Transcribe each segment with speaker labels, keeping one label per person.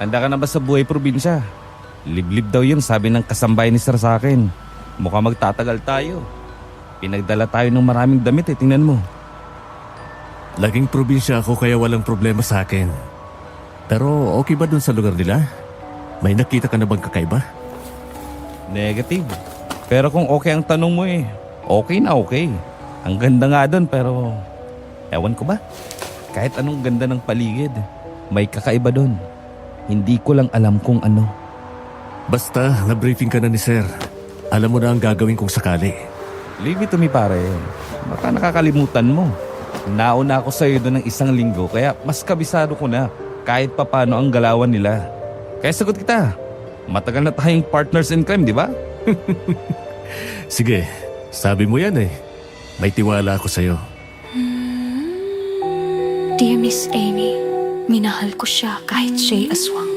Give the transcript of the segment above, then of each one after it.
Speaker 1: Handa ka na ba sa buhay probinsya? Liblib daw yun, sabi ng kasambay ni Sir sa akin. Mukhang magtatagal tayo. Pinagdala tayo ng maraming damit tingnan mo.
Speaker 2: Laging probinsya ako kaya walang problema sa akin. Pero okay ba dun sa lugar nila? May nakita ka na bang kakaiba?
Speaker 1: Negative. Pero kung okay ang tanong mo okay na okay. Ang ganda nga dun pero ewan ko ba? Kahit anong ganda ng paligid, may kakaiba dun. Hindi ko lang alam kung ano.
Speaker 2: Basta, na-briefing ka na ni Sir. Alam mo na ang gagawin kong sakali.
Speaker 1: Leave it to me pare. Baka nakakalimutan mo. Nauna ako sa'yo doon ng 1 linggo kaya mas kabisado ko na kahit papano ang galawan nila. Kaya sagot kita. Matagal na tayong partners in crime, di ba?
Speaker 2: Sige, sabi mo yan eh. May tiwala ako sa'yo.
Speaker 3: Dear Miss Amy, minahal ko siya kahit siya'y aswang.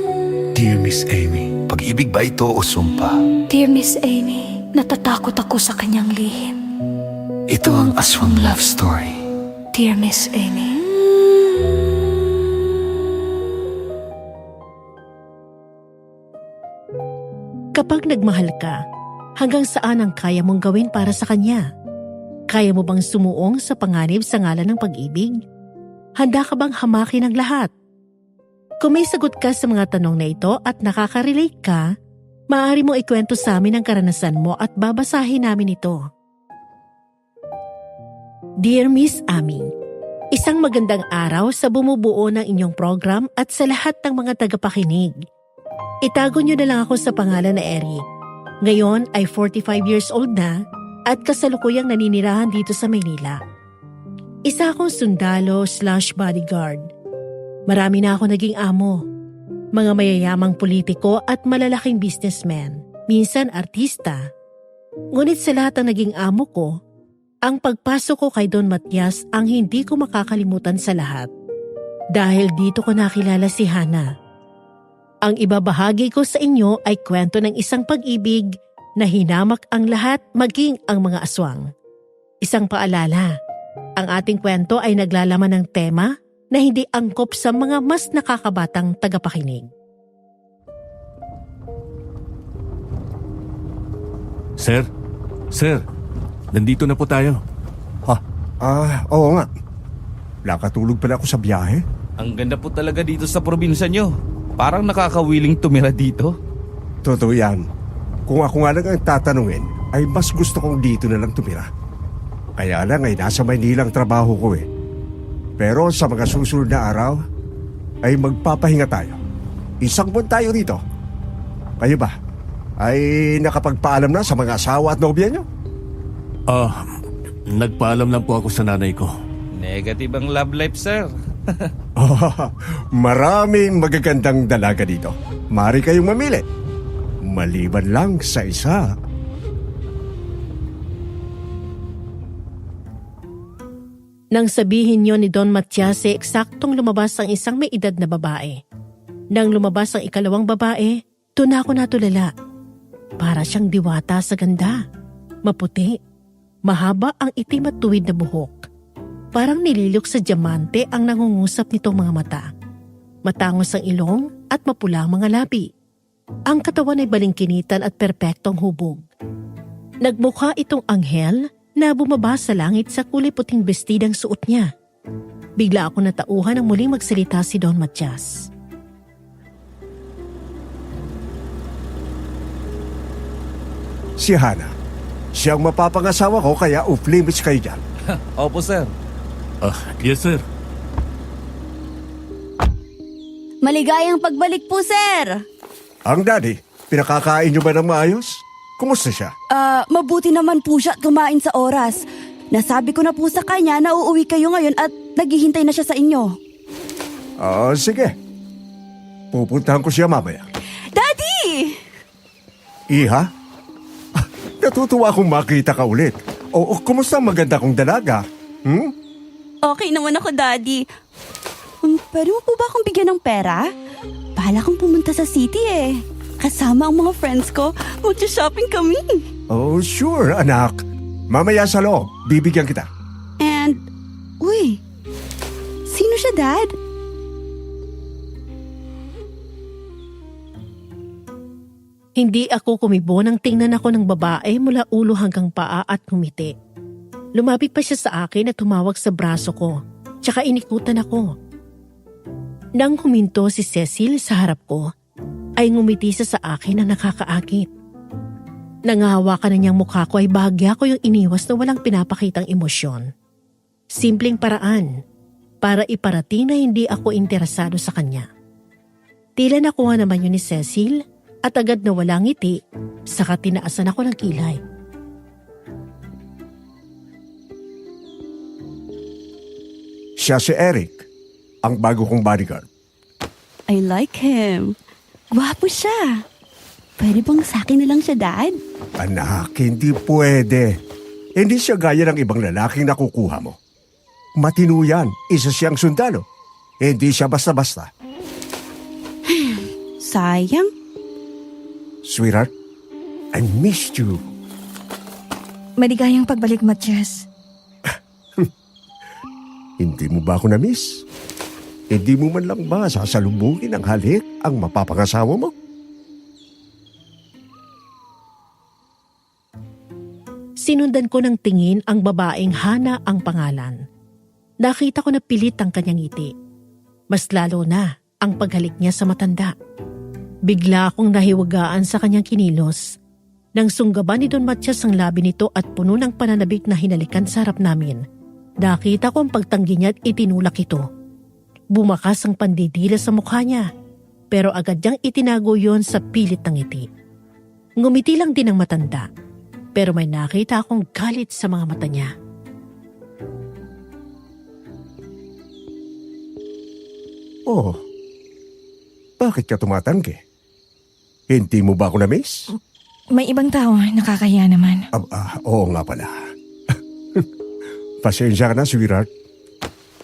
Speaker 4: Dear Miss Amy, pag-ibig ba ito o sumpa?
Speaker 3: Dear Miss Amy, natatakot ako sa kanyang lihim.
Speaker 4: Ito ang aswang love story.
Speaker 3: Dear Miss Amy.
Speaker 5: Kapag nagmahal ka, hanggang saan ang kaya mong gawin para sa kanya? Kaya mo bang sumuong sa panganib sa ngalan ng pag-ibig? Handa ka bang hamakin ang lahat? Kung may sagot ka sa mga tanong na ito at nakaka-relate ka, maaari mo ikwento sa amin ang karanasan mo at babasahin namin ito. Dear Miss Amy, isang magandang araw sa bumubuo ng inyong program at sa lahat ng mga tagapakinig. Itago niyo na lang ako sa pangalan na Eric. Ngayon ay 45 years old na at kasalukuyang naninirahan dito sa Maynila. Isa akong sundalo/bodyguard. Marami na ako naging amo. Mga mayayamang politiko at malalaking businessmen, minsan artista. Ngunit sa lahat ng naging amo ko, ang pagpasok ko kay Don Matias ang hindi ko makakalimutan sa lahat. Dahil dito ko nakilala si Hana. Ang ibabahagi ko sa inyo ay kwento ng isang pag-ibig na hinamak ang lahat maging ang mga aswang. Isang paalala, ang ating kwento ay naglalaman ng tema na hindi angkop sa mga mas nakakabatang tagapakinig.
Speaker 2: Sir? Sir, nandito na po tayo.
Speaker 6: Oo nga. Nakatulog pala ako sa biyahe.
Speaker 1: Ang ganda po talaga dito sa probinsya nyo. Parang nakakawiling tumira dito.
Speaker 6: Totoo yan. Kung ako nga lang ang tatanungin, ay mas gusto kong dito na lang tumira. Kaya lang ay nasa Maynila ang trabaho ko eh. Pero sa mga susunod na araw, ay magpapahinga tayo. 1 buwan tayo rito. Kayo ba? Ay nakapagpaalam na sa mga asawa at nobya nyo?
Speaker 2: Nagpaalam lang po ako sa nanay ko.
Speaker 1: Negative ang love life, sir.
Speaker 6: Maraming magagandang dalaga dito. Mari kayong mamili. Maliban lang sa isa.
Speaker 5: Nang sabihin niyo ni Don Matias, eksaktong lumabas ang isang may edad na babae. Nang lumabas ang ikalawang babae, doon ako natulala. Para siyang diwata sa ganda. Maputi. Mahaba ang itim at tuwid na buhok. Parang nililok sa diamante ang nangungusap nitong mga mata. Matangos ang ilong at mapula ang mga labi. Ang katawan ay balingkinitan at perpektong hubog. Nagmukha itong anghel na bumaba sa langit sa kulay puting bestidang suot niya. Bigla ako natauhan nang muling magsalita si Don Matias.
Speaker 6: Si Hana. Siyang mapapangasawa ko kaya off-limits kayo dyan.
Speaker 1: Opo, sir.
Speaker 2: Yes sir.
Speaker 7: Maligayang pagbalik po, sir!
Speaker 6: Ang daddy, pinakakain niyo ba ng maayos? Kumusta siya?
Speaker 7: Mabuti naman po siya at kumain sa oras. Nasabi ko na po sa kanya na uuwi kayo ngayon at naghihintay na siya sa inyo.
Speaker 6: Sige. Pupuntahan ko siya mamaya.
Speaker 7: Daddy!
Speaker 6: Iha? Natutuwa akong makita ka ulit. Kumusta ang maganda kong dalaga?
Speaker 7: Okay naman ako, Daddy. Pwede mo po ba akong bigyan ng pera? Bahala kong pumunta sa city eh. Kasama ang mga friends ko. Mag-shopping kami.
Speaker 6: Oh, sure, anak. Mamaya sa loob, bibigyan kita.
Speaker 7: And, uy, sino siya, Dad?
Speaker 5: Hindi ako kumibo nang tingnan ako ng babae mula ulo hanggang paa at ngumiti. Lumapit pa siya sa akin at tumawag sa braso ko, tsaka inikutan ako. Nang huminto si Cecil sa harap ko, ay ngumiti siya sa akin na nakakaakit. Nangahawakan na niyang mukha ko ay bahagya ko yung iniwas na walang pinapakitang emosyon. Simpleng paraan para iparating na hindi ako interesado sa kanya. Tila nakuha naman yun ni Cecil at agad na walang ngiti, saka tinaasan ako ng kilay.
Speaker 6: Siya si Eric, ang bago kong bodyguard.
Speaker 7: I like him. Gwapo siya. Pwede bang sa akin na lang siya, Dad?
Speaker 6: Anak, hindi pwede. Hindi siya gaya ng ibang lalaking nakukuha mo. Matino yan, isa siyang sundalo. Hindi siya basta-basta.
Speaker 7: Sayang.
Speaker 6: Sweetheart, I missed you.
Speaker 3: Maligayang pagbalik, Matias.
Speaker 6: Hindi mo ba ako na-miss? Hindi mo man lang ba sasalubungin ng halik ang mapapangasawa mo?
Speaker 5: Sinundan ko ng tingin ang babaeng Hana ang pangalan. Nakita ko na pilit ang kanyang ngiti. Mas lalo na ang paghalik niya sa matanda. Bigla akong nahiwagaan sa kanyang kinilos. Nang sunggaban ni Don Matias ang labi nito at puno ng pananabik na hinalikan sa harap namin, nakita ko ang pagtanggi niya at itinulak ito. Bumakas ang pandidila sa mukha niya, pero agad niyang itinago yon sa pilit ng ngiti. Ngumiti lang din ang matanda, pero may nakita akong galit sa mga mata niya.
Speaker 6: Oh, bakit ka tumatanggi? Hindi mo ba ako na-miss?
Speaker 3: May ibang tao, nakakahiya naman.
Speaker 6: Oo nga pala. Pasensya ka na, sweetheart.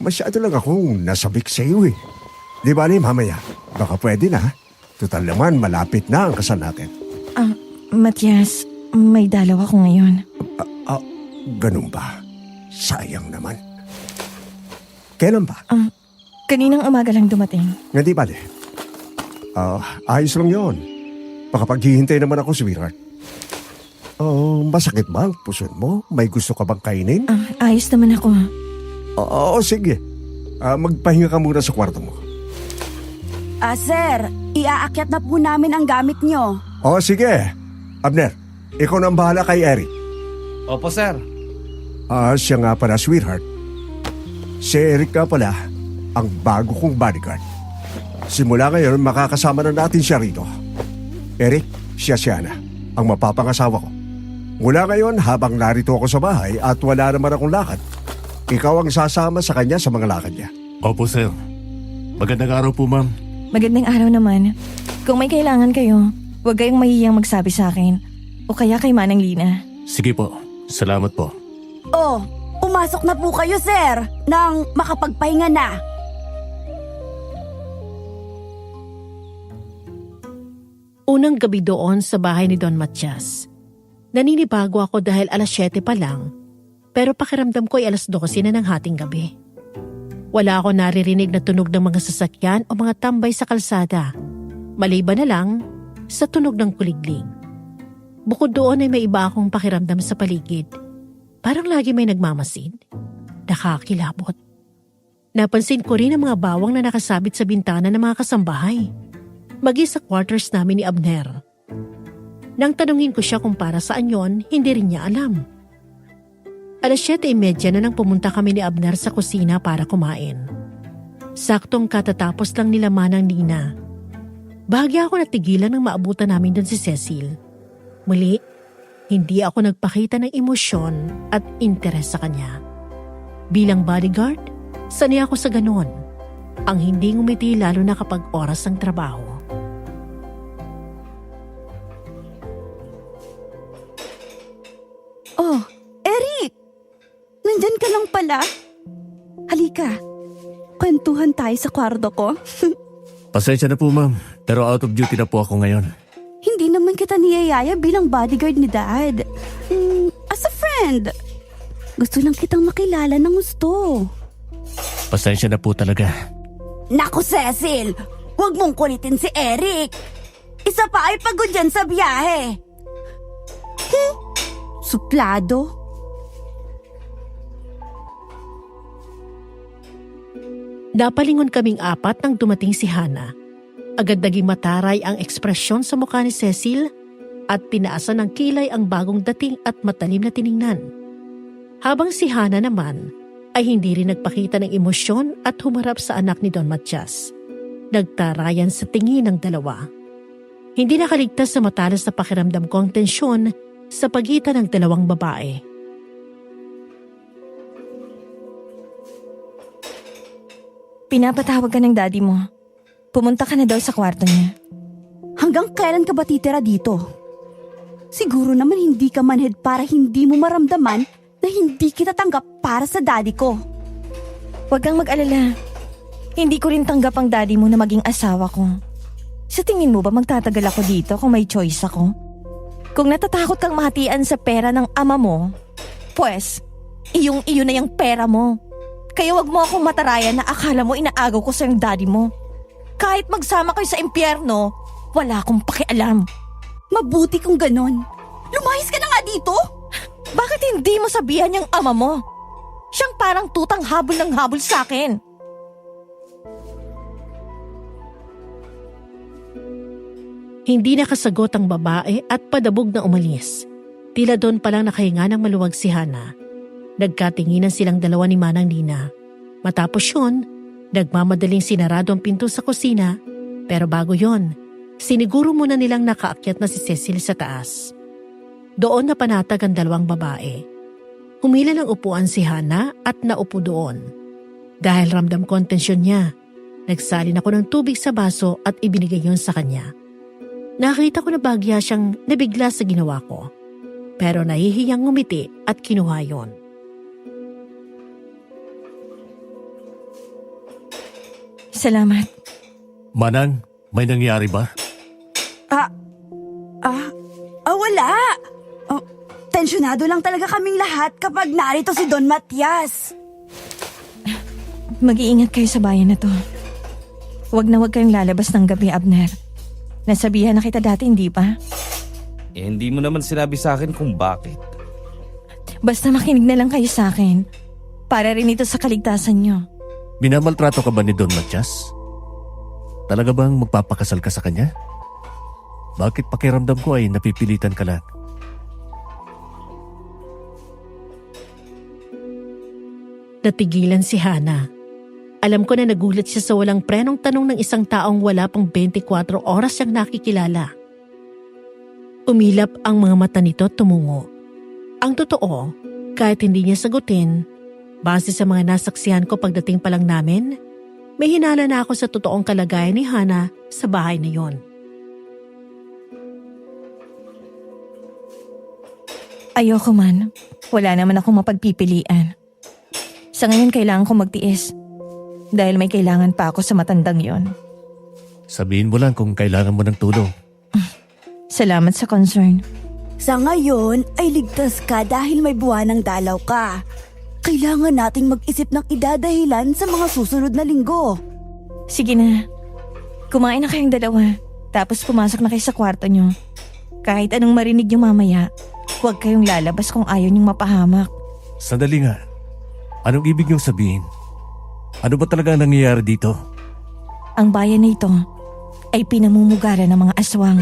Speaker 6: Masyado lang akong nasabik sa iyo eh. Di ba mamaya? Baka pwede na. Total naman, malapit na ang kasal natin.
Speaker 3: Matias, may dalaw ako ngayon.
Speaker 6: Ganun ba? Sayang naman. Kailan ba?
Speaker 3: Kaninang umaga lang dumating.
Speaker 6: Hindi bale. Ayos lang yon. Makapaghihintay naman ako, sweetheart. Masakit ba ang puson mo? May gusto ka bang kainin?
Speaker 3: Ayos naman ako.
Speaker 6: Oo, sige. Magpahinga ka muna sa kwarto mo.
Speaker 7: Sir, iaakyat na po namin ang gamit nyo.
Speaker 6: Sige. Abner, ikaw na ang bahala kay Eric.
Speaker 1: Opo, sir.
Speaker 6: Siya nga pala, sweetheart. Si Eric nga pala, ang bago kong bodyguard. Simula ngayon, makakasama na natin siya rito. Eric, siya na, ang mapapangasawa ko. Mula ngayon, habang narito ako sa bahay at wala naman akong lakad, ikaw ang sasama sa kanya sa mga lakad niya.
Speaker 2: Opo, sir. Magandang araw po, ma'am.
Speaker 3: Magandang araw naman. Kung may kailangan kayo, huwag kayong mahihiyang magsabi sa akin. O kaya kay Manang Lina.
Speaker 2: Sige po. Salamat po.
Speaker 7: Pumasok na po kayo, sir, nang makapagpahinga na.
Speaker 5: Unang gabi doon sa bahay ni Don Matias. Naninibago ako dahil 7:00 pa lang, pero pakiramdam ko ay 12:00 na ng hating gabi. Wala ako naririnig na tunog ng mga sasakyan o mga tambay sa kalsada, maliban na lang sa tunog ng kuliglig. Bukod doon ay may iba akong pakiramdam sa paligid. Parang lagi may nagmamasid. Nakakilabot. Napansin ko rin ang mga bawang na nakasabit sa bintana ng mga kasambahay. Maging sa quarters namin ni Abner. Nang tanungin ko siya kung para saan yon, hindi rin niya alam. 7:30 na nang pumunta kami ni Abner sa kusina para kumain. Saktong katatapos lang nila Manang Nina. Bahagya ako natigilan nang maabutan namin doon si Cecil. Muli, hindi ako nagpakita ng emosyon at interes sa kanya. Bilang bodyguard, sanay ako sa ganon. Ang hindi ngumiti lalo na kapag oras ng trabaho.
Speaker 7: Eric! Nandyan ka lang pala? Halika, kwentuhan tayo sa kwarto ko.
Speaker 2: Pasensya na po, ma'am. Pero out of duty na po ako ngayon.
Speaker 7: Hindi naman kita niyayaya bilang bodyguard ni Dad. As a friend. Gusto lang kitang makilala ng gusto.
Speaker 2: Pasensya na po talaga.
Speaker 7: Naku, Cecil! Huwag mong kulitin si Eric! Isa pa ay pagod yan sa biyahe. Suplado.
Speaker 5: Napalingon kaming apat nang dumating si Hana. Agad naging mataray ang ekspresyon sa mukha ni Cecil at tinaasan ng kilay ang bagong dating at matalim na tiningnan. Habang si Hana naman ay hindi rin nagpakita ng emosyon at humarap sa anak ni Don Matias. Nagtarayan sa tingin ng dalawa. Hindi nakaligtas sa matalas na pakiramdam ko ang tensyon sa pagitan ng dalawang babae.
Speaker 3: Pinapatawag ka ng daddy mo. Pumunta ka na daw sa kwarto niya.
Speaker 7: Hanggang kailan ka ba titira dito? Siguro naman hindi ka manhead para hindi mo maramdaman na hindi kita tanggap para sa daddy ko.
Speaker 3: Huwag kang mag-alala. Hindi ko rin tanggap ang daddy mo na maging asawa ko. Sa tingin mo ba magtatagal ako dito kung may choice ako? Kung natatakot kang mahatian sa pera ng ama mo, pues, iyong-iyo na yung pera mo. Kaya wag mo akong matarayan na akala mo inaagaw ko sa yung daddy mo. Kahit magsama kayo sa impyerno, wala akong pakialam.
Speaker 7: Mabuti kung ganon. Lumayas ka na nga dito!
Speaker 3: Bakit hindi mo sabihan yung ama mo? Siyang parang tutang habol ng habol sa akin.
Speaker 5: Hindi nakasagot ang babae at padabog na umalis. Tila doon palang nakahinga ng maluwag si Hana. Nagkatinginan silang dalawa ni Manang Nina. Matapos yun, nagmamadaling sinarado ang pinto sa kusina. Pero bago yon, siniguro muna nilang nakaakyat na si Cecil sa taas. Doon na panatag ang dalawang babae. Humila ng upuan si Hana at naupo doon. Dahil ramdam ko ang tensyon niya, nagsalin ako ng tubig sa baso at ibinigay yon sa kanya. Nakita ko na bagya siyang nabigla sa ginawa ko. Pero nahihiyang ngumiti at kinuha yon.
Speaker 3: Salamat.
Speaker 2: Manang, may nangyari ba?
Speaker 7: Wala. Tensyonado lang talaga kaming lahat kapag narito si Don Matias.
Speaker 3: Mag-iingat kayo sa bayan na to. Huwag na huwag kayong lalabas ng gabi, Abner. Nasabihan na kita dati, hindi ba?
Speaker 1: Hindi mo naman sinabi sa akin kung bakit.
Speaker 3: Basta makinig na lang kayo sa akin. Para rin ito sa kaligtasan nyo.
Speaker 2: Minamaltrato ka ba ni Don Matias? Talaga bang magpapakasal ka sa kanya? Bakit pakiramdam ko ay napipilitan ka lang?
Speaker 5: Natigilan si Hana. Alam ko na nagulat siya sa walang prenong tanong ng isang taong wala pang 24 oras siyang nakikilala. Umilap ang mga mata nito at tumungo. Ang totoo, kahit hindi niya sagutin, base sa mga nasaksihan ko pagdating pa lang namin, may hinala na ako sa totoong kalagayan ni Hana sa bahay na yon.
Speaker 3: Ayoko man. Wala naman akong mapagpipilian. Sa ngayon kailangan kong magtiis. Dahil may kailangan pa ako sa matandang yon.
Speaker 2: Sabihin mo lang kung kailangan mo ng tulong.
Speaker 3: Salamat sa concern.
Speaker 7: Sa ngayon ay ligtas ka dahil may buwanang dalaw ka. Kailangan nating mag-isip ng idadahilan sa mga susunod na linggo.
Speaker 3: Sige na. Kumain na kayong dalawa. Tapos pumasok na kayo sa kwarto nyo. Kahit anong marinig nyo mamaya, huwag kayong lalabas kung ayaw nyong mapahamak.
Speaker 2: Sandali nga. Anong ibig niyong sabihin? Ano ba talaga ang nangyayari dito?
Speaker 3: Ang bayan na ito ay pinamumugaran ng mga aswang.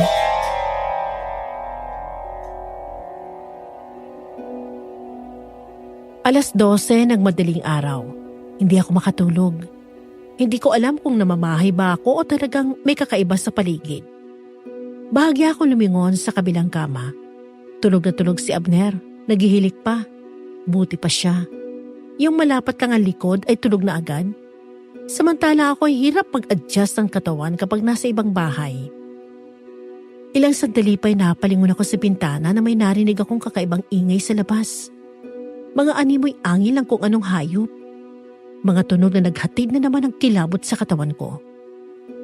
Speaker 5: Alas 12 ng madaling araw. Hindi ako makatulog. Hindi ko alam kung namamahay ba ako o talagang may kakaiba sa paligid. Bahagya akong lumingon sa kabilang kama. Tulog na tulog si Abner. Naghihilik pa. Buti pa siya. Yung malapat lang ang likod ay tulog na agad. Samantala ako ay hirap mag-adjust ng katawan kapag nasa ibang bahay. Ilang sandali pa'y napalingon ako sa bintana na may narinig akong kakaibang ingay sa labas. Mga animoy angin lang kung anong hayop. Mga tunog na naghatid na naman ng kilabot sa katawan ko.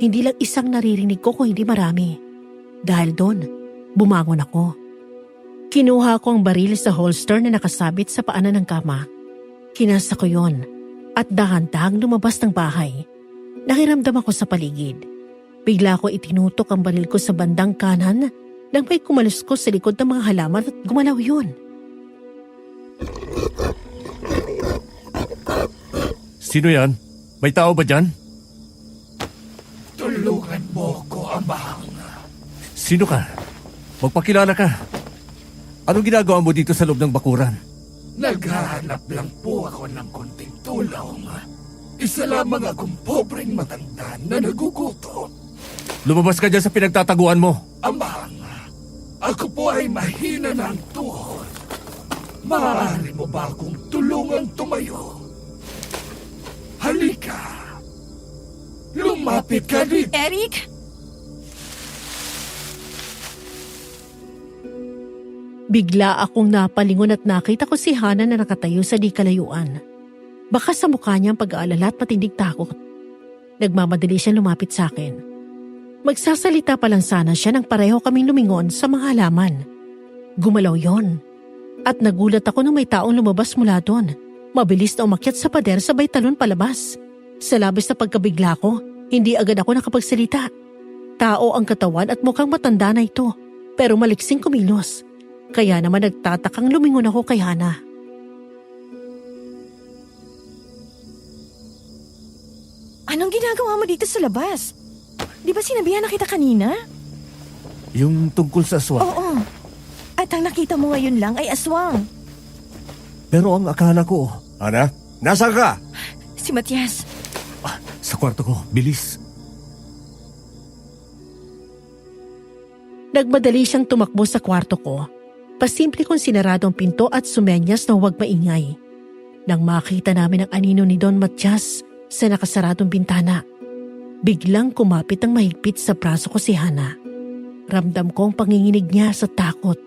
Speaker 5: Hindi lang isang naririnig ko kung hindi marami. Dahil doon, bumangon ako. Kinuha ko ang baril sa holster na nakasabit sa paanan ng kama. Kinasa ko yon at dahan-dahang lumabas ng bahay. Nakiramdam ako sa paligid. Bigla ko itinutok ang baril ko sa bandang kanan nang may kumaluskos sa likod ng mga halaman at gumalaw yun.
Speaker 2: Sino yan? May tao ba dyan?
Speaker 4: Tulungan mo ko, Amang.
Speaker 2: Sino ka? Magpakilala ka. Anong ginagawa mo dito sa loob ng bakuran?
Speaker 4: Naghahanap lang po ako ng konting tulong. Isa lamang akong pobreng matanda na nagugutom.
Speaker 2: Lumabas ka dyan sa pinagtataguan mo.
Speaker 4: Amang, ako po ay mahina ng tuhod. Maaari mo ba akong tulungan tumayo? Halika. Lumapit ka dito.
Speaker 3: Eric?
Speaker 5: Bigla akong napalingon at nakita ko si Hana na nakatayo sa di kalayuan. Baka sa mukha niya ang pag-aalala at matinding takot. Nagmamadali siya lumapit sa akin. Magsasalita pa lang sana siya nang pareho kaming lumingon sa mga halaman. Gumalaw yon. At nagulat ako nang may taong lumabas mula doon. Mabilis na umakyat sa pader sabay talon palabas. Sa labis na pagkabigla ko, hindi agad ako nakapagsalita. Tao ang katawan at mukhang matanda na ito, pero maliksing kumilos. Kaya naman nagtatakang lumingon ako kay Hana.
Speaker 3: Anong ginagawa mo dito sa labas? Di ba sinabihan na kita kanina?
Speaker 2: Yung tungkol sa aswang.
Speaker 3: Oo. At ang nakita mo ngayon lang ay aswang.
Speaker 2: Pero ang akala ko,
Speaker 6: Ana, nasaan ka?
Speaker 3: Si Matias.
Speaker 2: sa kwarto ko, bilis.
Speaker 5: Nagmadali siyang tumakbo sa kwarto ko. Pasimple kong sinarado ang pinto at sumenyas na huwag maingay. Nang makita namin ang anino ni Don Matias sa nakasaradong bintana, biglang kumapit ang mahigpit sa braso ko si Hana. Ramdam ko ang panginginig niya sa takot.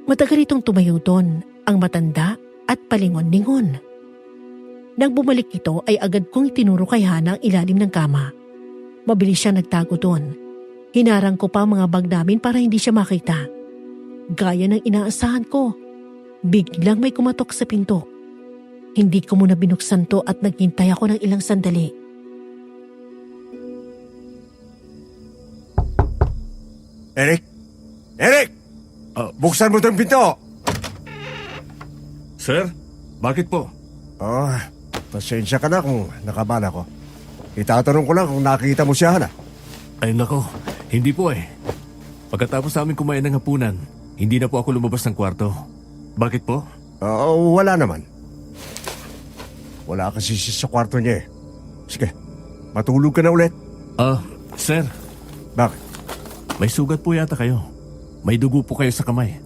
Speaker 5: Matagal itong tumayo doon, ang matanda at palingon-lingon. Nang bumalik ito ay agad kong itinuro kay Hana ang ilalim ng kama. Mabilis siya nagtago doon. Hinarang ko pa ang mga bag namin para hindi siya makita. Gaya ng inaasahan ko, biglang may kumatok sa pinto. Hindi ko muna binuksan to at naghintay ako ng ilang sandali.
Speaker 6: Eric? Eric! Buksan mo itong pinto!
Speaker 2: Sir, bakit po?
Speaker 6: Oh, pasensya ka na kung nakabala ko. Itatanong ko lang kung nakita mo siya, Hana.
Speaker 2: Ay nako, hindi po eh. Pagkatapos namin kumain ng hapunan, hindi na po ako lumabas ng kwarto. Bakit po?
Speaker 6: Wala naman. Wala kasi siya sa kwarto niya eh. Sige, matulog ka na ulit.
Speaker 2: Sir,
Speaker 6: Bakit?
Speaker 2: may sugat po yata kayo. May dugo po kayo sa kamay.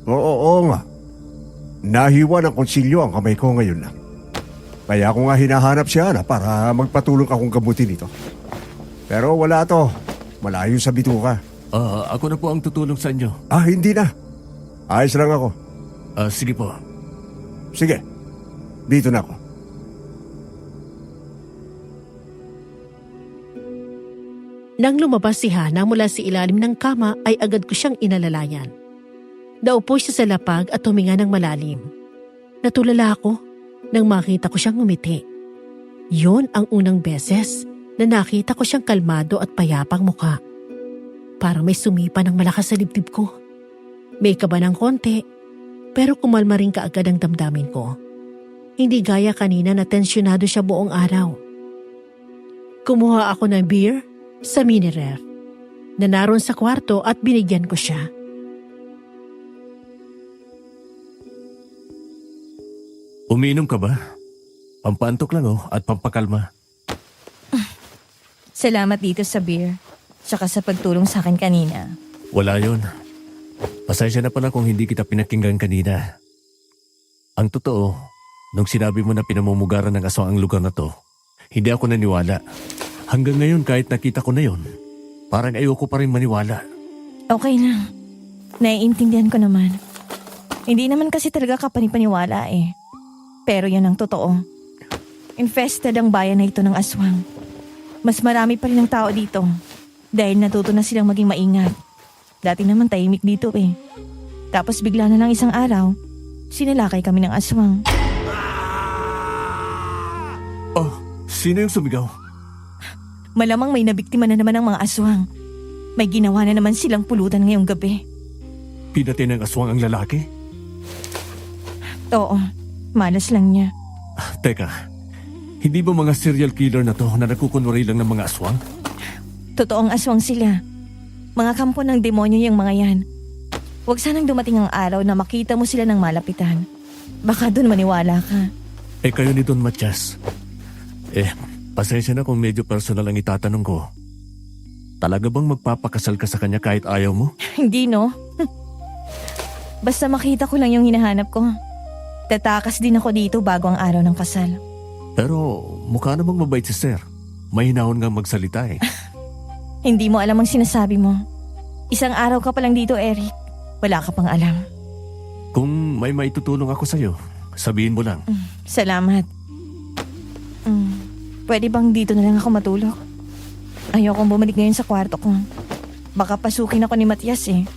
Speaker 6: Oo nga. Nahiwa ng konsilyo ang kamay ko ngayon lang. Kaya ako nga hinahanap si Hana para magpatulong akong gamutin ito. Pero wala to. Malayo sa bituka.
Speaker 2: Ako na po ang tutulong sa inyo.
Speaker 6: Hindi na. Ayos lang ako.
Speaker 2: Sige po.
Speaker 6: Sige, dito na ako.
Speaker 5: Nang lumabas si Hana mula sa ilalim ng kama ay agad ko siyang inalalayan. Naupo siya sa lapag at huminga ng malalim. Natulala ako nang makita ko siyang ngumiti. Yun ang unang beses na nakita ko siyang kalmado at payapang mukha. Parang may sumipa ng malakas sa dibdib ko. May kaba ng konti, pero kumalma rin kaagad ang damdamin ko. Hindi gaya kanina na tensyonado siya buong araw. Kumuha ako ng beer sa mini ref na naroon sa kwarto at binigyan ko siya.
Speaker 2: Umiinom ka ba? Pampantok lang at pampakalma.
Speaker 3: Salamat dito sa beer. Tsaka sa pagtulong sa akin kanina.
Speaker 2: Wala yun. Pasensya na pala kung hindi kita pinakinggan kanina. Ang totoo, nung sinabi mo na pinamumugaran ng aswang ang lugar na to, hindi ako naniwala. Hanggang ngayon kahit nakita ko na yun, parang ayoko pa rin maniwala.
Speaker 3: Okay lang. Naiintindihan ko naman. Hindi naman kasi talaga kapanipaniwala eh. Pero yan ang totoo. Infested ang bayan na ito ng aswang. Mas marami pa rin ang tao dito. Dahil natuto na silang maging maingat. Dati naman tahimik dito eh. Tapos bigla na lang isang araw, sinalakay kami ng aswang.
Speaker 2: Sino yung sumigaw?
Speaker 3: Malamang may nabiktima na naman ng mga aswang. May ginawa na naman silang pulutan ngayong gabi.
Speaker 2: Pinatay ng aswang ang lalaki?
Speaker 3: Oo, malas lang niya.
Speaker 2: Teka, hindi ba mga serial killer na to na nagkukunwari lang ng mga aswang?
Speaker 3: Totoong aswang sila. Mga kampo ng demonyo yung mga yan. Huwag sanang dumating ang araw na makita mo sila ng malapitan. Baka dun maniwala ka.
Speaker 2: Kayo ni Don Matias. Pasensya na kung medyo personal ang itatanong ko. Talaga bang magpapakasal ka sa kanya kahit ayaw mo?
Speaker 3: Hindi no? Basta makita ko lang yung hinahanap ko. Tatakas din ako dito bago ang araw ng kasal.
Speaker 2: Pero mukha namang mabait si Sir. Mahinahon nga magsalita eh.
Speaker 3: Hindi mo alam ang sinasabi mo. Isang araw ka pa lang dito, Eric. Wala ka pang alam.
Speaker 2: Kung may maitutulong ako sa'yo, sabihin mo lang.
Speaker 3: Salamat. Pwede bang dito na lang ako matulog? Ayokong bumalik ngayon sa kwarto ko. Baka pasukin ako ni Matias eh.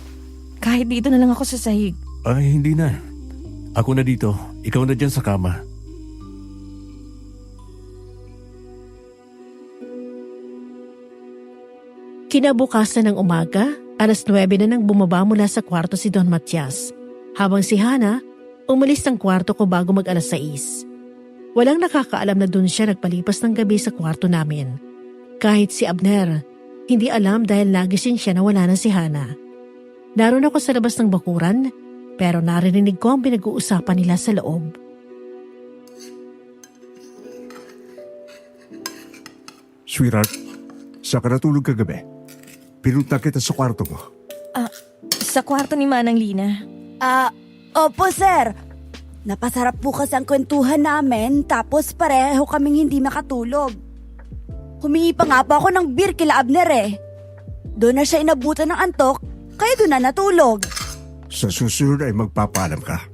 Speaker 3: Kahit dito na lang ako sa sahig.
Speaker 2: Ay, hindi na. Ako na dito. Ikaw na dyan sa kama.
Speaker 5: Kinabukasan ng umaga, 9:00 na nang bumaba mula sa kwarto si Don Matias. Habang si Hana, umalis ng kwarto ko bago mag 6:00. Walang nakakaalam na doon siya nagpalipas ng gabi sa kwarto namin. Kahit si Abner, hindi alam dahil nagising siya na wala na si Hana. Naroon ako sa labas ng bakuran, pero narinig ko ang pinag-uusapan nila sa loob.
Speaker 6: Sweetheart, saan ka natulog kagabi? Pinunta kita sa kwarto mo.
Speaker 3: Sa kwarto ni Manang Lina.
Speaker 7: Opo sir. Napasarap po kasi ang kwentuhan namin tapos pareho kaming hindi makatulog. Humingi pa nga po ako ng beer kila Abner eh. Doon na siya inabutan ng antok, kaya doon na natulog.
Speaker 6: Sa susunod ay magpapaalam ka.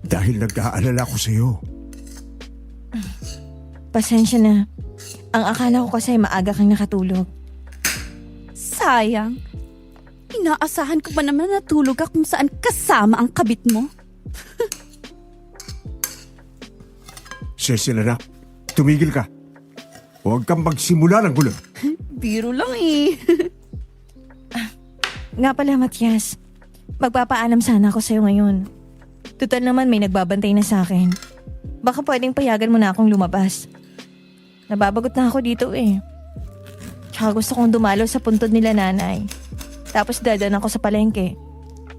Speaker 6: Dahil nag-aalala ko sa iyo.
Speaker 3: Pasensya na. Ang akala ko kasi maaga kang nakatulog.
Speaker 7: Sayang. Inaasahan ko pa naman na natulog ka kung saan kasama ang kabit mo.
Speaker 6: Cecil anak, tumigil ka. Huwag kang magsimula ng gulo.
Speaker 7: Biro lang eh.
Speaker 3: Nga pala, Matias. Magpapaalam sana ako sa'yo ngayon. Total naman may nagbabantay na sa akin. Baka pwedeng payagan mo na akong lumabas. Nababagot na ako dito eh. Tsaka gusto kong dumalo sa puntod nila nanay. Tapos dadan ako sa palengke.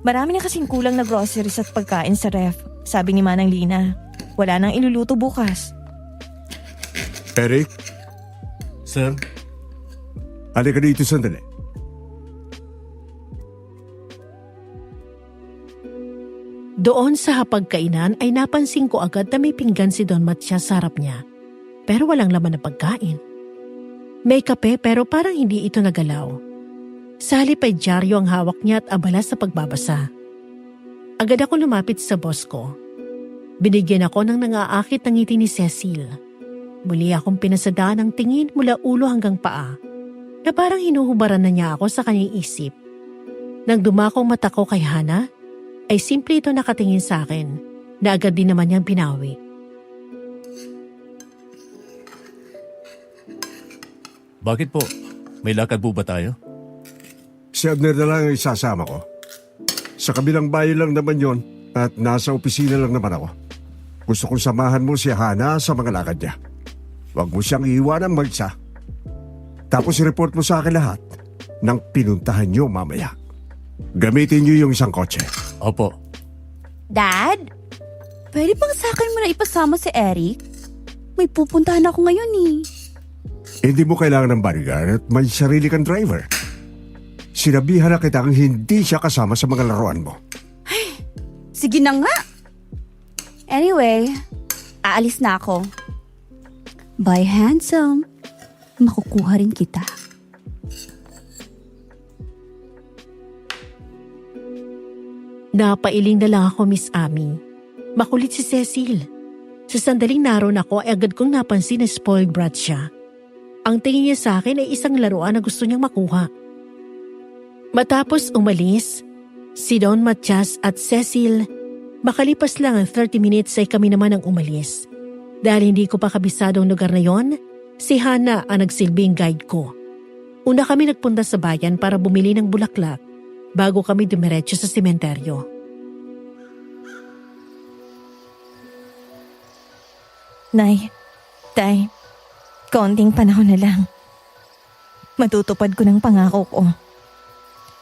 Speaker 3: Marami na kasing kulang na groceries at pagkain sa ref. Sabi ni Manang Lina, wala nang iluluto bukas.
Speaker 6: Eric,
Speaker 2: Sir?
Speaker 6: halika dito sandali.
Speaker 5: Doon sa hapagkainan ay napansin ko agad na may pinggan si Don Matias sa harap niya. Pero walang laman na pagkain. May kape pero parang hindi ito nagalaw. Sa halip ay dyaryo ang hawak niya at abala sa pagbabasa. Agad ako lumapit sa boss ko. Binigyan ako ng nangaakit ng ngiti ni Cecil. Muli akong pinasadaan ng tingin mula ulo hanggang paa na parang hinuhubaran na niya ako sa kanyang isip. Nang dumako mata ko kay Hana, ay simple ito nakatingin sa akin na agad din naman niyang pinawi.
Speaker 2: Bakit po? May lakad po ba tayo?
Speaker 6: Si Abner na lang ang isasama ko. Sa kabilang bayan lang naman yon at nasa opisina lang naman ako. Gusto kong samahan mo si Hana sa mga lakad niya. Huwag mo siyang iiwanan mag-isa. Tapos i-report mo sa akin lahat ng pinuntahan niyo mamaya. Gamitin niyo yung isang kotse.
Speaker 2: Opo.
Speaker 7: Dad? Pwede bang sa akin mo na ipasama si Eric? May pupuntahan ako ngayon eh.
Speaker 6: Hindi mo kailangan ng bodyguard at may sarili kang driver. Sinabihan na kitang hindi siya kasama sa mga laruan mo.
Speaker 7: Sige na nga. Anyway, aalis na ako. Bye handsome. Makukuha rin kita.
Speaker 5: Napailing na lang ako, Miss Amy. Makulit si Cecil. Sa sandaling naroon ako ay agad kong napansin na spoiled brat siya. Ang tingin niya sa akin ay isang laruan na gusto niyang makuha. Matapos umalis, si Don Matias at Cecil, makalipas lang ang 30 minutes ay kami naman ang umalis. Dahil hindi ko pa kabisado ang lugar na yon, Si Hana ang nagsilbing guide ko. Una kami nagpunta sa bayan para bumili ng bulaklak bago kami dumiretso sa sementeryo.
Speaker 3: Nay, Tay, konting panahon na lang. Matutupad ko ng pangako ko.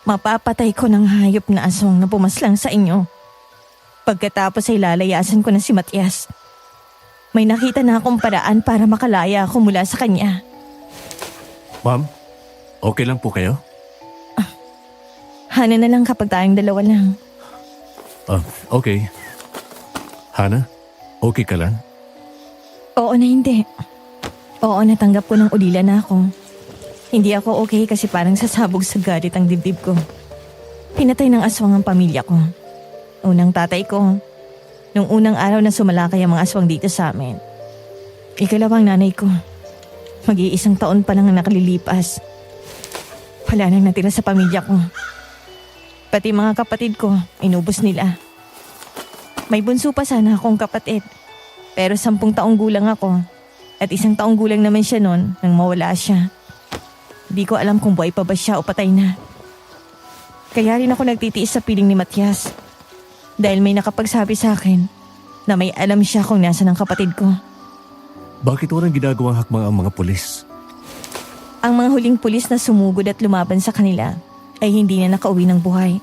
Speaker 3: Mapapatay ko ng hayop na aswang na pumaslang sa inyo. Pagkatapos ay lalayasan ko na si Matias. May nakita na akong paraan para makalaya ako mula sa kanya.
Speaker 2: Ma'am, okay lang po kayo?
Speaker 3: Hana na lang kapag tayong dalawa lang.
Speaker 2: Okay. Hana, okay ka lang?
Speaker 3: Oo na hindi. Oo, natanggap ko ng ulila na ako. Hindi ako okay kasi parang sasabog sa galit ang dibdib ko. Pinatay ng aswang ang pamilya ko. Unang tatay ko. Nung unang araw na sumalakay ang mga aswang dito sa amin. Ikalawang nanay ko. Mag-iisang taon pa lang ang nakalilipas. Wala nang natira sa pamilya ko. Pati mga kapatid ko, inubos nila. May bunso pa sana akong kapatid. Pero 10 taong gulang ako. At 1 taong gulang naman siya noon nang mawala siya. Di ko alam kung buhay pa ba siya o patay na. Kaya rin ako nagtitiis sa piling ni Matias. Dahil may nakapagsabi sa akin na may alam siya kung nasaan ang kapatid ko.
Speaker 2: Bakit walang ginagawang hakbang ang mga pulis?
Speaker 3: Ang mga huling pulis na sumugod at lumaban sa kanila ay hindi na nakauwi ng buhay.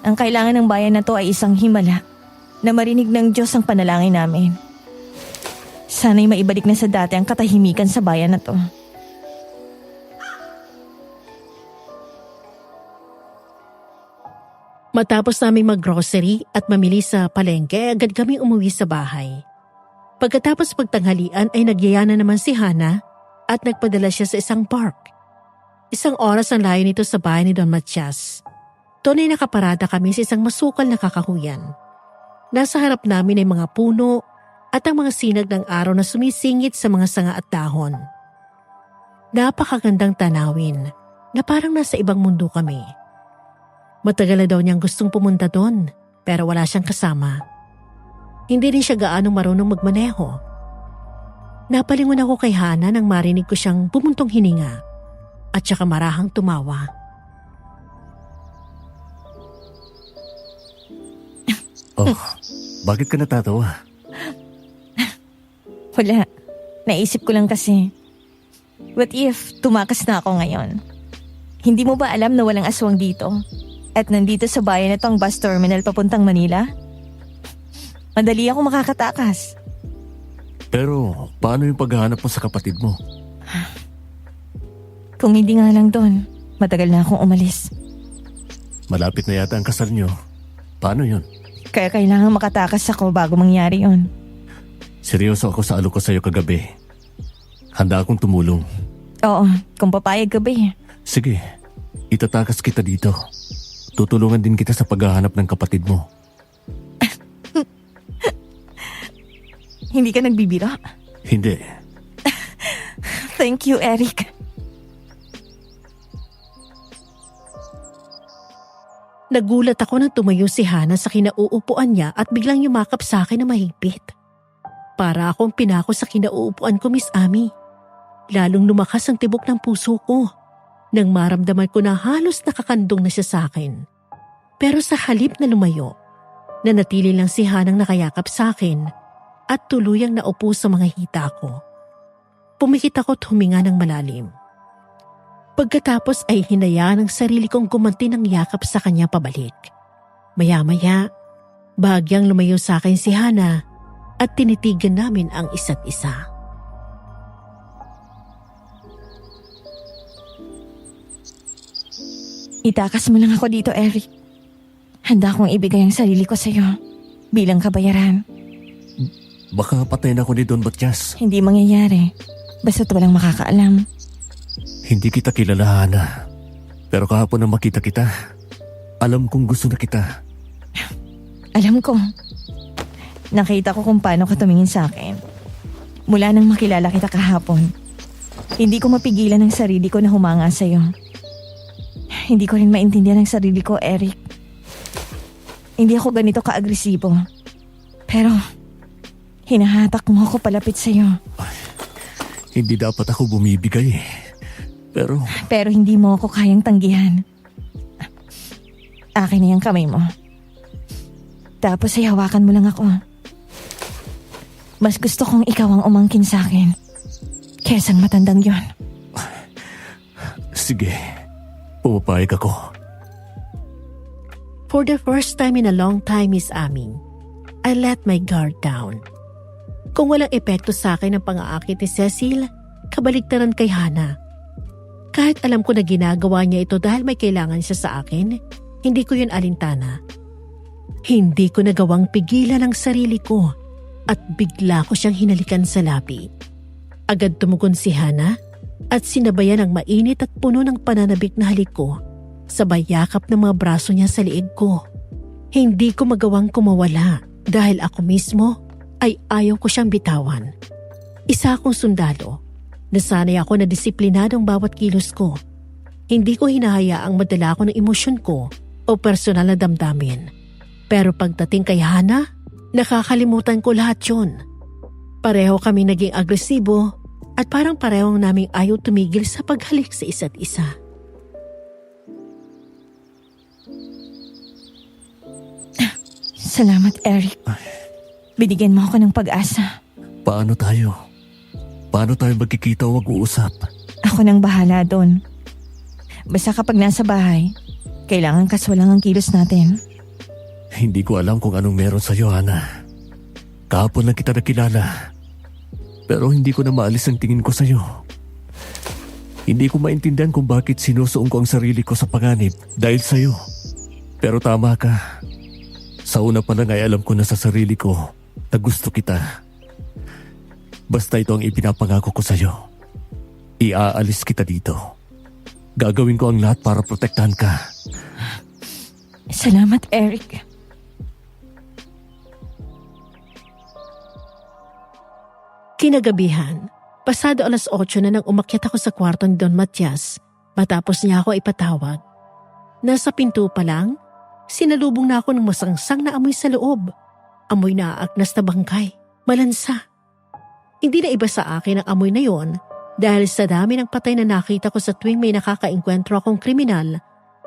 Speaker 3: Ang kailangan ng bayan na to ay isang himala na marinig ng Diyos ang panalangin namin. Sana'y maibalik na sa dati ang katahimikan sa bayan na to.
Speaker 5: Matapos naming maggrocery at mamili sa palengke, agad kami umuwi sa bahay. Pagkatapos pagtanghalian ay nagyaya na naman si Hana at nagpadala siya sa isang park. 1 oras ang layo nito sa bahay ni Don Matias. Doon ay nakaparada kami sa isang masukal na kakahuyan. Nasa harap namin ay mga puno at ang mga sinag ng araw na sumisingit sa mga sanga at dahon. Napakagandang tanawin na parang nasa ibang mundo kami. Matagal na daw niyang gustong pumunta doon pero wala siyang kasama. Hindi rin siya gaanong marunong magmaneho. Napalingon ako kay Hana nang marinig ko siyang bumuntong hininga at saka marahang tumawa.
Speaker 2: Oh, bakit ka natatawa?
Speaker 3: Wala. Naisip ko lang kasi. What if tumakas na ako ngayon? Hindi mo ba alam na walang aswang dito? At nandito sa bayan na to ang bus terminal papuntang Manila? Madali ako makakatakas.
Speaker 2: Pero paano yung paghahanap mo sa kapatid mo?
Speaker 3: Kung hindi nga lang doon, matagal na akong umalis.
Speaker 2: Malapit na yata ang kasal niyo. Paano yun?
Speaker 3: Kaya kailangan makatakas ako bago mangyari yon.
Speaker 2: Seryoso ako sa alok ko sa'yo kagabi. Handa akong tumulong.
Speaker 3: Oo, kung papayag ka ba eh.
Speaker 2: Sige, itatakas kita dito. Tutulungan din kita sa paghahanap ng kapatid mo.
Speaker 3: Hindi ka nagbibiro?
Speaker 2: Hindi.
Speaker 3: Thank you, Eric.
Speaker 5: Nagulat ako nang tumayo si Hana sa kinauupuan niya at biglang yumakap sa akin na mahigpit. Para akong pinako sa kinauupuan ko, Miss Ami. Lalong lumakas ang tibok ng puso ko nang maramdaman ko na halos nakakandong na siya sa akin. Pero sa halip na lumayo, nanatili lang si Hanang nakayakap sa akin at tuluyang naupo sa mga hita ko. Pumikit ako at huminga ng malalim. Pagkatapos ay hinayaan ang sarili kong gumanti ng yakap sa kanya pabalik. Maya-maya, bahagyang lumayo sa akin si Hana at tinitigan namin ang isa't isa.
Speaker 3: Itakas mo lang ako dito, Eric. Handa akong ibigay ang sarili ko sa'yo bilang kabayaran.
Speaker 2: Baka patayin ako ni Don Matias.
Speaker 3: Hindi mangyayari. Basta't walang makakaalam.
Speaker 2: Hindi kita kilala, Hana. Pero kahapon na makita kita, alam kong gusto na kita.
Speaker 3: Alam ko. Nakita ko kung paano ka tumingin sa akin. Mula nang makilala kita kahapon, hindi ko mapigilan ang sarili ko na humanga sa'yo. Hindi ko rin maintindihan ang sarili ko, Eric. Hindi ako ganito ka-agresibo. Pero, hinahatak mo ako palapit sa'yo.
Speaker 2: Hindi dapat ako bumibigay eh. Pero
Speaker 3: Pero hindi mo ako kayang tanggihan. Akin na yung kamay mo. Tapos ay hawakan mo lang ako. Mas gusto kong ikaw ang umangkin sa akin. Kesang matandang yon.
Speaker 2: sige, pumapayag ako.
Speaker 5: For the first time in a long time, Miss Aming, I let my guard down. Kung walang epekto sa akin ang pang-aakit ni Cecil, kabaligtaran kay Hana. Kahit alam ko na ginagawa niya ito dahil may kailangan siya sa akin, hindi ko yun alintana. Hindi ko nagawang pigilan ang sarili ko at bigla ko siyang hinalikan sa labi. Agad tumugon si Hana at sinabayan ang mainit at puno ng pananabik na halik ko. Sabay yakap ng mga braso niya sa liig ko. Hindi ko magawang kumawala dahil ako mismo ay ayaw ko siyang bitawan. Isa akong sundalo. Nasanay ako na disiplinadong bawat kilos ko. Hindi ko hinahayaang madala ako ng emosyon ko o personal na damdamin. Pero pagdating kay Hana, nakakalimutan ko lahat yun. Pareho kami naging agresibo at parang parehong naming ayaw tumigil sa paghalik sa isa't isa.
Speaker 3: Salamat, Eric. Binigyan mo ako ng pag-asa.
Speaker 2: Paano tayo? Paano tayo magkikita o mag-uusap?
Speaker 3: Ako nang bahala doon. Basta kapag nasa bahay, kailangan kaswalang ang kilos natin.
Speaker 2: Hindi ko alam kung anong meron sa'yo, Hana. Kahapon lang kita nakilala. Pero hindi ko na maalis ang tingin ko sa'yo. Hindi ko maintindihan kung bakit sinusuong ko ang sarili ko sa panganib dahil sa'yo. Pero tama ka. Sa una pa lang ay alam ko na sa sarili ko na gusto kita. Basta ito ang ipinapangako ko sa'yo. Iaalis kita dito. Gagawin ko ang lahat para protektahan ka.
Speaker 3: Salamat, Eric.
Speaker 5: Kinagabihan, pasado 8:00 na nang umakyat ako sa kwarto ni Don Matias matapos niya ako ipatawag. Nasa pinto pa lang, sinalubong na ako ng masangsang na amoy sa loob. Amoy na aaknas na bangkay, malansa. Hindi na iba sa akin ang amoy na yon dahil sa dami ng patay na nakita ko sa tuwing may nakakaengkwentro akong kriminal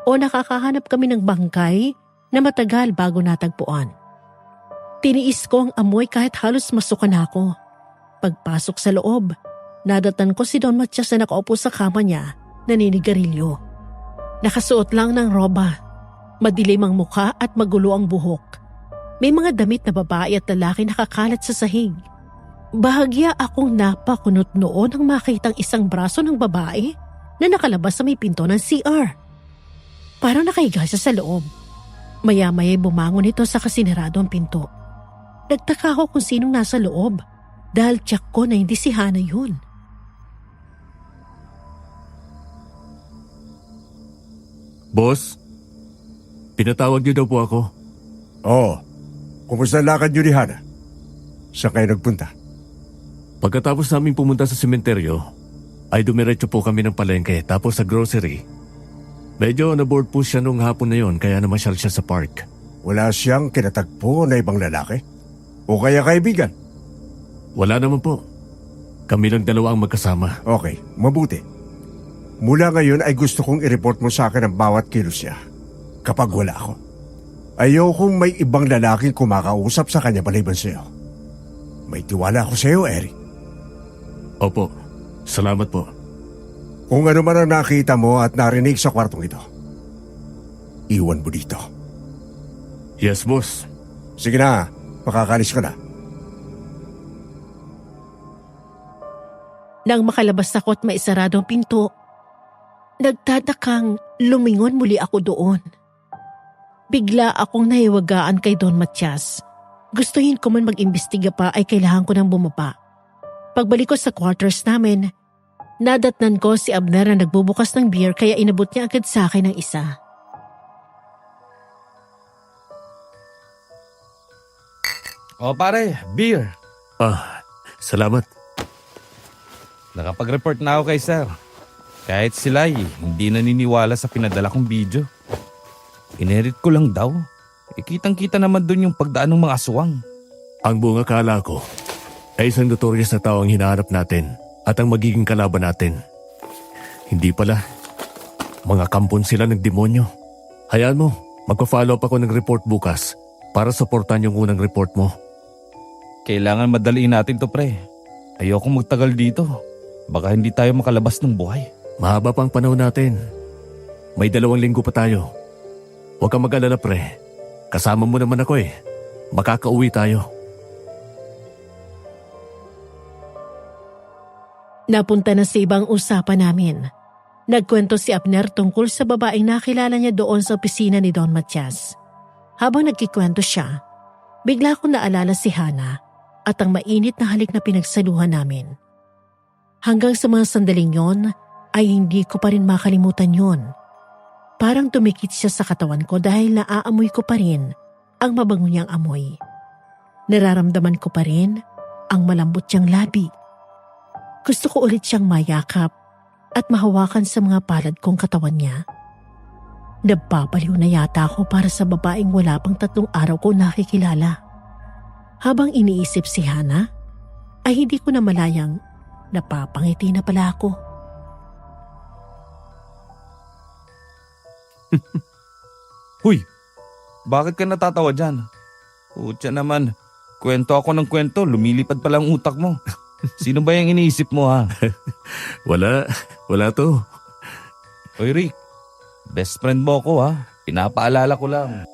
Speaker 5: o nakakahanap kami ng bangkay na matagal bago natagpuan. Tiniis ko ang amoy kahit halos masukan ako. Pagpasok sa loob, nadatan ko si Don Matias na nakaupo sa kama niya, naninigarilyo. Nakasuot lang ng roba, madilim ang mukha at magulo ang buhok. May mga damit na babae at lalaki nakakalat sa sahig. Bahagya akong napakunot noon nang makitang isang braso ng babae na nakalabas sa may pinto ng CR. Parang nakahiga siya sa loob. Maya-maya'y bumangon ito sa kasineradong pinto. Nagtaka ako kung sinong nasa loob dahil tiyak ko na hindi si Hana yun.
Speaker 2: Boss, pinatawag niyo daw po ako.
Speaker 6: Oo. Kumusta ang lakad niyo ni Hana? Saan kayo nagpunta?
Speaker 2: Pagkatapos namin pumunta sa sementeryo, ay dumiretso po kami ng palengke tapos sa grocery. Medyo na-board po siya nung hapon na yon kaya namasyal siya sa park.
Speaker 6: Wala siyang kinatagpo na ibang lalaki? O kaya kaibigan?
Speaker 2: Wala naman po. Kami lang dalawa ang magkasama.
Speaker 6: Okay, mabuti. Mula ngayon ay gusto kong i-report mo sa akin ang bawat kilos niya. Kapag wala ako. Ayokong may ibang lalaking kumakausap sa kanya maliban sa'yo. May tiwala ako sa'yo, Eric.
Speaker 2: Opo, salamat po.
Speaker 6: Kung ano man ang nakita mo at narinig sa kwartong ito, iwan mo dito.
Speaker 2: Yes, boss.
Speaker 6: Sige na, makakalis ka na.
Speaker 5: Nang makalabas ako at maisarado ang pinto, nagtatakang lumingon muli ako doon. Bigla akong nahiwagaan kay Don Matias. Gustuhin ko man mag-imbestiga pa ay kailangan ko nang bumaba. Pagbalik ko sa quarters namin, nadatnan ko si Abner na nagbubukas ng beer kaya inabot niya agad sa akin ng isa.
Speaker 1: O pare, beer.
Speaker 2: Salamat.
Speaker 1: Nakapag-report na ako kay sir. Kahit sila hindi naniniwala sa pinadala kong video. Inerit ko lang daw. Kitang-kita naman dun yung pagdaan ng mga aswang.
Speaker 2: Ang bunga kala ko ay isang notorious na tao ang hinahanap natin. at ang magiging kalaban natin. Hindi pala. Mga kampon sila ng demonyo. Hayaan mo, magpa-follow up ako ng report bukas para suportan yung unang report mo.
Speaker 1: Kailangan madaliin natin to, pre. Ayokong magtagal dito. Baka hindi tayo makalabas ng buhay.
Speaker 2: Mahaba pang panahon natin. May 2 linggo pa tayo. Huwag kang mag-alala, pre. Kasama mo naman ako eh. Makakauwi tayo.
Speaker 5: Napunta na sa ibang usapan namin. Nagkwento si Abner tungkol sa babaeng nakilala niya doon sa opisina ni Don Matias. Habang nagkikwento siya, bigla ko naalala si Hana at ang mainit na halik na pinagsaluhan namin. Hanggang sa mga sandaling yon ay hindi ko pa rin makalimutan yon. Parang tumikit siya sa katawan ko dahil naaamoy ko pa rin ang mabango niyang amoy. Nararamdaman ko pa rin ang malambot niyang labi. Gusto ko ulit siyang mayakap at mahawakan sa mga palad kong katawan niya. Nagpapaliw na yata ako para sa babaeng wala pang 3 araw ko nakikilala. Habang iniisip si Hana, ay hindi ko na malayang napapangiti na pala ako.
Speaker 1: Huy, bakit ka natatawa dyan? Putya naman, kwento ako ng kwento, lumilipad pala ang utak mo. Sino ba yung iniisip mo ha?
Speaker 2: Wala to.
Speaker 1: Oy Rick, best friend mo ako ha. Pinapaalala ko lang.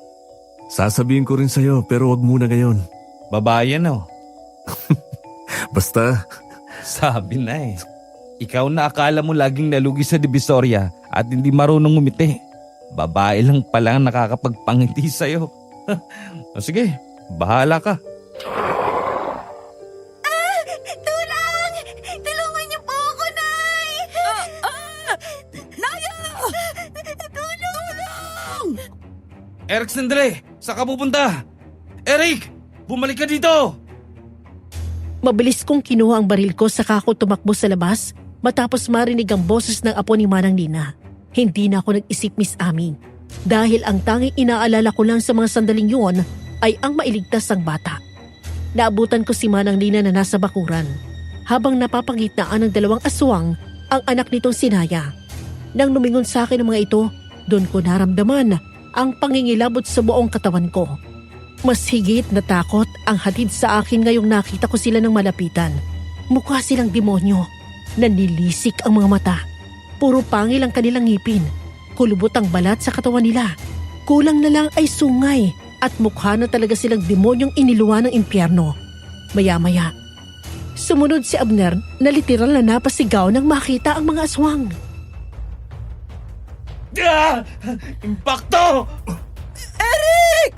Speaker 2: Sasabihin ko rin sa'yo pero wag muna ngayon.
Speaker 1: Babae yan oh.
Speaker 2: Basta,
Speaker 1: Sabi na eh. Ikaw na akala mo laging nalugi sa Divisoria at hindi marunong umiti. Babae lang pala ang nakakapagpangiti sa'yo. O sige, bahala ka.
Speaker 7: Tulong! Tulungan niyo po ako, Nay! Naya! Tulong!
Speaker 1: Eric, sandali! Saan ka pupunta? Eric! Bumalik ka dito!
Speaker 5: Mabilis kong kinuha ang baril ko saka ako tumakbo sa labas matapos marinig ang boses ng apo ni Manang Nina. Hindi na ako nag-isip, Miss Amy. Dahil ang tanging inaalala ko lang sa mga sandaling yun ay ang mailigtas ang bata. Naabutan ko si Manang Nina na nasa bakuran. Habang napapagitnaan ng 2 aswang ang anak nitong sinaya. Nang lumingon sa akin ang mga ito, doon ko naramdaman ang pangingilabot sa buong katawan ko. Mas higit na takot ang hatid sa akin ngayong nakita ko sila ng malapitan. Mukha silang demonyo. Nanilisik ang mga mata. Puro pangil ang kanilang ngipin. Kulubot ang balat sa katawan nila. Kulang na lang ay sungay at mukha na talaga silang demonyong iniluwa ng impyerno. Maya-maya, sumunod si Abner na literal na napasigaw nang makita ang mga aswang.
Speaker 1: Ah! Impacto!
Speaker 7: Eric!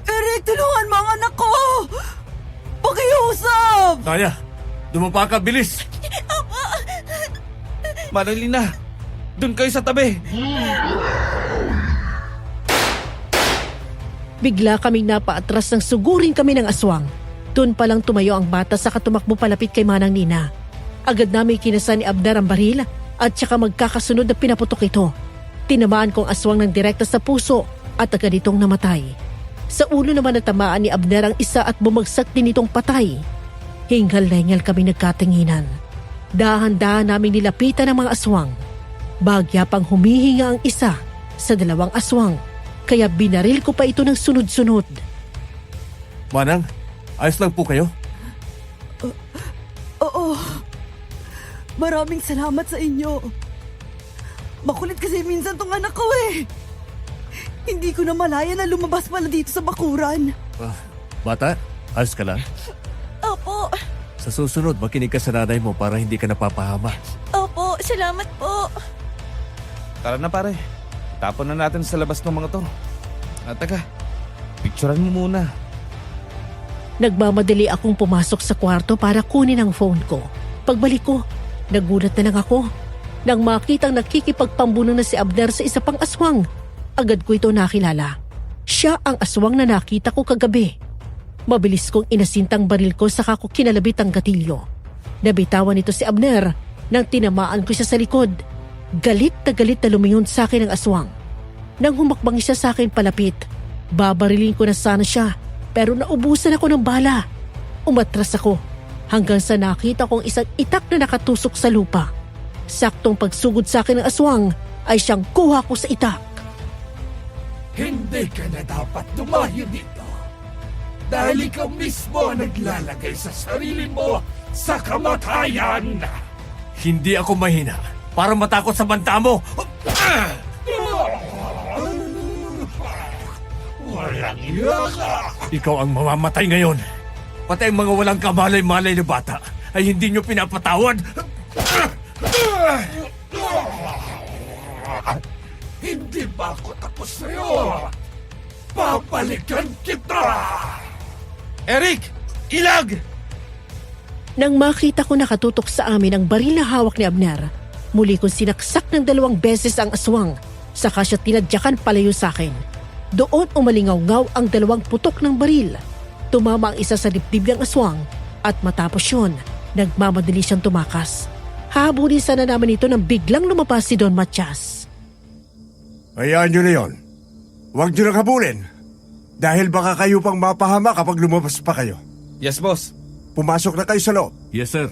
Speaker 7: Eric, tulungan mo ang anak ko! Pakiusap!
Speaker 2: Naya, dumapa ka, bilis!
Speaker 1: Manang Lina, doon kayo sa tabi.
Speaker 5: Bigla kaming napaatras ng sugurin kami ng aswang. Doon palang tumayo ang bata sa katumakbo palapit kay Manang Nina. Agad namin kinasa ni Abner ang baril at saka magkakasunod na pinaputok ito. Tinamaan kong aswang ng direkta sa puso at agad itong namatay. Sa ulo naman natamaan ni Abner ang isa at bumagsak din itong patay. Hingal na hingal kami nagkatinginan. Dahan-dahan namin nilapitan ang mga aswang. Bagya pang humihinga ang isa sa 2 aswang, kaya binaril ko pa ito ng sunod-sunod.
Speaker 2: Manang, ayos lang po kayo?
Speaker 7: Oo. Maraming salamat sa inyo. Makulit kasi minsan tong anak ko eh. Hindi ko na malaya na lumabas pala dito sa bakuran.
Speaker 2: Bata, ayos ka lang?
Speaker 3: Opo,
Speaker 2: Sa susunod, makinig ka sa nanay mo para hindi ka napapahama.
Speaker 3: opo, salamat po.
Speaker 1: Tara na pare, tapon na natin sa labas ng mga to. At teka, picturean mo muna.
Speaker 5: Nagmamadali akong pumasok sa kwarto para kunin ang phone ko. Pagbalik ko, nagulat na lang ako. Nang makitang nakikipagpambuno na si Abner sa isa pang aswang, agad ko ito nakilala. Siya ang aswang na nakita ko kagabi. Mabilis kong inasintang baril ko saka ko kinalabit ang gatilyo. Nabitawan ito si Abner nang tinamaan ko siya sa likod. Galit na lumingon sa akin ang aswang. Nang humakbang siya sa akin palapit, babarilin ko na sana siya pero naubusan ako ng bala. Umatras ako hanggang sa nakita kong isang itak na nakatusok sa lupa. Saktong pagsugod sa akin ng aswang ay siyang kuha ko sa itak.
Speaker 4: Hindi ka na dapat dumayo dito. Dahil ikaw mismo ang naglalagay sa sarili mo sa kamatayan.
Speaker 2: Hindi ako mahina para matakot sa banta mo.
Speaker 4: Walang iya ka.
Speaker 2: Ikaw ang mamamatay ngayon. Pati ang mga walang kamalay-malay na bata ay hindi nyo pinapatawad.
Speaker 4: Hindi ba ako tapos sa'yo? Papalikan kita!
Speaker 1: Eric! Ilag!
Speaker 5: Nang makita ko nakatutok sa amin ang baril na hawak ni Abner, muli kong sinaksak ng 2 beses ang aswang, saka siya tinadyakan palayo sa akin. Doon umalingaw-ngaw ang 2 putok ng baril. Tumama ang isa sa dibdib ng aswang at matapos yun, nagmamadali siyang tumakas. Hahabulin sana naman ito nang biglang lumabas si Don Matias.
Speaker 6: Hayaan nyo na yun. Huwag nyo nang habulin. Dahil baka kayo pang mapahama kapag lumabas pa kayo.
Speaker 1: Yes, boss.
Speaker 6: Pumasok na kayo sa loob.
Speaker 2: Yes, sir.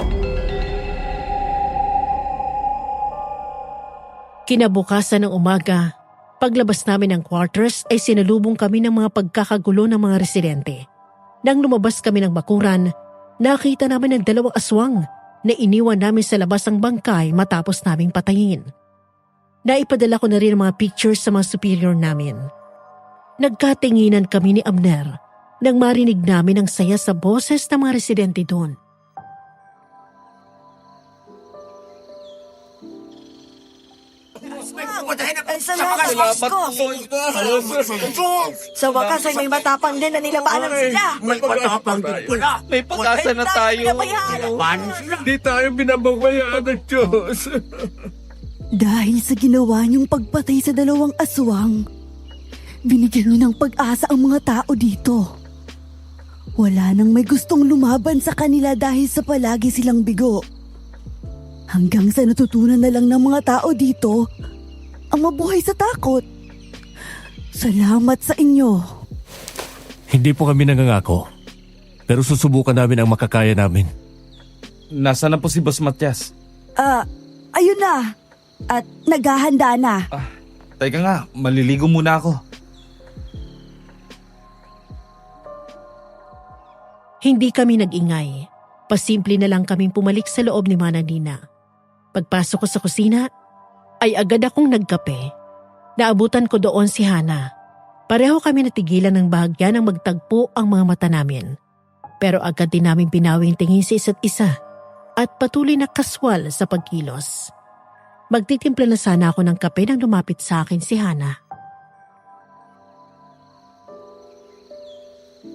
Speaker 5: Kinabukasan ng umaga, paglabas namin ng quarters ay sinalubong kami ng mga pagkakagulo ng mga residente. Nang lumabas kami ng bakuran, nakita namin ang 2 aswang na iniwan namin sa labas ng bangkay matapos naming patayin. Naipadala ko na rin ang mga pictures sa mga superior namin. Nagkatinginan kami ni Abner nang marinig namin ang saya sa boses ng mga residente doon.
Speaker 3: Ay, salamat ko. Sa wakas ay may matapang din na nilabanan sila.
Speaker 2: May matapang din pala.
Speaker 1: May pag-asa na tayo.
Speaker 2: Di tayo binababayaan ng Diyos.
Speaker 7: Dahil sa ginawa niyong pagpatay sa 2 aswang, binigyan niyo ng pag-asa ang mga tao dito. Wala nang may gustong lumaban sa kanila dahil sa palagi silang bigo. Hanggang sa natutunan na lang ng mga tao dito ang mabuhay sa takot. Salamat sa inyo.
Speaker 2: Hindi po kami nangangako. Pero susubukan namin ang makakaya namin.
Speaker 1: Nasaan na po si Boss Matias?
Speaker 7: Ayun na. At naghahanda na.
Speaker 1: Teka nga, maliligo muna ako.
Speaker 5: Hindi kami nag-ingay. Pasimple na lang kaming pumalik sa loob ni Manang Nina. Pagpasok ko sa kusina, ay agad akong nagkape. Naabutan ko doon si Hana. Pareho kami natigilan ng bahagya nang magtagpo ang mga mata namin. Pero agad din namin pinawing tingin sa isa't isa at patuloy na kaswal sa pagkilos. Magtitimpla na sana ako ng kape nang lumapit sa akin si Hana.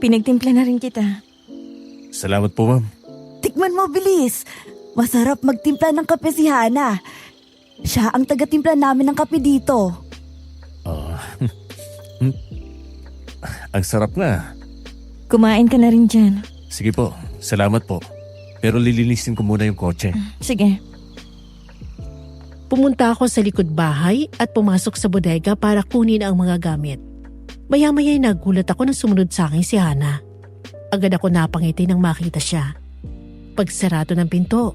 Speaker 3: Pinagtimpla na rin kita.
Speaker 2: Salamat po, ma'am.
Speaker 7: Tikman mo, bilis. Masarap magtimpla ng kape si Hana. Siya ang taga-timpla namin ng kape dito.
Speaker 2: Ang sarap nga.
Speaker 3: Kumain ka na rin dyan.
Speaker 2: Sige po, salamat po. Pero lilinisin ko muna yung kotse.
Speaker 3: Sige.
Speaker 5: Pumunta ako sa likod bahay at pumasok sa bodega para kunin ang mga gamit. Maya-maya nagulat ako nang sumunod sa akin si Hana. Agad ako napangiti nang makita siya. Pagsarado ng pinto,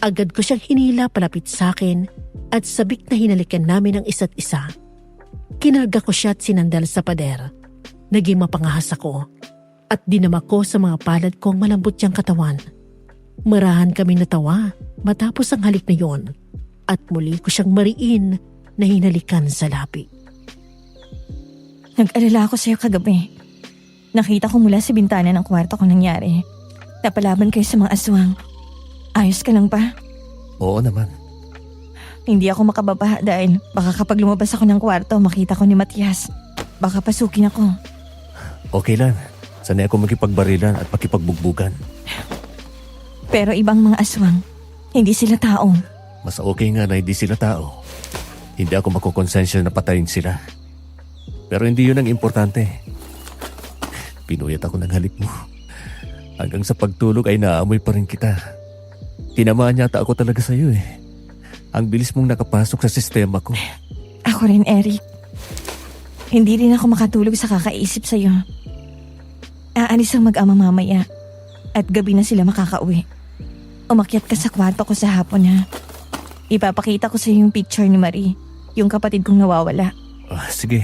Speaker 5: agad ko siyang hinila palapit sa akin at sabik na hinalikan namin ang isa't isa. Kinarga ko siya at sinandal sa pader. Naging mapangahas ako at dinama ko sa mga palad kong malambot niyang katawan. Marahan kami natawa matapos ang halik na yon at muli ko siyang mariin na hinalikan sa labi.
Speaker 3: Nag-alala ako sa'yo kagabi. Nakita ko mula sa bintana ng kwarto kung nangyari. Napalaban kayo sa mga aswang. Ayos ka lang pa?
Speaker 2: Oo naman.
Speaker 3: Hindi ako makababa dahil baka kapag lumabas ako ng kwarto makita ko ni Matias. Baka pasukin ako.
Speaker 2: Okay lang. Sanay ako makipagbarilan at makipagbugbugan.
Speaker 3: Pero ibang mga aswang, hindi sila tao.
Speaker 2: Mas okay nga na hindi sila tao. Hindi ako makukonsensya na patayin sila. Pero hindi yun ang importante. Pinuyat ako ng halik mo. Hanggang sa pagtulog ay naamoy pa rin kita. Tinamaan yata ako talaga sa iyo eh. Ang bilis mong nakapasok sa sistema ko.
Speaker 3: Ako rin, Eric. Hindi rin ako makatulog sa kakaisip sa'yo. Aalis ang mag-ama mamaya. At gabi na sila makakauwi. Umakyat ka sa kwarto ko sa hapon ha. Ipapakita ko sa iyo yung picture ni Marie, yung kapatid kong nawawala.
Speaker 2: Sige.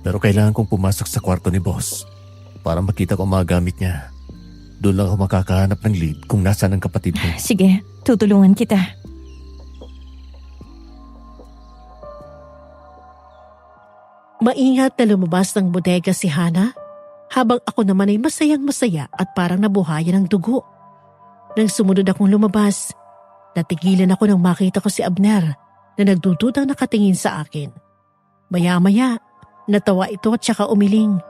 Speaker 2: Pero kailangan kong pumasok sa kwarto ni boss para makita ko ang mga gamit niya. Doon lang ako makakahanap ng lead kung nasaan ang kapatid ko.
Speaker 3: Sige, tutulungan kita.
Speaker 5: Maingat na lumabas ng bodega si Hana, habang ako naman ay masayang-masaya at parang nabuhayan ng dugo. Nang sumunod akong lumabas, natigilan ako nang makita ko si Abner na nagdududang nakatingin sa akin. Maya-maya, natawa ito at saka umiling.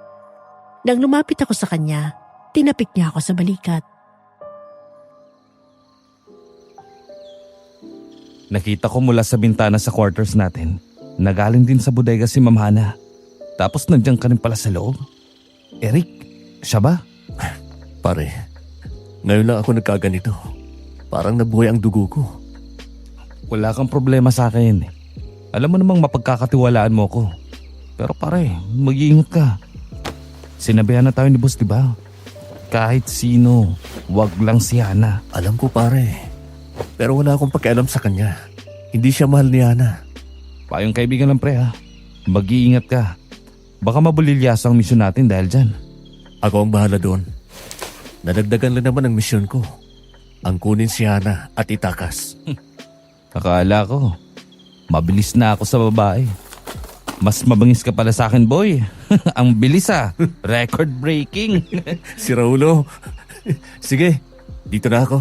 Speaker 5: Nang lumapit ako sa kanya, tinapik niya ako sa balikat.
Speaker 1: Nakita ko mula sa bintana sa quarters natin. Nagaling din sa bodega si Ma'am Hana. Tapos nandiyan ka rin pala sa loob. Eric, siya ba?
Speaker 2: Pare, ngayon lang ako nagkaganito. Parang nabuhay ang dugo ko.
Speaker 1: Wala kang problema sa akin. Alam mo namang mapagkakatiwalaan mo ko. Pero pare, mag-iingat ka. Sinabihan na tayo ni boss, diba? Kahit sino, wag lang si Hana.
Speaker 2: Alam ko pare, pero wala akong pakialam sa kanya. Hindi siya mahal ni Hana.
Speaker 1: Payong kaibigan lang pre ha. Mag-iingat ka. Baka mabulilyaso ang misyon natin dahil dyan.
Speaker 2: Ako ang bahala doon. Nadagdagan lang naman ang misyon ko. Ang kunin si Hana at itakas.
Speaker 1: Akala ko, mabilis na ako sa babae. Mas mabangis ka pala sa akin, boy. Ang bilis ah. Record breaking.
Speaker 2: Si Raulo. Sige, dito na ako.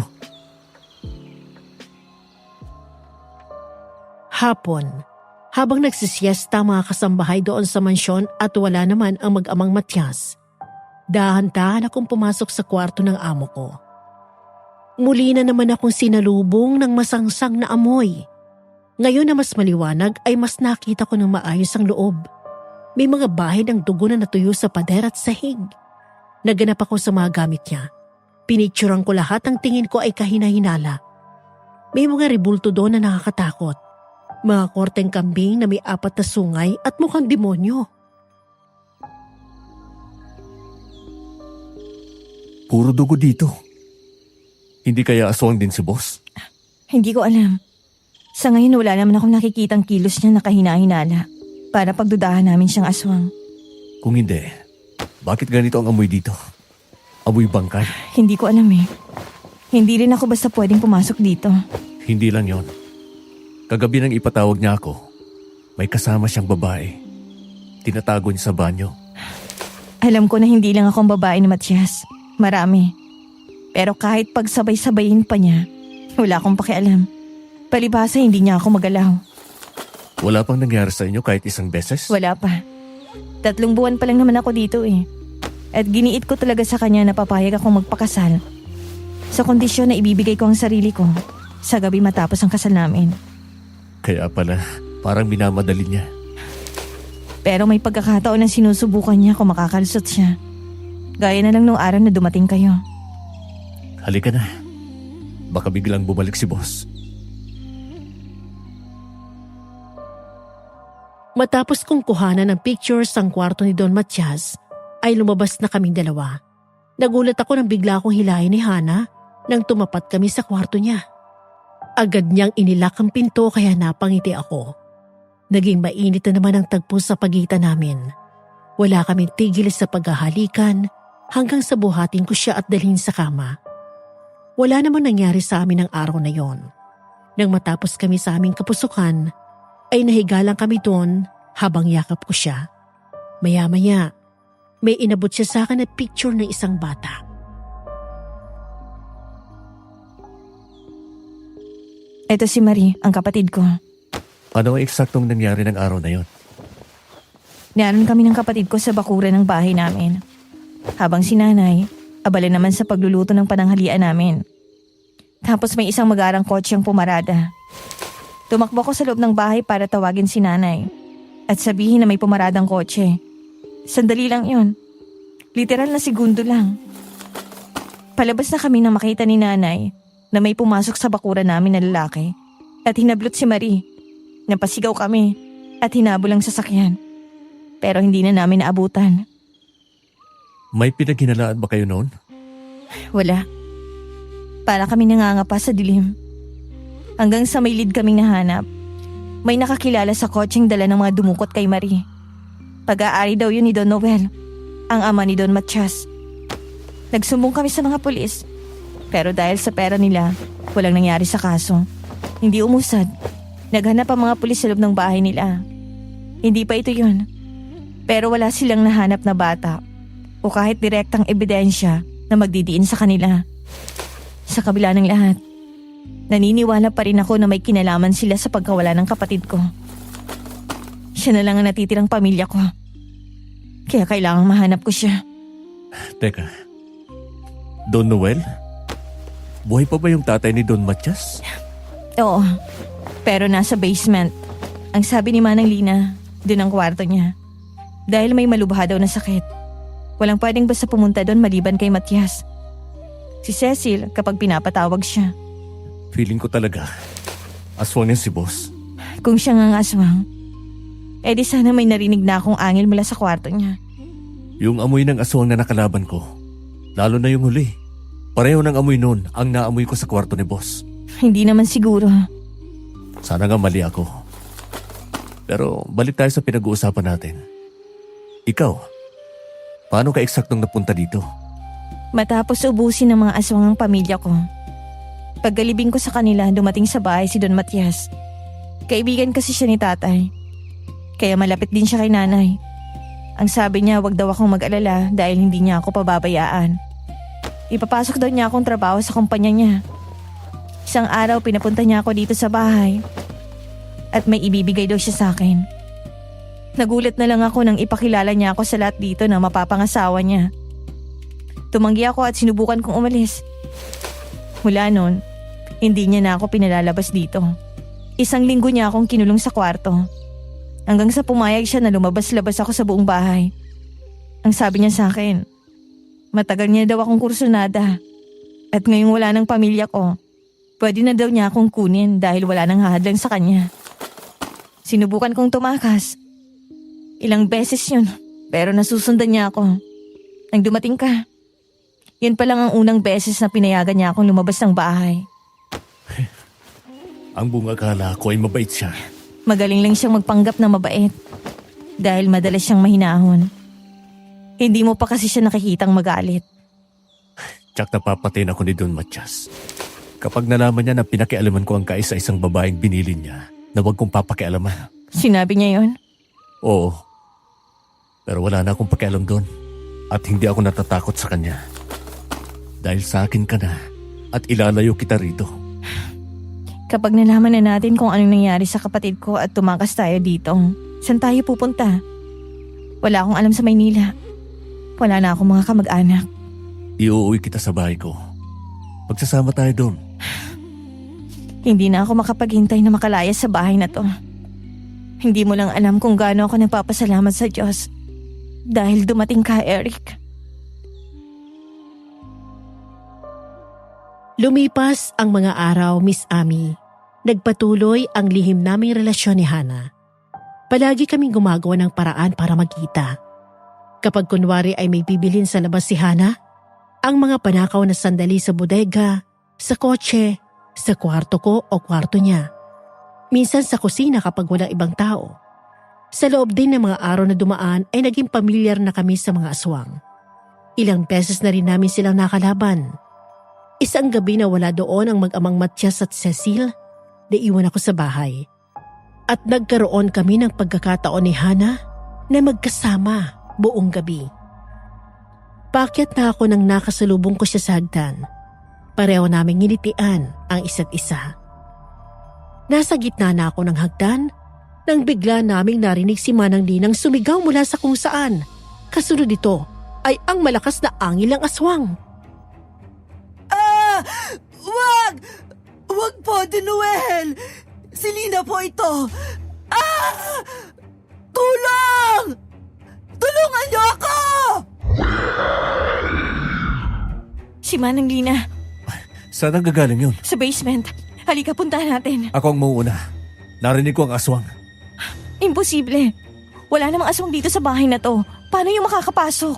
Speaker 5: Hapon, habang nagsisiesta mga kasambahay doon sa mansyon at wala naman ang mag-amang Matias, dahan-dahan akong pumasok sa kwarto ng amo ko. Muli na naman akong sinalubong ng masangsang na amoy. Ngayon na mas maliwanag ay mas nakita ko ng maayos ang loob. May mga bahid ng dugo na natuyo sa pader at sahig. Naganap ako sa mga gamit niya. Pinicturan ko lahat, ang tingin ko ay kahina-hinala. May mga rebulto doon na nakakatakot. Mga korteng kambing na may 4 na sungay at mukhang demonyo.
Speaker 2: Puro dugo dito. Hindi kaya aswang din si boss?
Speaker 3: Hindi ko alam. Sa ngayon wala naman akong nakikitang kilos niya na kahina-hinala para pagdudahan namin siyang aswang.
Speaker 2: Kung hindi, bakit ganito ang amoy dito? Amoy bangkay?
Speaker 3: Hindi ko alam eh. Hindi rin ako basta pwedeng pumasok dito.
Speaker 2: Hindi lang yon. Kagabi nang ipatawag niya ako, may kasama siyang babae. Tinatago niya sa banyo.
Speaker 3: Alam ko na hindi lang akong babae ni Matias. Marami. Pero kahit pagsabay-sabayin pa niya, wala akong pakialam. Palibhasa hindi niya ako magalaw.
Speaker 2: Wala pang nangyari sa inyo kahit isang beses?
Speaker 3: Wala pa. 3 buwan pa lang naman ako dito eh. At giniit ko talaga sa kanya na papayag akong magpakasal. Sa kondisyon na ibibigay ko ang sarili ko sa gabi matapos ang kasal namin.
Speaker 2: Kaya pala, parang minamadali niya.
Speaker 3: Pero may pagkakataon na sinusubukan niya kung makakalusot siya. Gaya na lang nung araw na dumating kayo.
Speaker 2: Halika na. Baka biglang bumalik si boss.
Speaker 5: Matapos kong kuhanan ng pictures ang kwarto ni Don Matias, ay lumabas na kaming dalawa. Nagulat ako nang bigla akong hilahin ni Hana nang tumapat kami sa kwarto niya. Agad niyang inilak ang pinto kaya napangiti ako. Naging mainit na naman ang tagpo sa pagitan namin. Wala kaming tigil sa paghahalikan hanggang sa buhatin ko siya at dalhin sa kama. Wala namang nangyari sa amin ang araw na yon. Nang matapos kami sa aming kapusukan, ay nahiga lang kami doon habang yakap ko siya. Maya-maya, may inabot siya sa akin na picture ng isang bata.
Speaker 3: Ito si Marie, ang kapatid ko.
Speaker 2: Ano ang eksaktong nangyari ng araw na yon?
Speaker 3: Naanon kami ng kapatid ko sa bakuran ng bahay namin. Habang si nanay, abala naman sa pagluluto ng pananghalian namin. Tapos may isang magarang kotseng pumarada. Tumakbo ko sa loob ng bahay para tawagin si nanay at sabihin na may pumaradang kotse. Sandali lang yun. Literal na segundo lang. Palabas na kami nang makita ni nanay na may pumasok sa bakuran namin na lalaki at hinablot si Marie. Napasigaw kami at hinabol ang sasakyan. Pero hindi na namin naabutan.
Speaker 2: May pinaghinalaan ba kayo noon?
Speaker 3: Wala. Para kami nangangapa sa dilim. Hanggang sa may lead kaming nahanap. May nakakilala sa kotseng dala ng mga dumukot kay Marie. Pag-aari daw yun ni Don Noel, ang ama ni Don Matias. Nagsumbong kami sa mga pulis. Pero dahil sa pera nila, walang nangyari sa kaso. Hindi umusad. Naghanap ang mga pulis sa loob ng bahay nila. Hindi pa ito yun. Pero wala silang nahanap na bata o kahit direktang ebidensya na magdidiin sa kanila. Sa kabila ng lahat, naniniwala pa rin ako na may kinalaman sila sa pagkawala ng kapatid ko. Siya na lang ang natitirang pamilya ko. Kaya kailangang mahanap ko siya.
Speaker 2: Teka, Don Noel? Buhay pa ba yung tatay ni Don Matias?
Speaker 3: Oo, pero nasa basement. Ang sabi ni Manang Lina, doon ang kwarto niya. Dahil may malubha daw na sakit. Walang pwedeng basta pumunta doon maliban kay Matias. Si Cecil kapag pinapatawag siya.
Speaker 2: Feeling ko talaga, aswang yan si boss.
Speaker 3: Kung siya nga ang aswang, edi sana may narinig na akong angel mula sa kwarto niya.
Speaker 2: Yung amoy ng aswang na nakalaban ko, lalo na yung huli. Pareho ng amoy nun ang naamoy ko sa kwarto ni boss.
Speaker 3: Hindi naman siguro.
Speaker 2: Sana nga mali ako. Pero balik tayo sa pinag-uusapan natin. Ikaw, paano ka eksaktong napunta dito?
Speaker 3: Matapos ubusin ng mga aswang ang pamilya ko. Paggalibing ko sa kanila, dumating sa bahay si Don Matias. Kaibigan kasi siya ni tatay. Kaya malapit din siya kay nanay. Ang sabi niya, wag daw akong mag-alala dahil hindi niya ako pababayaan. Ipapasok daw niya akong trabaho sa kumpanya niya. Isang araw pinapunta niya ako dito sa bahay. At may ibibigay daw siya sa akin. Nagulat na lang ako nang ipakilala niya ako sa lahat dito na mapapangasawa niya. Tumanggi ako at sinubukan kong umalis. Mula noon, hindi niya na ako pinalalabas dito. 1 linggo niya akong kinulong sa kwarto. Hanggang sa pumayag siya na lumabas-labas ako sa buong bahay. Ang sabi niya sa akin, matagal niya daw akong kursunada. At ngayong wala ng pamilya ko, pwede na daw niya akong kunin dahil wala nang hahadlang sa kanya. Sinubukan kong tumakas. Ilang beses yun, pero nasusundan niya ako. Nang dumating ka, yun pa lang ang unang beses na pinayagan niya akong lumabas ng bahay.
Speaker 2: Ang bunga akala ko ay mabait siya.
Speaker 3: Magaling lang siyang magpanggap na mabait. Dahil madalas siyang mahinahon. Hindi mo pa kasi siya nakikitang magalit.
Speaker 2: Tsak napapatayin ako ni Don Matias. Kapag nalaman niya na pinakialaman ko ang kaisa-isang babaeng binili niya, na huwag kong papakialaman.
Speaker 3: Sinabi niya yon?
Speaker 2: Oo. Pero wala na akong pakialam doon. At hindi ako natatakot sa kanya. Dahil sa akin ka na at ilalayo kita rito.
Speaker 3: Kapag nalaman na natin kung anong nangyari sa kapatid ko at tumakas tayo dito, saan tayo pupunta? Wala akong alam sa Maynila. Wala na akong mga kamag-anak.
Speaker 2: Iuuwi kita sa bahay ko. Magsasama tayo doon.
Speaker 3: Hindi na ako makapaghintay na makalaya sa bahay na to. Hindi mo lang alam kung gaano ako nagpapasalamat sa Diyos. Dahil dumating ka, Eric.
Speaker 5: Lumipas ang mga araw, Miss Amy. Nagpatuloy ang lihim naming relasyon ni Hana. Palagi kaming gumagawa ng paraan para magkita. Kapag kunwari ay may bibilhin sa labas si Hana, ang mga panakaw na sandali sa bodega, sa kotse, sa kwarto ko o kwarto niya. Minsan sa kusina kapag walang ibang tao. Sa loob din ng mga araw na dumaan ay naging pamilyar na kami sa mga aswang. Ilang beses na rin namin silang nakalaban. Isang gabi na wala doon ang mag-amang Matias at Cecil, naiwan ako sa bahay. At nagkaroon kami ng pagkakataon ni Hana na magkasama buong gabi. Paakyat na ako nang nakasalubong ko siya sa hagdan. Pareho naming nginitian ang isa't isa. Nasa gitna na ako ng hagdan nang bigla naming narinig si Manang Linang sumigaw mula sa kung saan. Kasunod dito ay ang malakas na angil ng aswang.
Speaker 7: Wag! Wag po, Don Noel! Si Lina po ito! Tulong! Tulungan niyo ako!
Speaker 3: Si Manang Lina,
Speaker 2: Saan ang gagaling yun?
Speaker 3: sa basement. Halika, puntahan natin.
Speaker 2: Ako ang mauuna. Narinig ko ang aswang.
Speaker 3: Imposible. Wala namang aswang dito sa bahay na to. Paano yung makakapasok?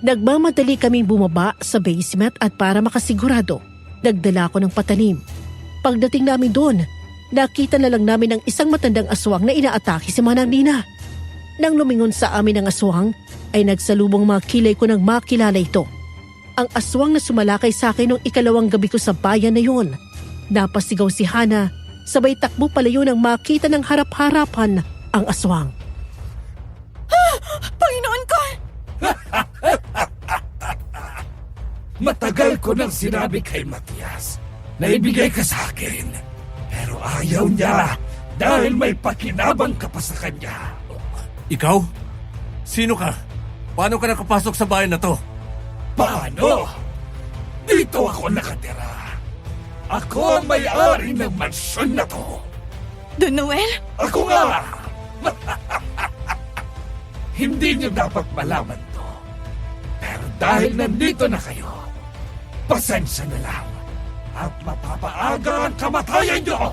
Speaker 5: Nagmamadali kaming bumaba sa basement at para makasigurado, nagdala ko ng patalim. Pagdating namin doon, nakita na lang namin ang isang matandang aswang na inaatake si Manang Nina. Nang lumingon sa amin ang aswang, ay nagsalubong mga kilay ko nang makilala ito. Ang aswang na sumalakay sa akin noong ikalawang gabi ko sa bayan na yun. Napasigaw si Hana, sabay takbo palayo nang makita ng harap-harapan ang aswang.
Speaker 3: Panginoon ko!
Speaker 4: Matagal ko nang sinabi kay Matias na ibigay ka sa akin. Pero ayaw niya dahil may pakinabang ka pa sa kanya.
Speaker 2: Ikaw? Sino ka? Paano ka nakapasok sa bayan na to?
Speaker 4: Paano? Dito ako nakatira. Ako ang may-ari ng mansyon na to.
Speaker 3: Don Noel?
Speaker 4: Ako nga! Hindi niyo dapat malaman to. Pero dahil nandito na kayo, pasensya na lang. At mapapaaga ang kamatayan niyo!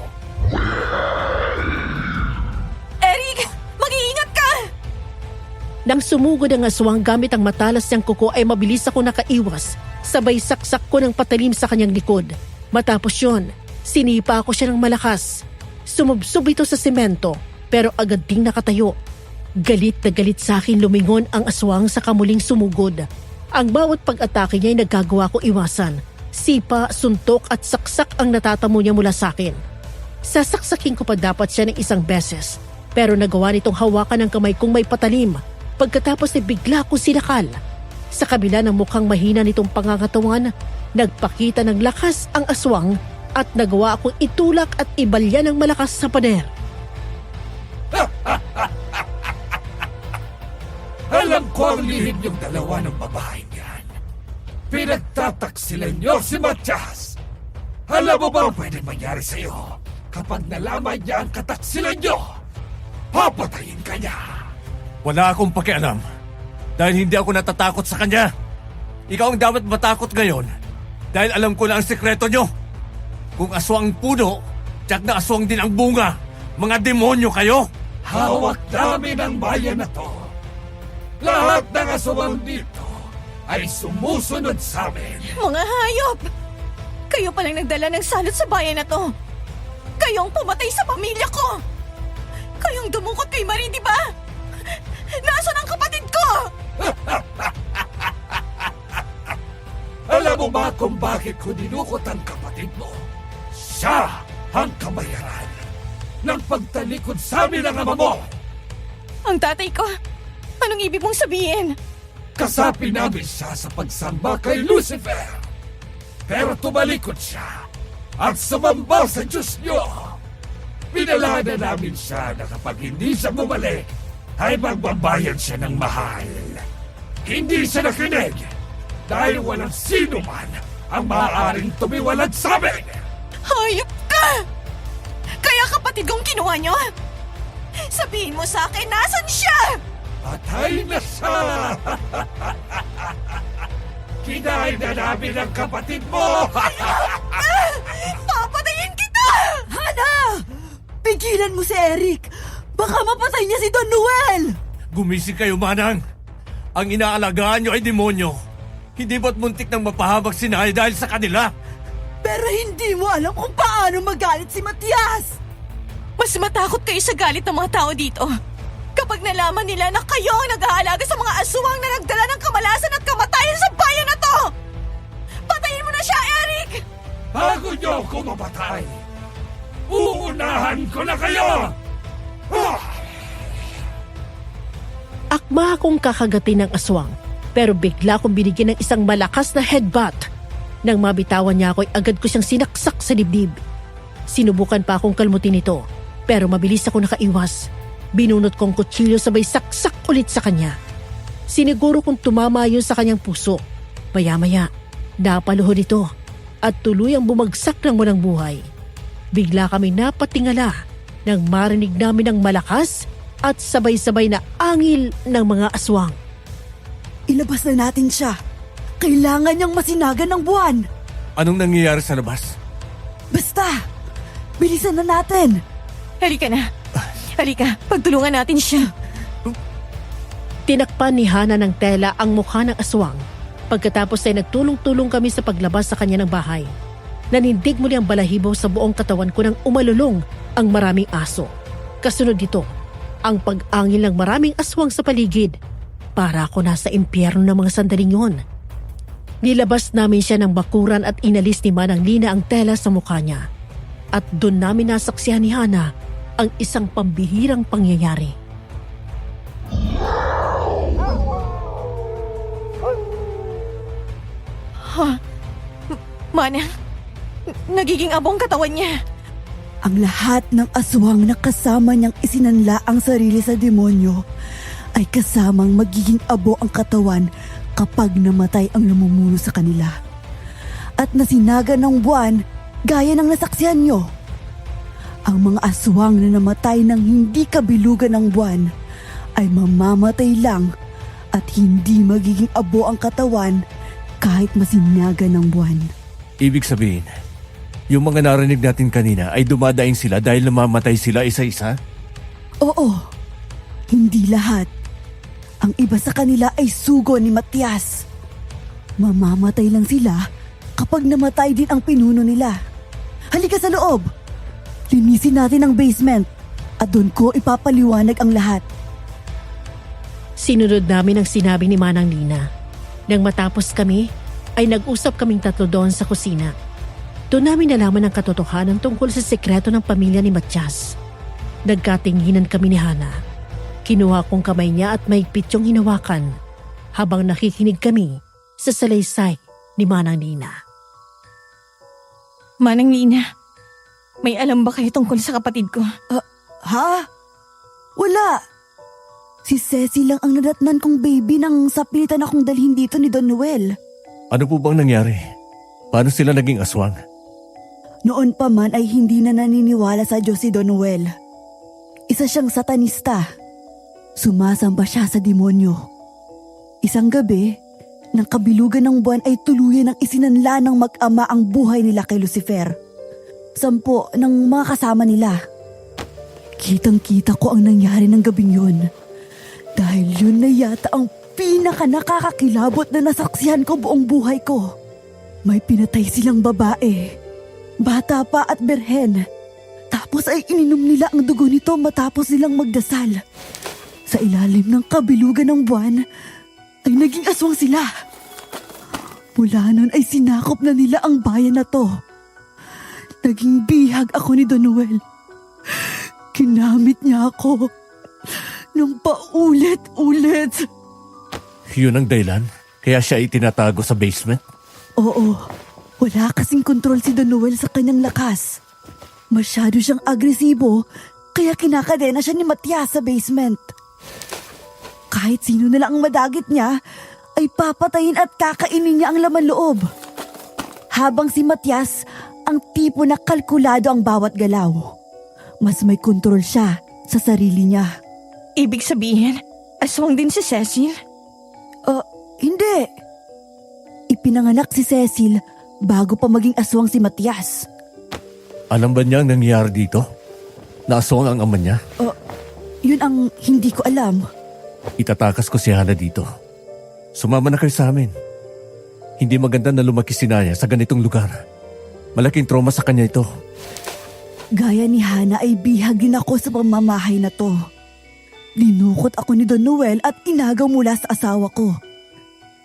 Speaker 3: Eric! Mag-iingat ka!
Speaker 5: Nang sumugod ang aswang gamit ang matalas niyang kuko ay mabilis ako nakaiwas. Sabay saksak ko ng patalim sa kanyang likod. Matapos yon, sinipa ko siya ng malakas. Sumubsob ito sa semento pero agad ding nakatayo. Galit na galit sa akin lumingon ang aswang sa kamuling sumugod. Ang bawat pag-atake niya ay nagkagawa ko iwasan. Sipa, suntok at saksak ang natatamo niya mula sa akin. Sasaksakin ko pa dapat siya ng isang beses. Pero nagawa nitong hawakan ng kamay kong may patalim. Pagkatapos ay bigla ko sinakal. Sa kabila ng mukhang mahina nitong pangangatawan, nagpakita ng lakas ang aswang at nagawa akong itulak at ibalya ng malakas sa pader.
Speaker 4: Alam ko ang lihim yung dalawa ng babae niyan. Pinagtataksilan niyo si Matias. Alam mo ba ang pwede mangyari sa'yo kapag nalaman niya ang kataksilan niyo? Papatayin ka niya.
Speaker 2: Wala akong pakialam. Dahil hindi ako natatakot sa kanya. Ikaw ang dapat matakot ngayon. Dahil alam ko na ang sekreto nyo. Kung aswang puno, tiyak na aswang din ang bunga. Mga demonyo kayo.
Speaker 4: Hawak namin ang bayan na to. Lahat ng aswang dito ay sumusunod sa amin.
Speaker 3: Mga hayop! Kayo palang nagdala ng salot sa bayan na to. Kayong pumatay sa pamilya ko. Kayong dumukot kay Marie, di ba? Nasaan ang kapatid ko?
Speaker 4: Alam mo ba kung bakit ko dinukot ang kapatid mo? Siya ang kabayaran ng pagtalikod sa amin ng ama mo.
Speaker 3: Ang tatay ko? Anong ibig mong sabihin?
Speaker 4: Kasapi namin siya sa pagsamba kay Lucifer. Pero tumalikod siya at sumamba sa Diyos niyo. Pinalada namin siya na kapag hindi siya bumalik, ay magbabayad siya ng mahal. Hindi siya nakinig dahil walang sino man ang maaaring tumiwalag sa amin.
Speaker 3: Hayop ka! Kaya kapatid kong kinuha niyo? Sabihin mo sa akin, nasan siya?
Speaker 4: Patay na siya! Kinain na namin ang kapatid mo!
Speaker 3: Papatayin kita!
Speaker 7: Hana! Pigilan mo si Eric! Baka mapatay niya si Don Noel!
Speaker 2: Gumising kayo, Manang. Ang inaalagaan nyo ay demonyo. Hindi ba't muntik nang mapahabag si Nay dahil sa kanila?
Speaker 7: Pero hindi mo alam kung paano magalit si Matias!
Speaker 3: Mas matakot kayo sa galit ng mga tao dito. Kapag nalaman nila na kayo ang nag-aalaga sa mga aswang na nagdala ng kamalasan at kamatayan sa bayan na to! Patayin mo na siya, Eric!
Speaker 4: Bago niyo ako mapatay, uunahan ko na kayo!
Speaker 5: Akma akong kakagatin ng aswang pero bigla akong binigyan ng isang malakas na headbutt. Nang mabitawan niya ako ay agad ko siyang sinaksak sa dibdib. Sinubukan pa akong kalmutin ito pero mabilis ako nakaiwas. Binunot kong kutsilyo sabay saksak ulit sa kanya. Siniguro kong tumama yun sa kanyang puso. Maya-maya, napaluhod ito at tuluyang bumagsak ng walang buhay. Bigla kami napatingala nang marinig namin ang malakas at sabay-sabay na angil ng mga aswang.
Speaker 7: Ilabas na natin siya. Kailangan niyang masinagan ng buwan.
Speaker 2: Anong nangyayari sa labas?
Speaker 7: Basta, bilisan na natin.
Speaker 3: Halika na. Halika, pagtulungan natin siya.
Speaker 5: Tinakpan ni Hana ng tela ang mukha ng aswang. Pagkatapos ay nagtulong-tulong kami sa paglabas sa kanya ng bahay. Nanindig muli ang balahibo sa buong katawan ko nang umalulong ang maraming aso. Kasunod dito, ang pag-angil ng maraming aswang sa paligid. Para ako nasa impyerno ng mga sandaling yun. Nilabas namin siya ng bakuran at inalis ni Manang Lina ang tela sa mukha niya. At doon namin nasaksihan ni Hana ang isang pambihirang pangyayari.
Speaker 3: Manang, nagiging abong katawan niya.
Speaker 7: Ang lahat ng aswang na kasama niyang isinanla ang sarili sa demonyo ay kasamang magiging abo ang katawan kapag namatay ang namumuno sa kanila. At nasinaga ng buwan gaya ng nasaksihan niyo. Ang mga aswang na namatay ng hindi kabilugan ng buwan ay mamamatay lang at hindi magiging abo ang katawan kahit masinaga ng buwan.
Speaker 2: Ibig sabihin, yung mga narinig natin kanina ay dumadaing sila dahil namamatay sila isa-isa?
Speaker 7: Oo, hindi lahat. Ang iba sa kanila ay sugo ni Matias. Mamamatay lang sila kapag namatay din ang pinuno nila. Halika sa loob! Linisin natin ang basement at doon ko ipapaliwanag ang lahat.
Speaker 5: Sinunod namin ang sinabi ni Manang Lina. Nang matapos kami, ay nag-usap kaming tatlo doon sa kusina. Doon namin nalaman ang katotohanan tungkol sa sekreto ng pamilya ni Matias. Nagkatinginan kami ni Hana. Kinuha kong kamay niya at mahigpit yung hinawakan habang nakikinig kami sa salaysay ni Manang Lina.
Speaker 3: Manang Lina, may alam ba kayo tungkol sa kapatid ko?
Speaker 7: Ha? Wala! Si Cecil lang ang nadatnan kong baby nang sapilitan akong dalhin dito ni Don Noel.
Speaker 2: Ano po bang nangyari? Paano sila naging aswang?
Speaker 7: Noon pa man ay hindi na naniniwala sa Diyos si Don Noel. Isa siyang satanista. Sumasamba siya sa demonyo. Isang gabi, nang kabilugan ng buwan ay tuluyan ng isinanla ng mag-ama ang buhay nila kay Lucifer. 10 ng mga kasama nila. Kitang-kita ko ang nangyari ng gabing yun. Dahil yun na yata ang pinaka nakakakilabot na nasaksihan ko buong buhay ko. May pinatay silang babae, bata pa at berhen. Tapos ay ininom nila ang dugo nito matapos nilang magdasal. Sa ilalim ng kabilugan ng buwan ay naging aswang sila. Mula nun ay sinakop na nila ang bayan na to. Naging bihag ako ni Don Noel. Kinamit niya ako ng paulit-ulit.
Speaker 2: Yun ang dahilan? Kaya siya itinatago sa basement?
Speaker 7: Oo, wala kasing kontrol si Don Noel sa kanyang lakas. Masyado siyang agresibo, kaya kinakadena siya ni Matias sa basement. Kahit sino na lang ang madagit niya, ay papatayin at kakainin niya ang laman loob. Habang si Matias, ang tipo na kalkulado ang bawat galaw. Mas may kontrol siya sa sarili niya.
Speaker 3: Ibig sabihin, aswang din si Cecil?
Speaker 7: Hindi. Ipinanganak si Cecil bago pa maging aswang si Matias.
Speaker 2: Alam ba niya ang nangyayari dito? Na aswang ang ama niya?
Speaker 7: Yun ang hindi ko alam.
Speaker 2: Itatakas ko si Hana dito. Sumama na kayo sa amin. Hindi maganda na lumaki si Naya sa ganitong lugar. Malaking trauma sa kanya ito.
Speaker 7: Gaya ni Hana ay bihag din ako sa pamamahay na to. Linukot ako ni Don Noel at inagaw mula sa asawa ko.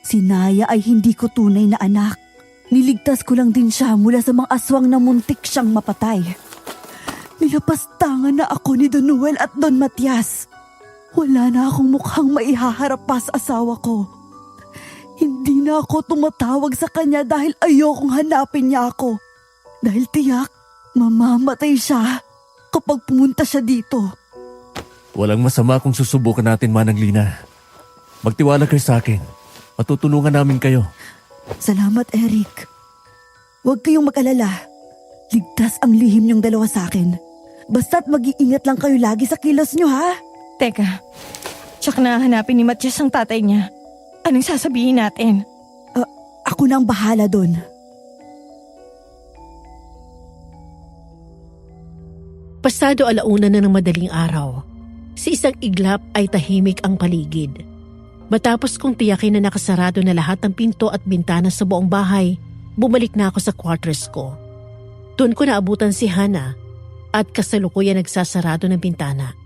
Speaker 7: Si Naya ay hindi ko tunay na anak. Niligtas ko lang din siya mula sa mga aswang na muntik siyang mapatay. Nilapastangan na ako ni Don Noel at Don Matias. Wala na akong mukhang maihaharap pa sa asawa ko. Hindi na ako tumatawag sa kanya dahil ayokong hanapin niya ako. Dahil tiyak, mamamatay siya kapag pumunta siya dito.
Speaker 2: Walang masama kung susubukan natin, Manang Lina. Magtiwala kayo sa akin. Matutulungan namin kayo.
Speaker 7: Salamat, Eric. Huwag kayong mag-alala. Ligtas ang lihim niyong dalawa sa akin. Basta't mag-iingat lang kayo lagi sa kilos niyo, ha?
Speaker 3: Teka, tsak na hanapin ni Matias ang tatay niya. Anong sasabihin natin?
Speaker 7: Ako nang bahala doon.
Speaker 5: Pasado 1:00 na ng madaling araw. Sa isang iglap ay tahimik ang paligid. Matapos kong tiyakin na nakasarado na lahat ng pinto at bintana sa buong bahay, bumalik na ako sa quarters ko. Doon ko naabutan si Hana at kasalukuyan nagsasarado ng bintana.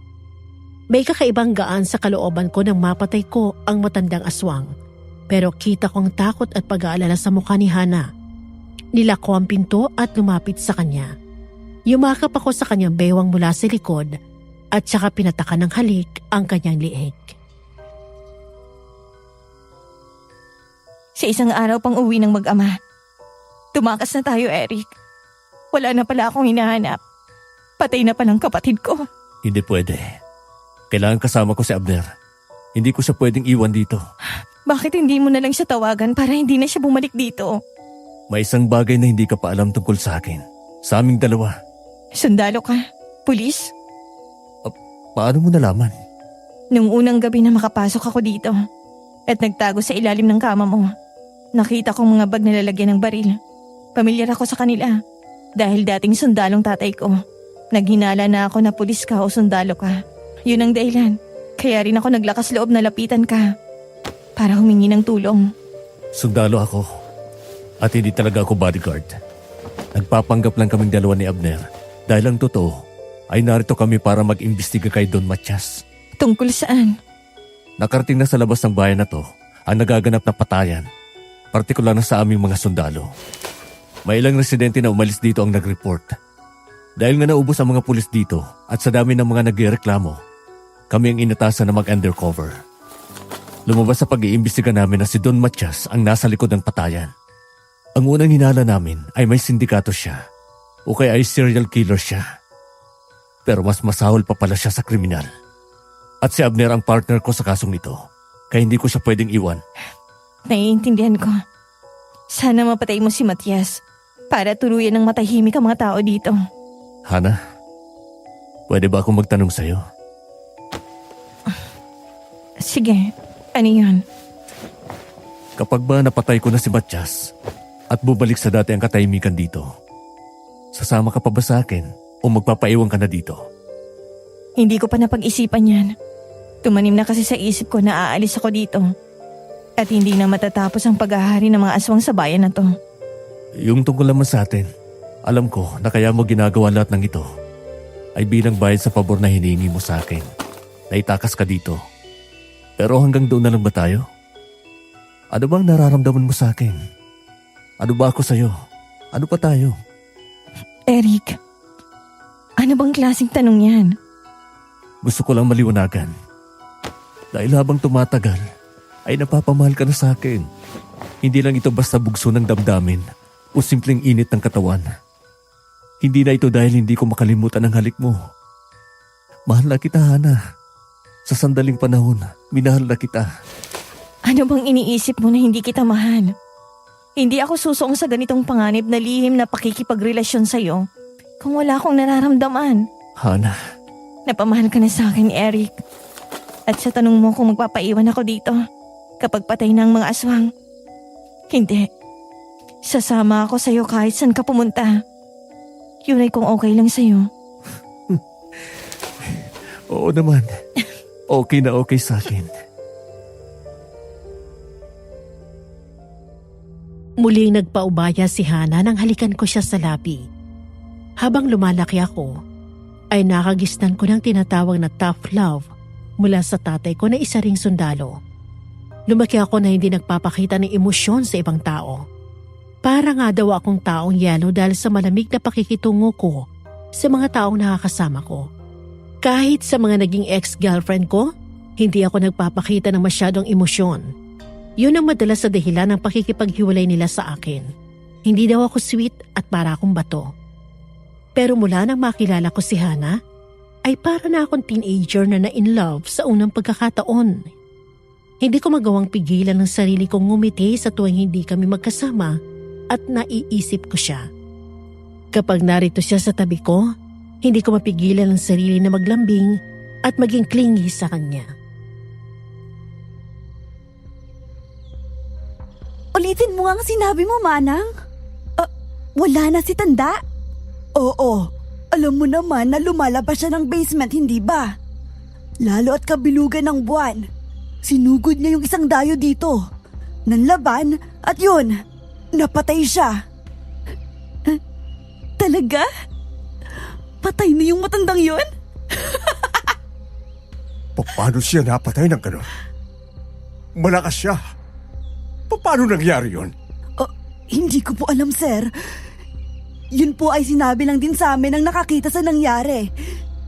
Speaker 5: May kakaibang gaan sa kalooban ko nang mapatay ko ang matandang aswang. Pero kita kong takot at pag-aalala sa mukha ni Hana. Nilako ang pinto at lumapit sa kanya. Yumakap ako sa kanyang bewang mula sa likod at saka pinatakan ng halik ang kanyang liig.
Speaker 3: Sa isang araw pang uwi ng mag-ama. Tumakas na tayo, Eric. Wala na pala akong hinahanap. Patay na palang kapatid ko.
Speaker 2: Hindi pwede. Kailangan kasama ko si Abner. Hindi ko siya pwedeng iwan dito.
Speaker 3: Bakit hindi mo na lang siya tawagan para hindi na siya bumalik dito?
Speaker 2: May isang bagay na hindi ka pa alam tungkol sa akin. Sa aming dalawa.
Speaker 3: Sundalo ka? Pulis?
Speaker 2: Paano mo nalaman?
Speaker 3: Nung unang gabi na makapasok ako dito at nagtago sa ilalim ng kama mo, nakita kong mga bag na lalagyan ng baril. Pamilyar ako sa kanila dahil dating sundalong tatay ko. Naghinala na ako na pulis ka o sundalo ka. Yun ang dahilan. Kaya rin ako naglakas loob na lapitan ka para humingi ng tulong.
Speaker 2: Sundalo ako. At hindi talaga ako bodyguard. Nagpapanggap lang kaming dalawa ni Abner. Dahil ang totoo ay narito kami para mag-imbestiga kay Don Matias.
Speaker 3: Tungkol saan?
Speaker 2: Nakarating na sa labas ng bayan na to ang nagaganap na patayan. Partikular na sa aming mga sundalo. May ilang residente na umalis dito ang nag-report. Dahil nga naubos ang mga pulis dito at sa dami ng mga nagreklamo, kami ang inatasan na mag-undercover. Lumabas sa pag-iimbestiga namin na si Don Matias ang nasa likod ng patayan. Ang unang hinala namin ay may sindikato siya o kaya ay serial killer siya. Pero mas masahol pa pala siya sa kriminal. At si Abner ang partner ko sa kasong nito, kaya hindi ko siya pwedeng iwan.
Speaker 3: Naiintindihan ko. Sana mapatay mo si Matias para tuluyan ng matahimik ang mga tao dito.
Speaker 2: Hana, pwede ba akong magtanong sa'yo?
Speaker 3: Sige, ano yun?
Speaker 2: Kapag ba napatay ko na si Matias at bubalik sa dati ang katahimikan dito, sasama ka pa ba sa akin o magpapaiwan ka na dito?
Speaker 3: Hindi ko pa napag-isipan yan. Tumanim na kasi sa isip ko na aalis ako dito. At hindi na matatapos ang paghahari ng mga aswang sa bayan na to.
Speaker 2: Yung tungkol naman sa atin, alam ko na kaya mo ginagawa lahat ng ito ay bilang bayad sa pabor na hinihingi mo sa akin na itakas ka dito. Pero hanggang doon na lang ba tayo? Ano bang nararamdaman mo sa akin? Ano ba ako sa'yo? Ano pa tayo?
Speaker 3: Eric, ano bang klaseng tanong yan?
Speaker 2: Gusto ko lang maliwanagan. Dahil habang tumatagal, ay napapamahal ka na sa akin. Hindi lang ito basta bugso ng damdamin o simpleng init ng katawan. Hindi na ito dahil hindi ko makalimutan ang halik mo. Mahal na kita, Hana. Sa sandaling panahon, minahal na kita.
Speaker 3: Ano bang iniisip mo na hindi kita mahal? Hindi ako susuong sa ganitong panganib na lihim na pakikipagrelasyon sa'yo kung wala akong nararamdaman.
Speaker 2: Hana,
Speaker 3: Napamahal ka na sa akin, Eric. At sa tanong mo kung magpapaiwan ako dito kapag patay na ang mga aswang, hindi. Sasama ako sa'yo kahit saan ka pumunta. Yun ay kung okay lang sa'yo.
Speaker 2: oo naman. Okay na okay sa akin.
Speaker 5: Muling nagpaubaya si Hana nang halikan ko siya sa labi. Habang lumalaki ako, ay nakagisnan ko ng tinatawag na tough love mula sa tatay ko na isa ring sundalo. Lumaki ako na hindi nagpapakita ng emosyon sa ibang tao. Para nga daw akong taong yelo dahil sa malamig na pakikitungo ko sa mga taong nakakasama ko. Kahit sa mga naging ex-girlfriend ko, hindi ako nagpapakita ng masyadong emosyon. Yun ang madalas sa dahilan ng pakikipaghiwalay nila sa akin. Hindi daw ako sweet at para akong bato. Pero mula nang makilala ko si Hana, ay para na akong teenager na na-in love sa unang pagkakataon. Hindi ko magawang pigilan ng sarili kong ngumiti sa tuwing hindi kami magkasama at naiisip ko siya. Kapag narito siya sa tabi ko, hindi ko mapigilan ang sarili na maglambing at maging clingy sa kanya.
Speaker 7: Ulitin mo ang sinabi mo, Manang. Wala na si Tanda? Oo, alam mo naman na lumalabas siya ng basement, hindi ba? Lalo at kabilugan ng buwan. Sinugod niya yung isang dayo dito. Nanlaban at yun, napatay siya. Talaga? Patay na yung matandang yun?
Speaker 6: Paano siya napatay ng gano'n? Malakas siya. Paano nangyari yun?
Speaker 7: Hindi ko po alam, sir. Yun po ay sinabi lang din sa amin ng nakakita sa nangyari.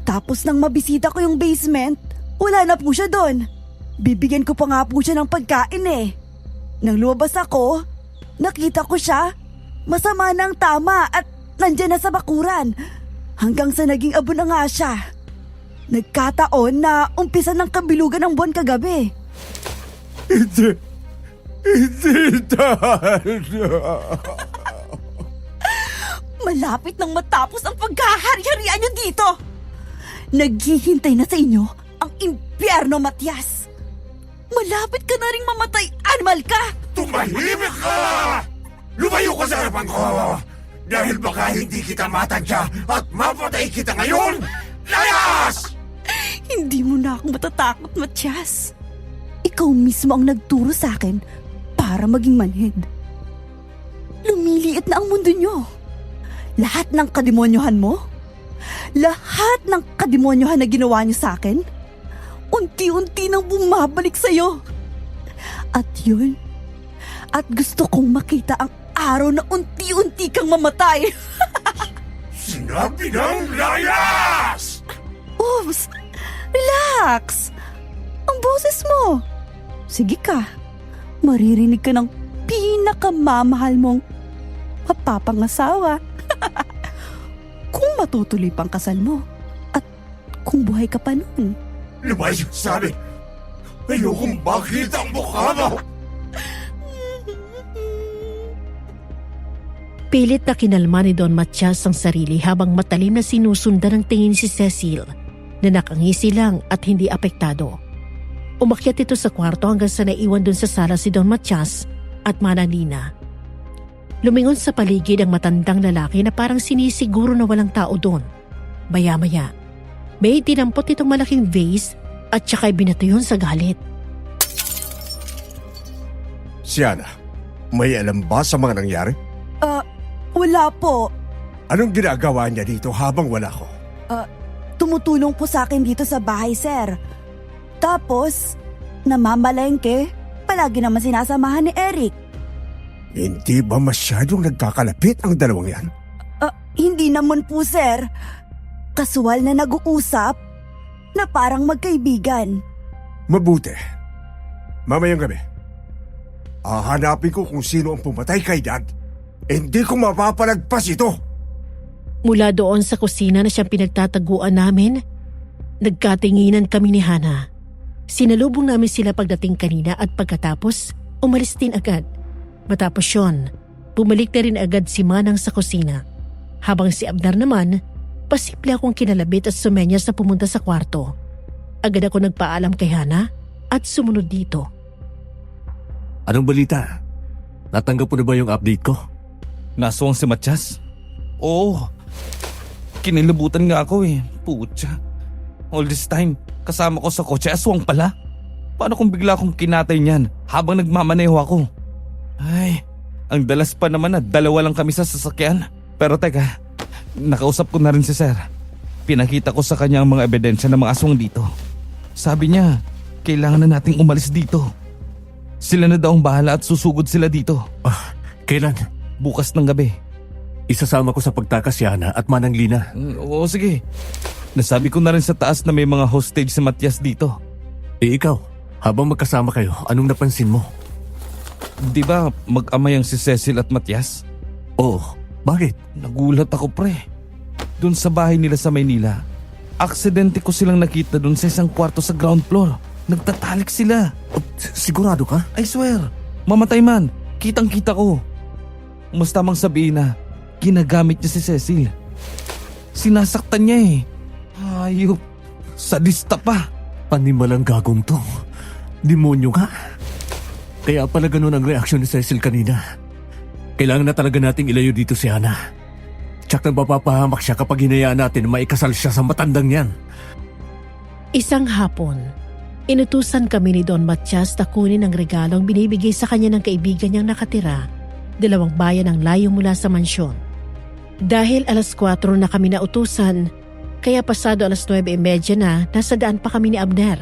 Speaker 7: Tapos nang mabisita ko yung basement, wala na po siya doon. Bibigyan ko pa nga po siya ng pagkain eh. Nang lumabas ako, nakita ko siya. Masama na ang tama at nandyan na sa bakuran. Hanggang sa naging abo na nga siya. Nagkataon na umpisa ng kabilugan ng buwan kagabi.
Speaker 6: Hindi dahil.
Speaker 7: Malapit nang matapos ang pagkahari-harian niyo dito. Naghihintay na sa inyo ang impyerno, Matias. Malapit ka na rin mamatay, animal ka!
Speaker 4: Tumahimik ka! Lumayo ka sa harapan ko! Dahil baka hindi kita matadya at mapatay kita ngayon! Layas!
Speaker 7: Hindi mo na ako matatakot, Matias. Ikaw mismo ang nagturo sa akin para maging manhid. Lumiliit na ang mundo nyo. Lahat ng kademonyohan mo, lahat ng kademonyohan na ginawa niyo sa akin, unti-unti nang bumabalik sa'yo. At yun, at gusto kong makita ang araw na unti-unti kang mamatay.
Speaker 4: Sinabi ng layas!
Speaker 7: Oops, relax. Ang boses mo. Sige ka, maririnig ka ng pinakamamahal mong mapapangasawa. Kung matutuloy pang kasal mo at kung buhay ka pa nun.
Speaker 4: Lumayo sa amin! Ayokong makita ang mukha mo!
Speaker 5: Pilit na kinalma ni Don Matias ang sarili habang matalim na sinusundan ng tingin si Cecil na nakangisi lang at hindi apektado. Umakyat ito sa kwarto hanggang sa naiwan dun sa sala si Don Matias at Manang Lina. Lumingon sa paligid ang matandang lalaki na parang sinisiguro na walang tao doon. Maya-maya, may dinampot itong malaking vase at tsaka'y binato yun sa galit.
Speaker 6: Siana, may alam ba sa mga nangyari?
Speaker 7: Wala po.
Speaker 6: Anong ginagawa niya dito habang wala ko?
Speaker 7: Tumutulong po sa akin dito sa bahay, sir. Tapos, namamalengke, palagi naman sinasamahan ni Eric.
Speaker 6: Hindi ba masyadong nagkakalapit ang dalawang yan?
Speaker 7: Hindi naman po, sir. Kasual na nag-uusap na parang magkaibigan.
Speaker 6: Mabuti. Mamayang gabi, hahanapin ko kung sino ang pumatay kay Dad. Hindi ko mapapalagpas ito.
Speaker 5: Mula doon sa kusina na siyang pinagtataguan namin, nagkatinginan kami ni Hana. Sinalubong namin sila pagdating kanina at pagkatapos, umalis din agad. Matapos yun, bumalik na rin agad si Manang sa kusina. Habang si Abner naman, pasimple akong kinalabit at sumenyas na pumunta sa kwarto. Agad ako nagpaalam kay Hana at sumunod dito.
Speaker 2: Anong balita? Natanggap mo na ba yung update ko?
Speaker 1: Naswang si Matias? Oo. Kinilabutan nga ako eh. Putya. All this time, kasama ko sa kotse, aswang pala. Paano kung bigla akong kinatay niyan habang nagmamaneho ako? Ay, ang dalas pa naman na dalawa lang kami sa sasakyan. Pero teka, nakausap ko na rin si Sir. Pinakita ko sa kanya ang mga ebidensya ng mga aswang dito. Sabi niya, kailangan na nating umalis dito. Sila na daw ang bahala at susugod sila dito.
Speaker 2: Kailan?
Speaker 1: Bukas ng gabi.
Speaker 2: Isasama ko sa pagtakas si Hana at Manang Lina.
Speaker 1: Oo, sige. Nasabi ko na rin sa taas na may mga hostage si Matias dito.
Speaker 2: Ikaw, habang magkasama kayo, anong napansin mo?
Speaker 1: Di ba mag-amay ang si Cecil at Matias?
Speaker 2: Oo, bakit?
Speaker 1: Nagulat ako pre. Doon sa bahay nila sa Maynila, aksidente ko silang nakita doon sa isang kwarto sa ground floor. Nagtatalik sila.
Speaker 2: Sigurado ka?
Speaker 1: I swear, mamatay man, kitang-kita ko. Mas tamang sabihin na, ginagamit niya si Cecil. Sinasaktan niya eh. Hayop, sadista pa.
Speaker 2: Panimalang gagong to. Demonyo ka? Kaya pala ganun ang reaksyon ni Cecil kanina. Kailangan na talaga nating ilayo dito si Hana. Tsak nang mapapahamak siya kapag hinayaan natin na maikasal siya sa matandang yan.
Speaker 5: Isang hapon, Inutusan kami ni Don Matias na kunin ang regalong binibigay sa kanya ng kaibigan niyang nakatira, 2 bayan ang layo mula sa mansyon. Dahil alas 4 na kami nautusan, kaya pasado alas 9:30 na nasa daan pa kami ni Abner.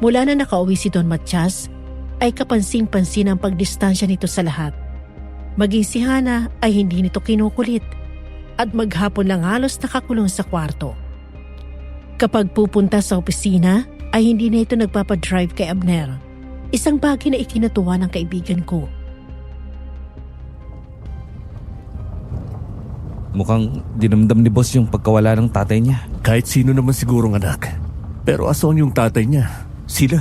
Speaker 5: Mula na nakauwi si Don Matias, ay kapansin-pansin ang pagdistansya nito sa lahat. Maging si Hana ay hindi nito kinukulit at maghapon lang halos nakakulong sa kwarto. Kapag pupunta sa opisina, ay hindi na ito nagpapadrive kay Abner. Isang bagay na ikinatuwa ng kaibigan ko.
Speaker 1: Mukhang dinamdam ni boss yung pagkawala ng tatay niya.
Speaker 2: Kahit sino naman sigurong anak. Pero asong yung tatay niya, sila.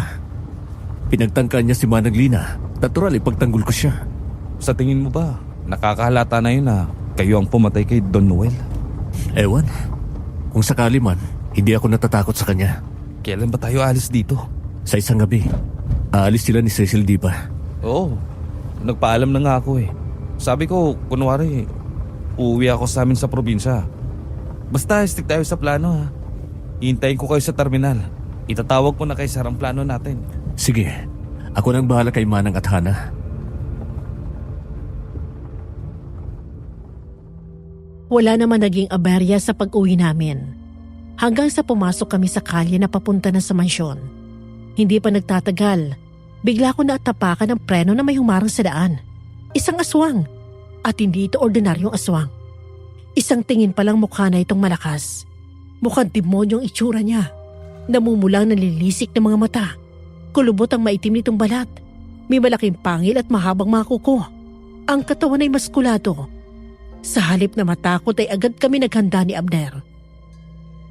Speaker 2: Pinagtangkaan niya si Manang Lina. Natural ipagtanggol ko siya.
Speaker 1: Sa tingin mo ba, nakakahalata na yun na kayo ang pumatay kay Don Noel?
Speaker 2: Ewan. Kung sakali man, hindi ako natatakot sa kanya.
Speaker 1: Kailan ba tayo alis dito?
Speaker 2: Sa isang gabi, aalis sila ni Cecil, di ba?
Speaker 1: Oo, nagpaalam na nga ako eh. Sabi ko, kunwari, uuwi ako sa amin sa probinsya. Basta stick tayo sa plano ha. Hihintayin ko kayo sa terminal. Itatawag ko na kayo sa harang plano natin.
Speaker 2: Sige, ako nang bahala kay Manang at Hana.
Speaker 5: Wala naman naging aberya sa pag-uwi namin. Hanggang sa pumasok kami sa kalye na papunta na sa mansyon. Hindi pa nagtatagal, bigla ko naatapakan ng preno na may humarang sa daan. Isang aswang. At hindi ito ordinaryong aswang. Isang tingin palang mukha na itong malakas. Mukhang demonyong itsura niya. Namumulang nalilisik ng mga mata. Kulubot ang maitim nitong balat. May malaking pangil at mahabang mga kuko. Ang katawan ay maskulado. Sa halip na matakot ay agad kami naghanda ni Abner.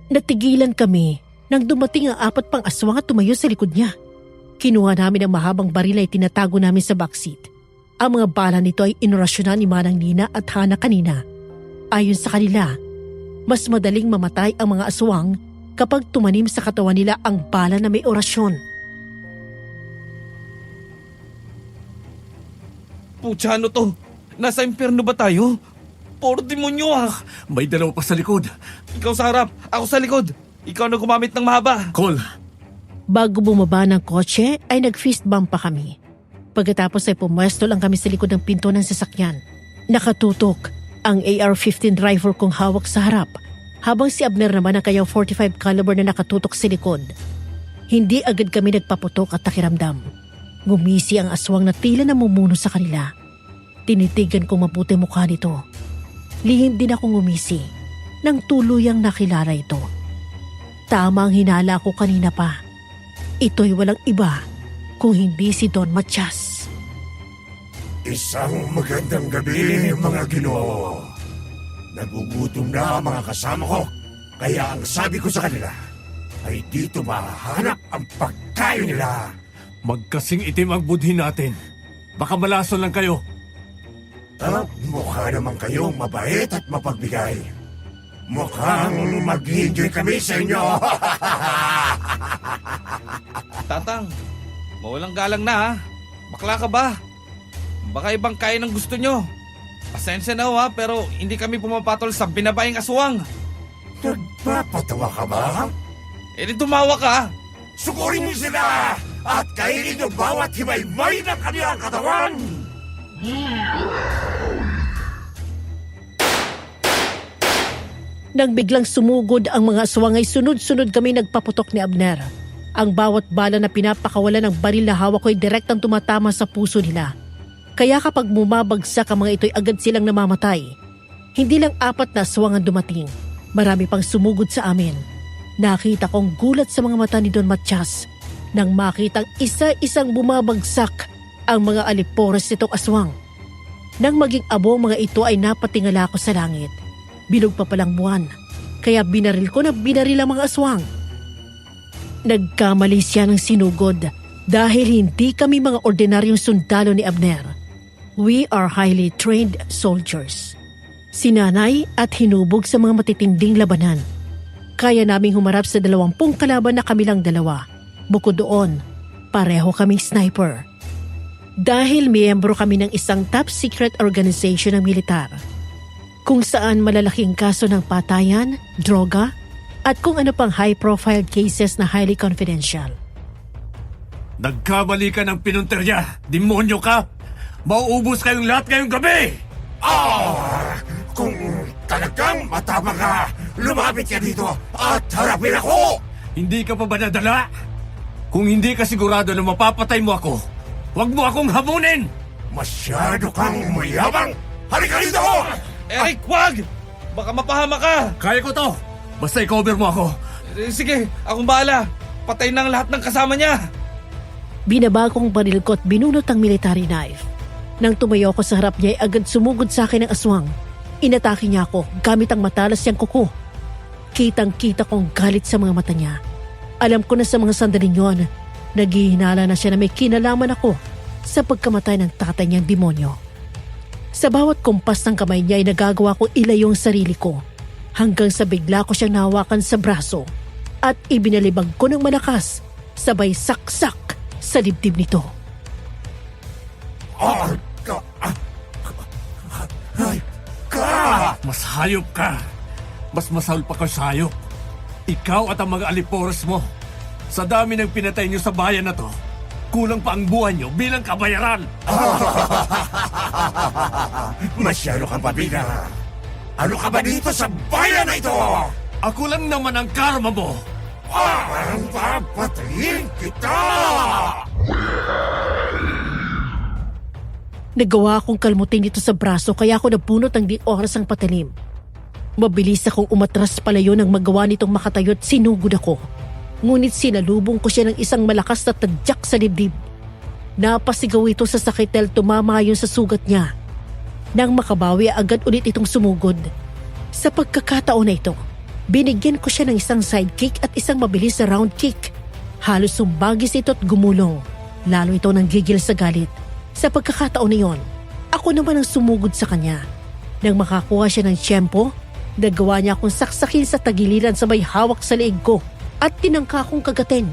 Speaker 5: Natigilan kami nang dumating ang 4 pang aswang at tumayo sa likod niya. Kinuha namin ang mahabang baril na itinatago namin sa backseat. Ang mga bala nito ay inorasyonan ni Manang Lina at Hana kanina. Ayon sa kanila, mas madaling mamatay ang mga aswang kapag tumanim sa katawan nila ang bala na may orasyon.
Speaker 1: Putya, ano to? Nasa impyerno ba tayo? Puro demonyo ah!
Speaker 2: May 2 pa sa likod.
Speaker 1: Ikaw sa harap, ako sa likod. Ikaw na gumamit ng mahaba.
Speaker 2: Cole!
Speaker 5: Bago bumaba ng kotse ay nag-fist bump pa kami. Pagkatapos ay pumwesto lang kami sa likod ng pinto ng sasakyan. Nakatutok ang AR-15 rifle kong hawak sa harap, habang si Abner naman ang kanyang .45 caliber na nakatutok sa likod. Hindi agad kami nagpaputok at nakiramdam. Gumisi ang aswang na tila namumuno sa kanila. Tinitigan ko mabuti mukha nito. Lihim din akong ngumisi nang tuluyang nakilala ito. Tama ang hinala ko kanina pa. Ito'y walang iba kung hindi si Don Matias.
Speaker 4: Isang magandang gabi, mga Ginoo. Nagugutom na ang mga kasama ko, kaya ang sabi ko sa kanila ay dito mahanap ang pagkain nila.
Speaker 2: Magkasing itim ang budhi natin. Baka malason lang kayo.
Speaker 4: Mukha naman kayong mabait at mapagbigay. Mukhang mag-enjoy kami sa inyo.
Speaker 1: Tatang, mawalang galang na ha. Bakla ka ba? Baka ibang kain ang gusto nyo. Pasensya na ha, pero hindi kami pumapatol sa binabaing aswang.
Speaker 4: Nagpapatawa ka ba?
Speaker 1: Eh di tumawa ka.
Speaker 4: Sukurin niyo sila at kainin niyo bawat himay-may ng kanilang katawan.
Speaker 5: Nang biglang sumugod ang mga aswang ay sunod-sunod kami nagpaputok ni Abner. Ang bawat bala na pinapakawalan ng baril na hawak ko ay direktang tumatama sa puso nila. Kaya kapag bumabagsak ang mga ito'y agad silang namamatay. Hindi lang 4 na aswang ang dumating. Marami pang sumugod sa amin. Nakita kong gulat sa mga mata ni Don Matias nang makitang isa-isang bumabagsak ang mga alipores nitong aswang. Nang maging abo ang mga ito ay napatingala ko sa langit. Bilog pa palang buwan, kaya binaril ko na binaril ang mga aswang. Nagkamali siya ng sinugod dahil hindi kami mga ordinaryong sundalo ni Abner. We are highly trained soldiers. Sinanay at hinubog sa mga matitinding labanan. Kaya naming humarap sa 20 kalaban na kami lang 2. Bukod doon, pareho kaming sniper. Dahil miyembro kami ng isang top secret organization ng militar, kung saan malalaking kaso ng patayan, droga, at kung ano pang high-profile cases na highly confidential.
Speaker 2: Nagkamali ka ng pinunterya! Demonyo ka! Mauubos kayong lahat ngayong gabi!
Speaker 4: Kung talagang matama ka, lumapit ka dito at harapin ako!
Speaker 2: Hindi ka pa ba nadala? Kung hindi ka sigurado na mapapatay mo ako, huwag mo akong hamunin!
Speaker 4: Masyado kang mayabang! Halika dito!
Speaker 1: Eric, wag! Baka mapahama ka!
Speaker 2: Kaya ko to! Basta i-cover mo ako!
Speaker 1: Sige, akong bahala. Patay ng lahat ng kasama niya.
Speaker 5: Binabagong baril ko at binunot ang military knife. Nang tumayo ko sa harap niya ay agad sumugod sa akin ang aswang. Inatake niya ako gamit ang matalas niyang kuko. Kitang-kita kong galit sa mga mata niya. Alam ko na sa mga sandaling yon, naghihinala na siya na may kinalaman ako sa pagkamatay ng tatay niyang demonyo. Sa bawat kumpas ng kamay niya ay nagagawa kong ilayo ang sarili ko hanggang sa bigla ko siyang nahawakan sa braso at ibinalibag ko ng malakas sabay saksak sa dibdib nito.
Speaker 2: Mas hayop ka! Mas masahol pa ka sa hayop! Ikaw at ang mga aliporos mo! Sa dami ng pinatay niyo sa bayan na to, kulang pa ang buwan niyo bilang kabayaran!
Speaker 4: Masyado kang pabida! Ano ka ba dito sa bayan na ito?
Speaker 2: Ako lang naman ang karma mo!
Speaker 4: Ang papatayin kita!
Speaker 5: Nagawa akong kalmutin dito sa braso kaya ako nabunot ng di oras ang patalim. Mabilis akong umatras palayo nang magawa nitong makatayo at sinugod ako. Ngunit sinalubong ko siya ng isang malakas na tadyak sa dibdib. Napasigaw ito sa sakit dahil tumama yun sa sugat niya. Nang makabawi agad ulit itong sumugod. Sa pagkakataon na ito, binigyan ko siya ng isang side kick at isang mabilis na round kick. Halos sumbagis ito at gumulong. Lalo ito nang gigil sa galit. Sa pagkakataon na yon, ako naman ang sumugod sa kanya. Nang makakuha siya ng tiyempo, nagawa niya akong saksakin sa tagiliran sa may hawak sa leeg ko at tinangka akong kagatin.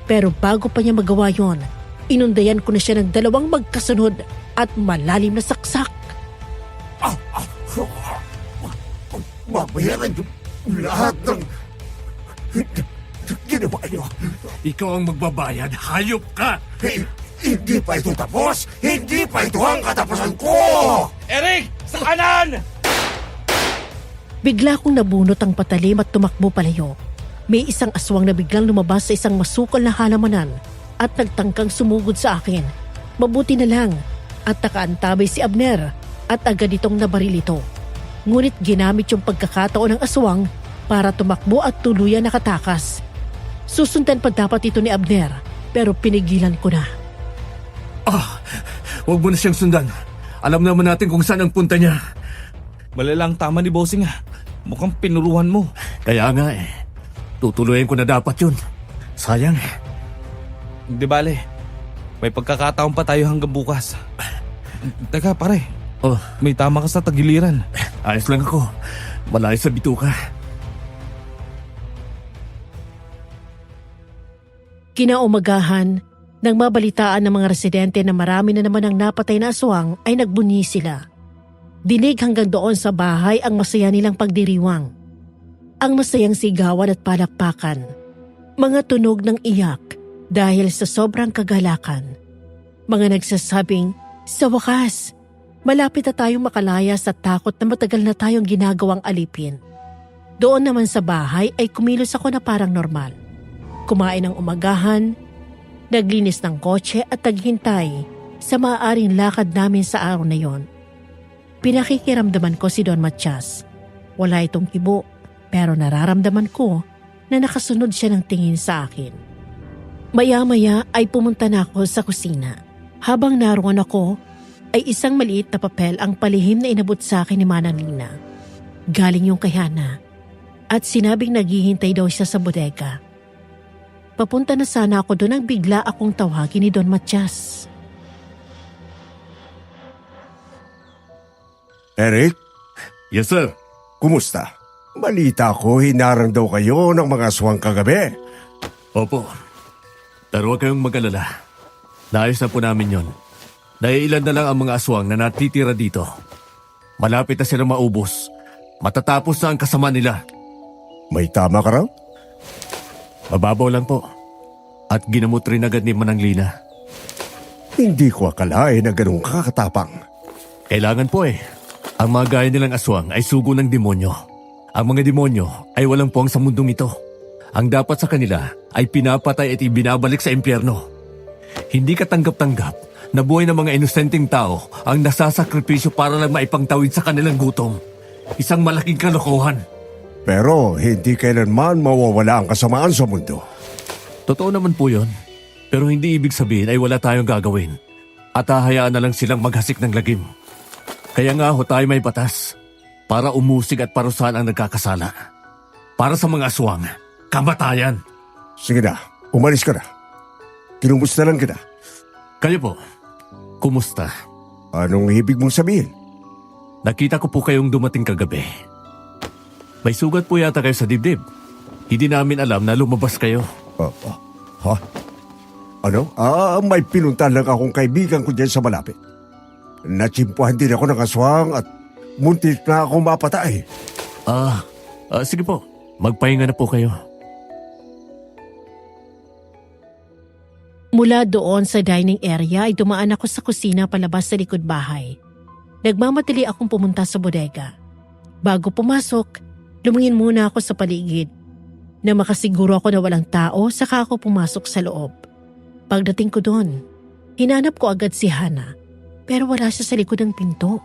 Speaker 5: Pero bago pa niya magawa yon, inundayan ko na siya ng 2 magkasunod at malalim na saksak.
Speaker 4: Mabayaran yung lahat ng ginawa niyo.
Speaker 2: Ikaw ang magbabayad, hayop ka!
Speaker 4: Hindi pa ito tapos! Hindi pa ito ang katapusan ko!
Speaker 1: Eric, sa kanan!
Speaker 5: Bigla kong nabunot ang patalim at tumakbo palayo. May isang aswang na biglang lumabas sa isang masukal na halamanan at nagtangkang sumugod sa akin. Mabuti na lang at nakaantabay si Abner at agad itong nabaril ito. Ngunit ginamit yung pagkakataon ng aswang para tumakbo at tuluyan nakatakas. Susundan pa dapat ito ni Abner pero pinigilan ko na.
Speaker 2: Huwag mo na siyang sundan. Alam naman natin kung saan ang punta niya.
Speaker 1: Malalang tama ni Bossing Mukhang pinuruhan mo.
Speaker 2: Kaya nga tutuloyin ko na dapat yun. Sayang.
Speaker 1: Di bale, may pagkakataon pa tayo hanggang bukas. Teka pare, may tama ka sa tagiliran.
Speaker 2: Ayos lang ako. Malayo sa bituka.
Speaker 5: Kinaumagahan, nang mabalitaan ng mga residente na marami na naman ang napatay na aswang ay nagbunyi sila. Dinig hanggang doon sa bahay ang masaya nilang pagdiriwang. Ang masayang sigawan at palakpakan. Mga tunog ng iyak dahil sa sobrang kagalakan. Mga nagsasabing, sa wakas, malapit na tayong makalaya sa takot na matagal na tayong ginagawang alipin. Doon naman sa bahay ay kumilos ako na parang normal. Kumain ng umagahan, naglinis ng kotse at naghintay sa maaaring lakad namin sa araw na yon. Pinakikiramdaman ko si Don Matias. Wala itong kibo pero nararamdaman ko na nakasunod siya ng tingin sa akin. Maya-maya ay pumunta na ako sa kusina. Habang naroon ako ay isang maliit na papel ang palihim na inabot sa akin ni Manang Lina. Galing yung kay Hana at sinabing naghihintay daw siya sa bodega. Papunta na sana ako doon nang bigla akong tawagin ni Don Matias.
Speaker 6: Eric,
Speaker 2: Yes, sir.
Speaker 6: kumusta? Balita ko, hinarang daw kayo ng mga aswang kagabi.
Speaker 2: Opo. Pero huwag kayong mag-alala. Naayos na po namin yon. Naiilan na lang ang mga aswang na natitira dito. Malapit na sila maubos. Matatapos na ang kasama nila.
Speaker 6: May tama ka raw?
Speaker 2: Mababaw lang po. At ginamot rin agad ni Manang Lina.
Speaker 6: Hindi ko akalain na ganun kakatapang.
Speaker 2: Kailangan po eh. Ang mga gaya nilang aswang ay sugo ng demonyo. Ang mga demonyo ay walang puwang sa mundong ito. Ang dapat sa kanila ay pinapatay at ibinabalik sa impyerno. Hindi katanggap-tanggap na buhay ng mga inosenteng tao ang nasasakripisyo para lang maipangtawid sa kanilang gutom. Isang malaking kalokohan.
Speaker 6: Pero hindi kailanman mawawala ang kasamaan sa mundo.
Speaker 2: Totoo naman po yun. Pero hindi ibig sabihin ay wala tayong gagawin. At hahayaan na lang silang maghasik ng lagim. Kaya nga ho tayo may batas para umusig at parusahan ang nagkakasala. Para sa mga aswang, kamatayan.
Speaker 6: Sige na, umalis ka na. Kinumusta lang kita.
Speaker 2: Kayo po, kumusta?
Speaker 6: Anong ibig mong sabihin?
Speaker 2: Nakita ko po kayong dumating kagabi. May sugat po yata kayo sa dibdib. Hindi namin alam na lumabas kayo.
Speaker 6: Ha? Ano? May pinuntan lang akong kaibigan ko dyan sa malapit. Natsimpuhan din ako ng aswang at muntik na akong mapatay.
Speaker 2: Sige po. Magpahinga na po kayo.
Speaker 5: Mula doon sa dining area ay dumaan ako sa kusina palabas sa likod bahay. Nagmamadali akong pumunta sa bodega. Bago pumasok, lumingin muna ako sa paligid. Na makasiguro ako na walang tao, saka ako pumasok sa loob. Pagdating ko doon, hinanap ko agad si Hana, pero wala siya sa likod ng pinto.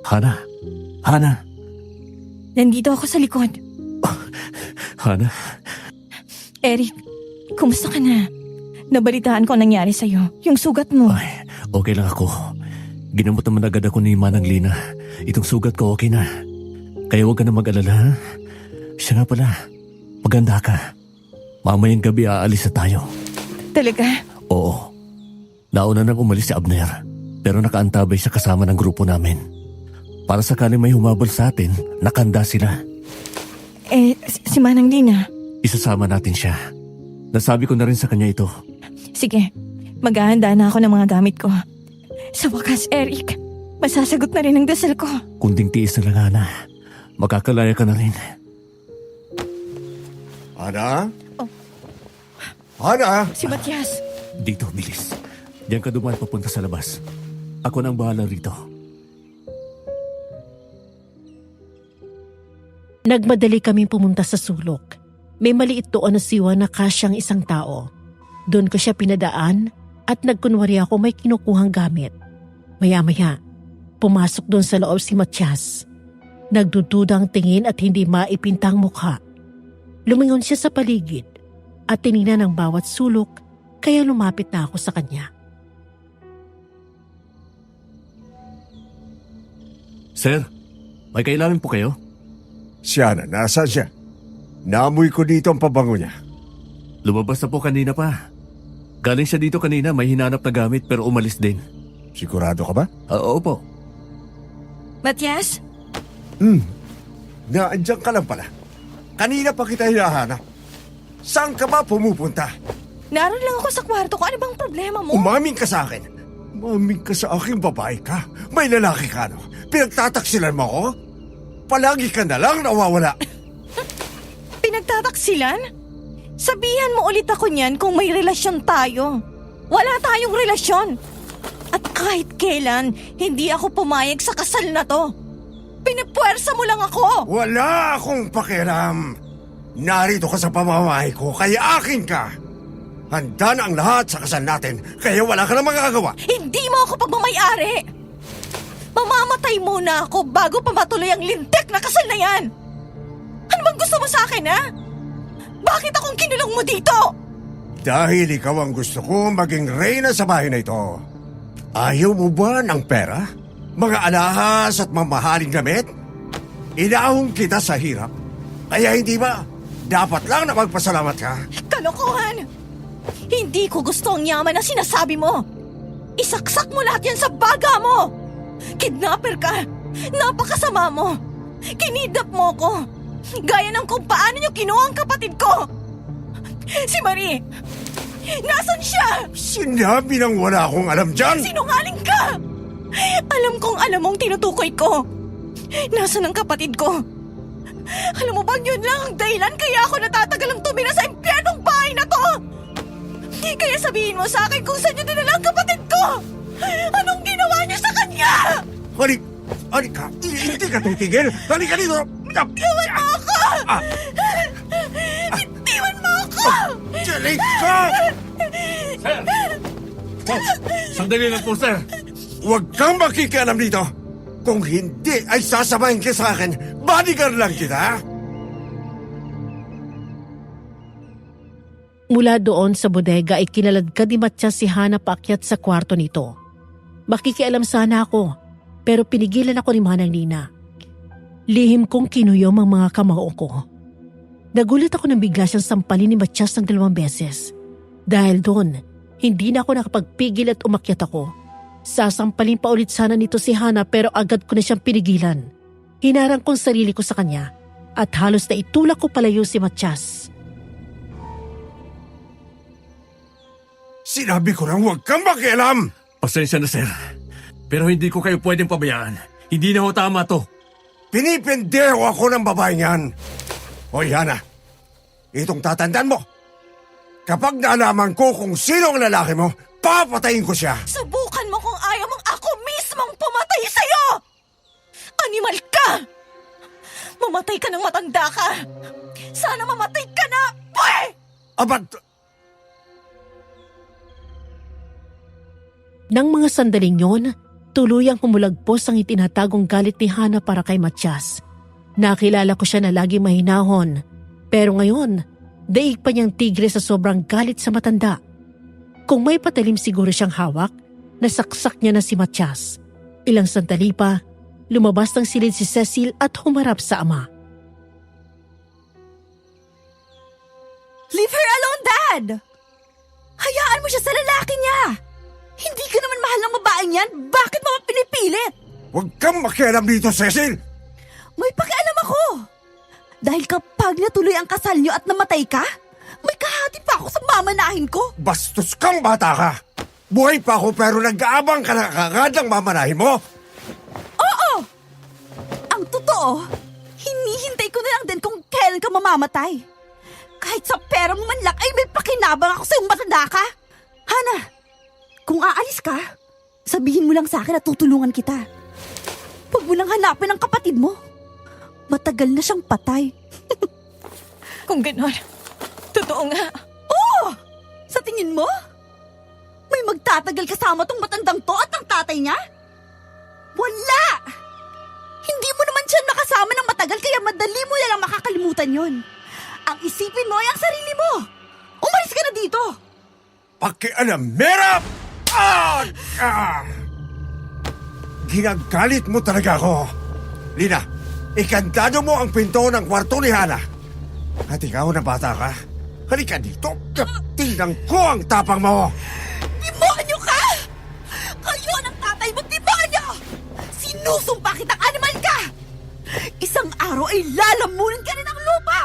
Speaker 2: Hana? Hana?
Speaker 3: Nandito ako sa likod.
Speaker 2: Hana?
Speaker 3: Eric, kumusta ka na? Nabalitaan ko ang nangyari sa'yo. Yung sugat mo.
Speaker 2: Ay, okay lang ako. Ginamot naman agad ako ni Manang Lina. Itong sugat ko okay na. Kaya huwag ka na mag-alala, ha? Siya nga pala, maganda ka. Mamayang gabi aalis na tayo.
Speaker 3: Talaga?
Speaker 2: Oo. Nauna nang umalis si Abner, pero nakaantabay siya kasama ng grupo namin. Para sakaling may humabol sa atin, nakanda sila.
Speaker 3: Si Manang Lina.
Speaker 2: Isasama natin siya. Nasabi ko na rin sa kanya ito.
Speaker 3: Sige, maghahanda na ako ng mga gamit ko. Sa wakas, Eric, masasagot na rin ang dasal ko.
Speaker 2: Kunding tiis na lang, Hana. Makakalaya ka na rin.
Speaker 6: Ana?
Speaker 3: Oh.
Speaker 6: Ana?
Speaker 3: Si Matias.
Speaker 2: Dito, bilis. Diyan ka dumaan papunta sa labas. Ako nang bahala rito.
Speaker 5: Nagmadali kaming pumunta sa sulok. May maliit doon na siwa na kasyang isang tao. Doon ko siya pinadaan at nagkunwari ako may kinukuhang gamit. Maya-maya, pumasok doon sa loob si Matias. Nagdududang tingin at hindi maipintang mukha. Lumingon siya sa paligid at tinignan ang bawat sulok kaya lumapit na ako sa kanya.
Speaker 2: Sir, may kailangan po kayo?
Speaker 6: Siya na, nasaan siya? Naamoy ko dito ang pabango niya.
Speaker 2: Lumabas na po kanina pa. Galing siya dito kanina, may hinanap na gamit pero umalis din.
Speaker 6: Sigurado ka ba?
Speaker 2: Oo po.
Speaker 3: Matias?
Speaker 6: Naandyan ka lang pala. Kanina pa kita hinahanap. Saan ka ba pumupunta?
Speaker 3: Naroon lang ako sa kwarto ko. Ano bang problema mo?
Speaker 6: Umaming ka sa akin. Umaming ka sa aking babae ka. May lalaki ka, no? Pinagtataksilan mo ako? Palagi ka na lang nawawala.
Speaker 3: Pinagtataksilan? Sabihan mo ulit ako niyan kung may relasyon tayo. Wala tayong relasyon. At kahit kailan, hindi ako pumayag sa kasal na to. Pinipuwersa mo lang ako.
Speaker 6: Wala akong pakialam. Narito ka sa pamamahay ko, kaya akin ka. Handa na ang lahat sa kasal natin, kaya wala ka na magagawa.
Speaker 3: Hindi mo ako pagmamayari. Mamamatay muna ako bago pa matuloy ang lintik na kasal na yan. Ano bang gusto mo sa akin, ha? Bakit akong kinulong mo dito?
Speaker 6: Dahil ikaw ang gusto ko maging reyna sa bahay na ito. Ayaw mo ba ng pera? Mga alahas at mamahaling damit? Inaahong kita sa hirap. Kaya hindi ba, dapat lang na magpasalamat ka?
Speaker 3: Kalokohan! Hindi ko gusto ang yaman na sinasabi mo. Isaksak mo lahat yan sa baga mo. Kidnapper ka. Napakasama mo. Kinidnap mo ko. Gaya ng kung paano niyo kinuha ang kapatid ko. Si Marie. Nasaan siya?
Speaker 6: Sinabi nang wala akong alam dyan.
Speaker 3: Sinungaling ka! Alam kong alam mong tinutukoy ko. Nasaan ang kapatid ko? Alam mo bang yun lang ang dahilan kaya ako natatagalang tumira sa impyernong bahay na to? Kaya sabihin mo sa akin kung saan niyo dinala ang kapatid ko! Anong ginawa niyo sa kanya?
Speaker 6: Halika! Hindi ka titigil! Halika dito!
Speaker 3: Iwan mo ako! Iwan mo ako!
Speaker 6: Halika!
Speaker 2: Sandali lang po, sir.
Speaker 6: Huwag kang makikialam dito! Kung hindi ay sasamahin ka sa akin, bodyguard lang kita!
Speaker 5: Mula doon sa bodega ay kinaladkad ni Matias si Hana paakyat sa kwarto nito. Makikialam sana ako, pero pinigilan ako ni Manang Nina. Lihim kong kinuyom ang mga kamao ko. Nagulat ako nang bigla siyang sampalin ni Matias ng 2 beses. Dahil doon, hindi na ako nakapagpigil at umakyat ako. Sasampalin pa ulit sana nito si Hana pero agad ko na siyang pinigilan. Hinarang kong sarili ko sa kanya at halos na itulak ko palayo si Matias.
Speaker 6: Sinabi ko lang huwag kang makialam!
Speaker 2: Pasensya na, sir. Pero hindi ko kayo pwedeng pabayaan. Hindi na ho tama to.
Speaker 6: Pinipindeho ako ng babaeng yan! Hoy, Hana, itong tatandaan mo. Kapag naalaman ko kung sino ang lalaki mo, papatayin ko siya.
Speaker 3: Subukan mo kung ayaw mong ako mismong pumatay sa'yo! Animal ka! Mamatay ka ng matanda ka! Sana mamatay ka na, boy!
Speaker 6: Abat,
Speaker 5: Nang mga sandaling yon, tuluyang humulagpos ang itinatagong galit ni Hana para kay Matias. Nakilala ko siya na lagi mahinahon, pero ngayon, daig pa niyang tigre sa sobrang galit sa matanda. Kung may patalim siguro siyang hawak, nasaksak niya na si Matias. Ilang sandali pa, lumabas ng silid si Cecil at humarap sa ama.
Speaker 7: Leave her alone, Dad! Hayaan mo siya sa lalaki niya! Hindi ka naman mahal ng babaeng yan! Bakit mo pinipilit?
Speaker 6: huwag kang makialam dito, Cecil!
Speaker 7: May pakialam ako! Dahil kapag natuloy ang kasal niyo at namatay ka, may kahati pa ako sa mamanahin ko!
Speaker 6: Bastos kang bata ka! Buhay pa ako pero nag-aabang ka na kagad ang mamanahin mo!
Speaker 7: Oo! Ang totoo, hinihintay ko na lang din kung kailan ka mamamatay. Kahit sa pera mo man lang ay may pakinabang ako sa iyong matanda ka. Hana, kung aalis ka, sabihin mo lang sa akin at tutulungan kita. Huwag mo lang hanapin ang kapatid mo. Matagal na siyang patay.
Speaker 3: Kung ganon, totoo nga.
Speaker 7: Oo! Sa tingin mo? May magtatagal kasama tong matandang to at ang tatay niya? Wala! Hindi mo naman siya nakasama ng matagal kaya madali mo na lang makakalimutan yon. Ang isipin mo ay ang sarili mo. Umalis ka na dito!
Speaker 6: Pakialam, Merap! Ginagalit mo talaga ako. Lina, ikantado mo ang pinto ng kwarto ni Hana. At ikaw na bata ka, halika dito. Tingnan ko ang tapang mo.
Speaker 7: Demonyo ka! Kayo ng tatay mo, demonyo! Sinusumpa kitang animal ka! Isang araw ay lalamunin ka rin ng lupa!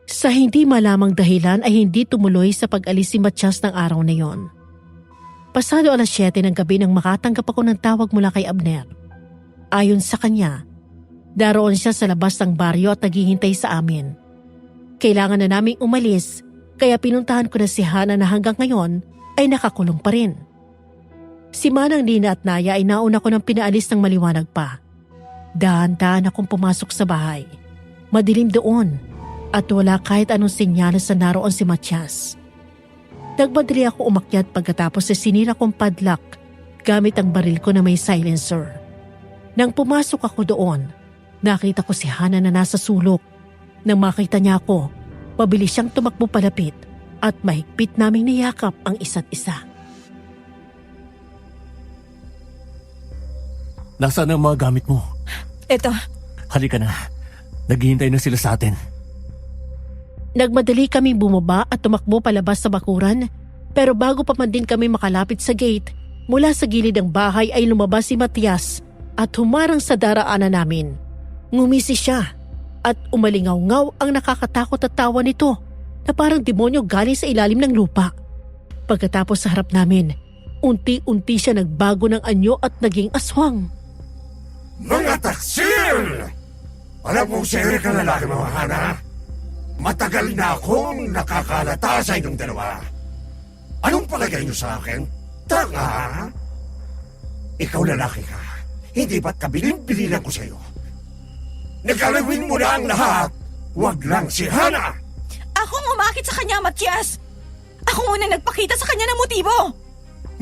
Speaker 5: Sa hindi malamang dahilan ay hindi tumuloy sa pag-alis si Matias ng araw na yon. Pasado 7:00 ng gabi nang makatanggap ako ng tawag mula kay Abner. Ayon sa kanya, daroon siya sa labas ng baryo at naghihintay sa amin. Kailangan na naming umalis, kaya pinuntahan ko na si Hana na hanggang ngayon ay nakakulong pa rin. Si Manang Nina at Naya ay nauna ko ng pinaalis ng maliwanag pa. Dahan-dahan akong pumasok sa bahay. Madilim doon at wala kahit anong senyales na naroon si Matias. Nagmadali ako umakyat pagkatapos sa sinira kong padlock gamit ang baril ko na may silencer. Nang pumasok ako doon, nakita ko si Hana na nasa sulok. Nang makita niya ako, mabilis siyang tumakbo palapit at mahigpit naming niyakap ang isa't isa.
Speaker 2: Nasaan ang mga gamit mo?
Speaker 3: Eto,
Speaker 2: Halika na. Naghihintay na sila sa atin.
Speaker 5: Nagmadali kaming bumaba at tumakbo palabas sa bakuran, pero bago pa man din kami makalapit sa gate, mula sa gilid ng bahay ay lumabas si Matias at humarang sa daraanan namin. Ngumisi siya at umalingaw-ngaw ang nakakatakot na tawa nito na parang demonyo galing sa ilalim ng lupa. Pagkatapos sa harap namin, unti-unti siya nagbago ng anyo at naging aswang.
Speaker 6: Mga taksil! Alam mo si Eric ang lalaki mo, Hana? Matagal na akong nakakalata sa inyong dalawa. Anong palagay niyo sa akin? Tanga! Ikaw lalaki ka. Hindi ba't kabilin-bilinan ko sa'yo? Nagalawin mo na ang lahat. Huwag lang si Hana!
Speaker 3: Akong umakit sa kanya, Matias! Ako muna nagpakita sa kanya ng motibo!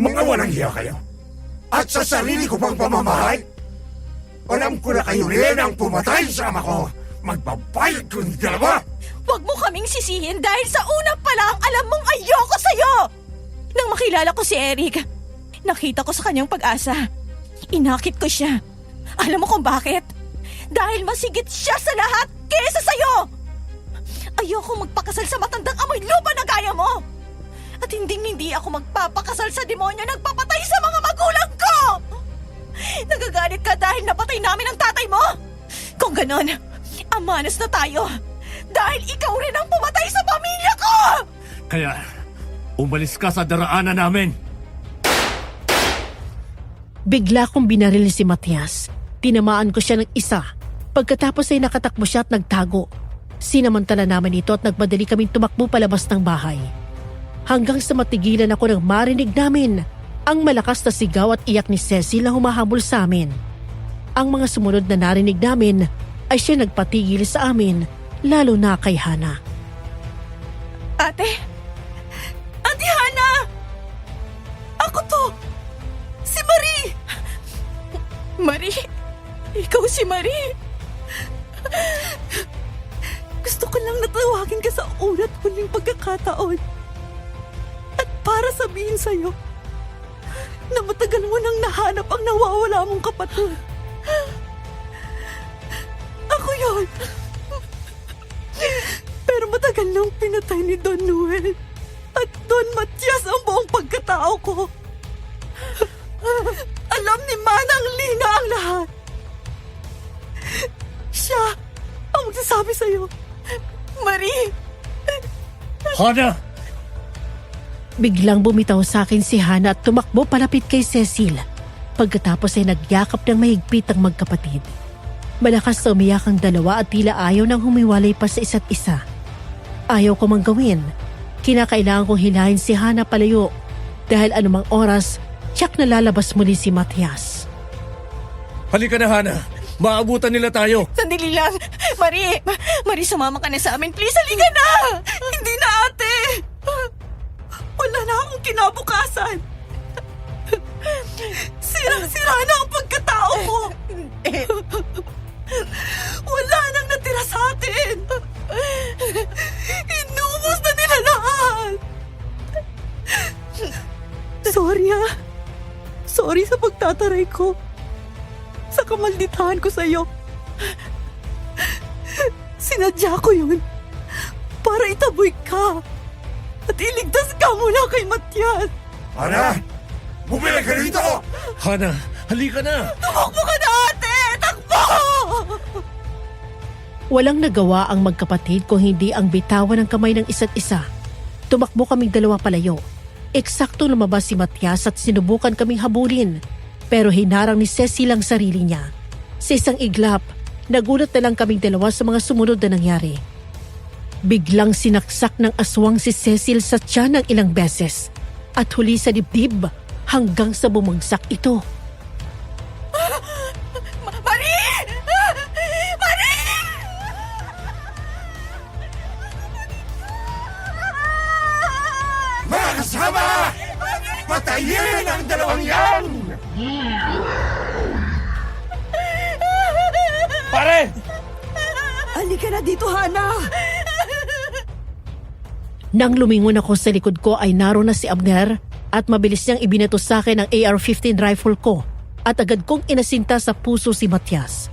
Speaker 6: Mga walang hiya kayo. At sa sarili ko pang pamamahay, alam ko na kayo rin ang pumatay sa ama ko. Magbabayad ko ng dalawa.
Speaker 3: Huwag mo kaming sisihin dahil sa una pa lang alam mong ayoko sa'yo! Nang makilala ko si Eric, nakita ko sa kanyang pag-asa. Inakit ko siya. Alam mo kung bakit? Dahil masigit siya sa lahat kesa sa'yo! Ayoko magpakasal sa matandang amoy lupa na gaya mo! At hindi ako magpapakasal sa demonyo nagpapatay sa mga magulang ko! Nagagalit ka dahil napatay namin ang tatay mo? Kung ganon, amanas na tayo! Dahil ikaw rin ang pumatay sa pamilya ko!
Speaker 2: Kaya, umalis ka sa daraanan namin.
Speaker 5: Bigla kong binaril si Matias. Tinamaan ko siya ng isa. Pagkatapos ay nakatakbo siya at nagtago. Sinamantala namin ito at nagmadali kaming tumakbo palabas ng bahay. Hanggang sa matigilan ako nang marinig namin ang malakas na sigaw at iyak ni Cecil na humahabol sa amin. Ang mga sumunod na narinig namin ay siya nagpatigil sa amin, lalo na kay Hana.
Speaker 3: Ate! Ate Hana! Ako to! Si Marie! Marie? Ikaw si Marie? Gusto ko lang natawagin ka sa ulat huling pagkakataon. At para sabihin sa'yo na matagal mo nang nahanap ang nawawala mong kapatid. Ako yon. Pero matagal nang pinatay ni Don Noel at Don Matias ang buong pagkatao ko. Alam ni Manang Lina ang lahat. Siya ang magsasabi sa'yo. Marie!
Speaker 2: Hana!
Speaker 5: Biglang bumitaw sa akin si Hana at tumakbo palapit kay Cecil. Pagkatapos ay nagyakap ng mahigpit ang magkapatid. Malakas na umiyak ang dalawa at tila ayaw nang humiwalay pa sa isa't isa. Ayaw ko mang gawin. Kinakailangan kong hilahin si Hana palayo dahil anumang oras, tiyak na lalabas muli si Matias.
Speaker 2: Halika na, Hana. Maabutan nila tayo.
Speaker 3: Sandali lang. Marie, sumama ka na sa amin. Please, halika na! Hindi na, ate! Wala na akong kinabukasan. Sira na ang pagkatao ko. Wala nang natira sa atin. Inubos na nila lahat. Sorry ha. Sorry sa pagtataray ko. Sa kamalditahan ko sa'yo. Sinadya ko yun para itaboy ka at iligtas ka mula kay Matias.
Speaker 6: Hana! Bumili ka rito!
Speaker 2: Hana, halika na.
Speaker 3: Tumakbo ka na, ate! Takbo!
Speaker 5: Walang nagawa ang magkapatid kung hindi ang bitawan ng kamay ng isa't isa. Tumakbo kaming dalawa palayo. Eksakto lumabas si Matias at sinubukan kaming habulin. Pero hinarang ni Cecil ang sarili niya. Sa isang iglap, nagulat na lang kaming dalawa sa mga sumunod na nangyari. Biglang sinaksak ng aswang si Cecil sa tiyan ng ilang beses at huli sa dibdib hanggang sa bumagsak ito.
Speaker 3: Marie! Marie!
Speaker 6: Mga kasama! Patayin ang dalawang yan!
Speaker 1: Pare!
Speaker 3: Halika na dito, Hana!
Speaker 5: Nang lumingon ako sa likod ko ay naroon na si Abner at mabilis niyang ibinato sa akin ang AR-15 rifle ko at agad kong inasinta sa puso si Matias.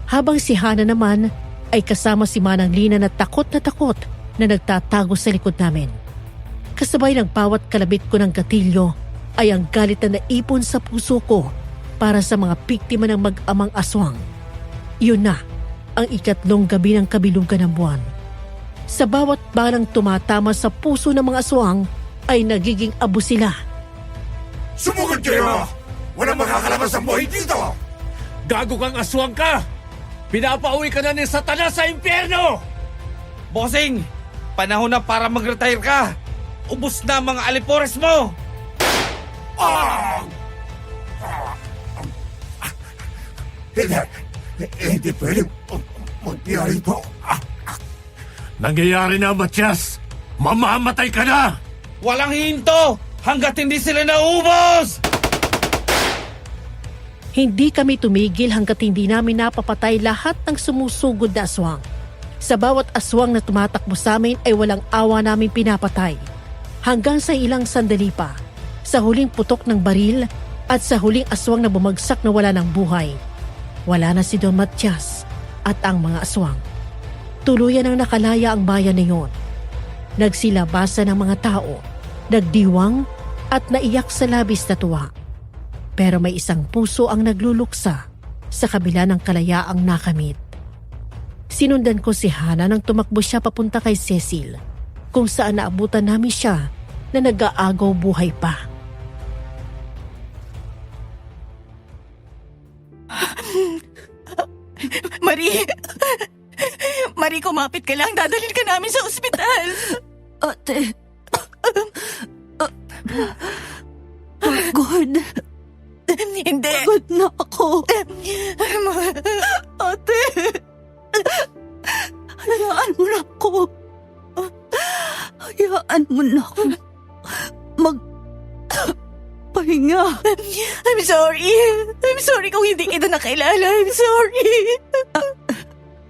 Speaker 5: Habang si Hana naman ay kasama si Manang Lina na takot na nagtatago sa likod namin. Kasabay ng bawat kalabit ko ng gatilyo ay ang galit na naipon sa puso ko para sa mga biktima ng mag-amang aswang. Yun na ang ikatlong gabi ng kabilugan ng buwan. Sa bawat balang tumatama sa puso ng mga aswang ay nagiging abo sila.
Speaker 6: Sumugod kayo! Walang makakalabas ang buhay dito!
Speaker 2: Gago kang aswang ka! Pinapauwi ka na ni Satanas sa impyerno!
Speaker 1: Bossing, panahon na para mag-retire ka. Ubus na ang mga alipores mo.
Speaker 4: Hindi pwede mangyari ito.
Speaker 2: Nangyayari na, Matias! Mamamatay ka na!
Speaker 1: Walang hinto hanggat hindi sila naubos.
Speaker 5: Hindi kami tumigil hanggat hindi namin napapatay lahat ng sumusugod na aswang. Sa bawat aswang na tumatakbo sa amin ay walang awa namin pinapatay. Hanggang sa ilang sandali pa, sa huling putok ng baril at sa huling aswang na bumagsak na wala ng buhay. Wala na si Don Matias at ang mga aswang. Tuluyan ang nakalaya ang bayan na yon. Nagsilabasan ng mga tao, nagdiwang at naiyak sa labis na tuwa. Pero may isang puso ang nagluluksa sa kabila ng kalayaang nakamit. Sinundan ko si Hana nang tumakbo siya papunta kay Cecil, kung saan naabutan namin siya na nag-aagaw buhay pa.
Speaker 3: Marie! Marie, kumapit ka lang. Dadalhin ka namin sa ospital.
Speaker 7: Ate. Pagod.
Speaker 3: Hindi.
Speaker 7: Pagod na ako. Ate. Hayaan mo na ako. Hayaan mo na ako. Pahinga.
Speaker 3: I'm sorry. I'm sorry kung hindi kita nakilala. I'm sorry.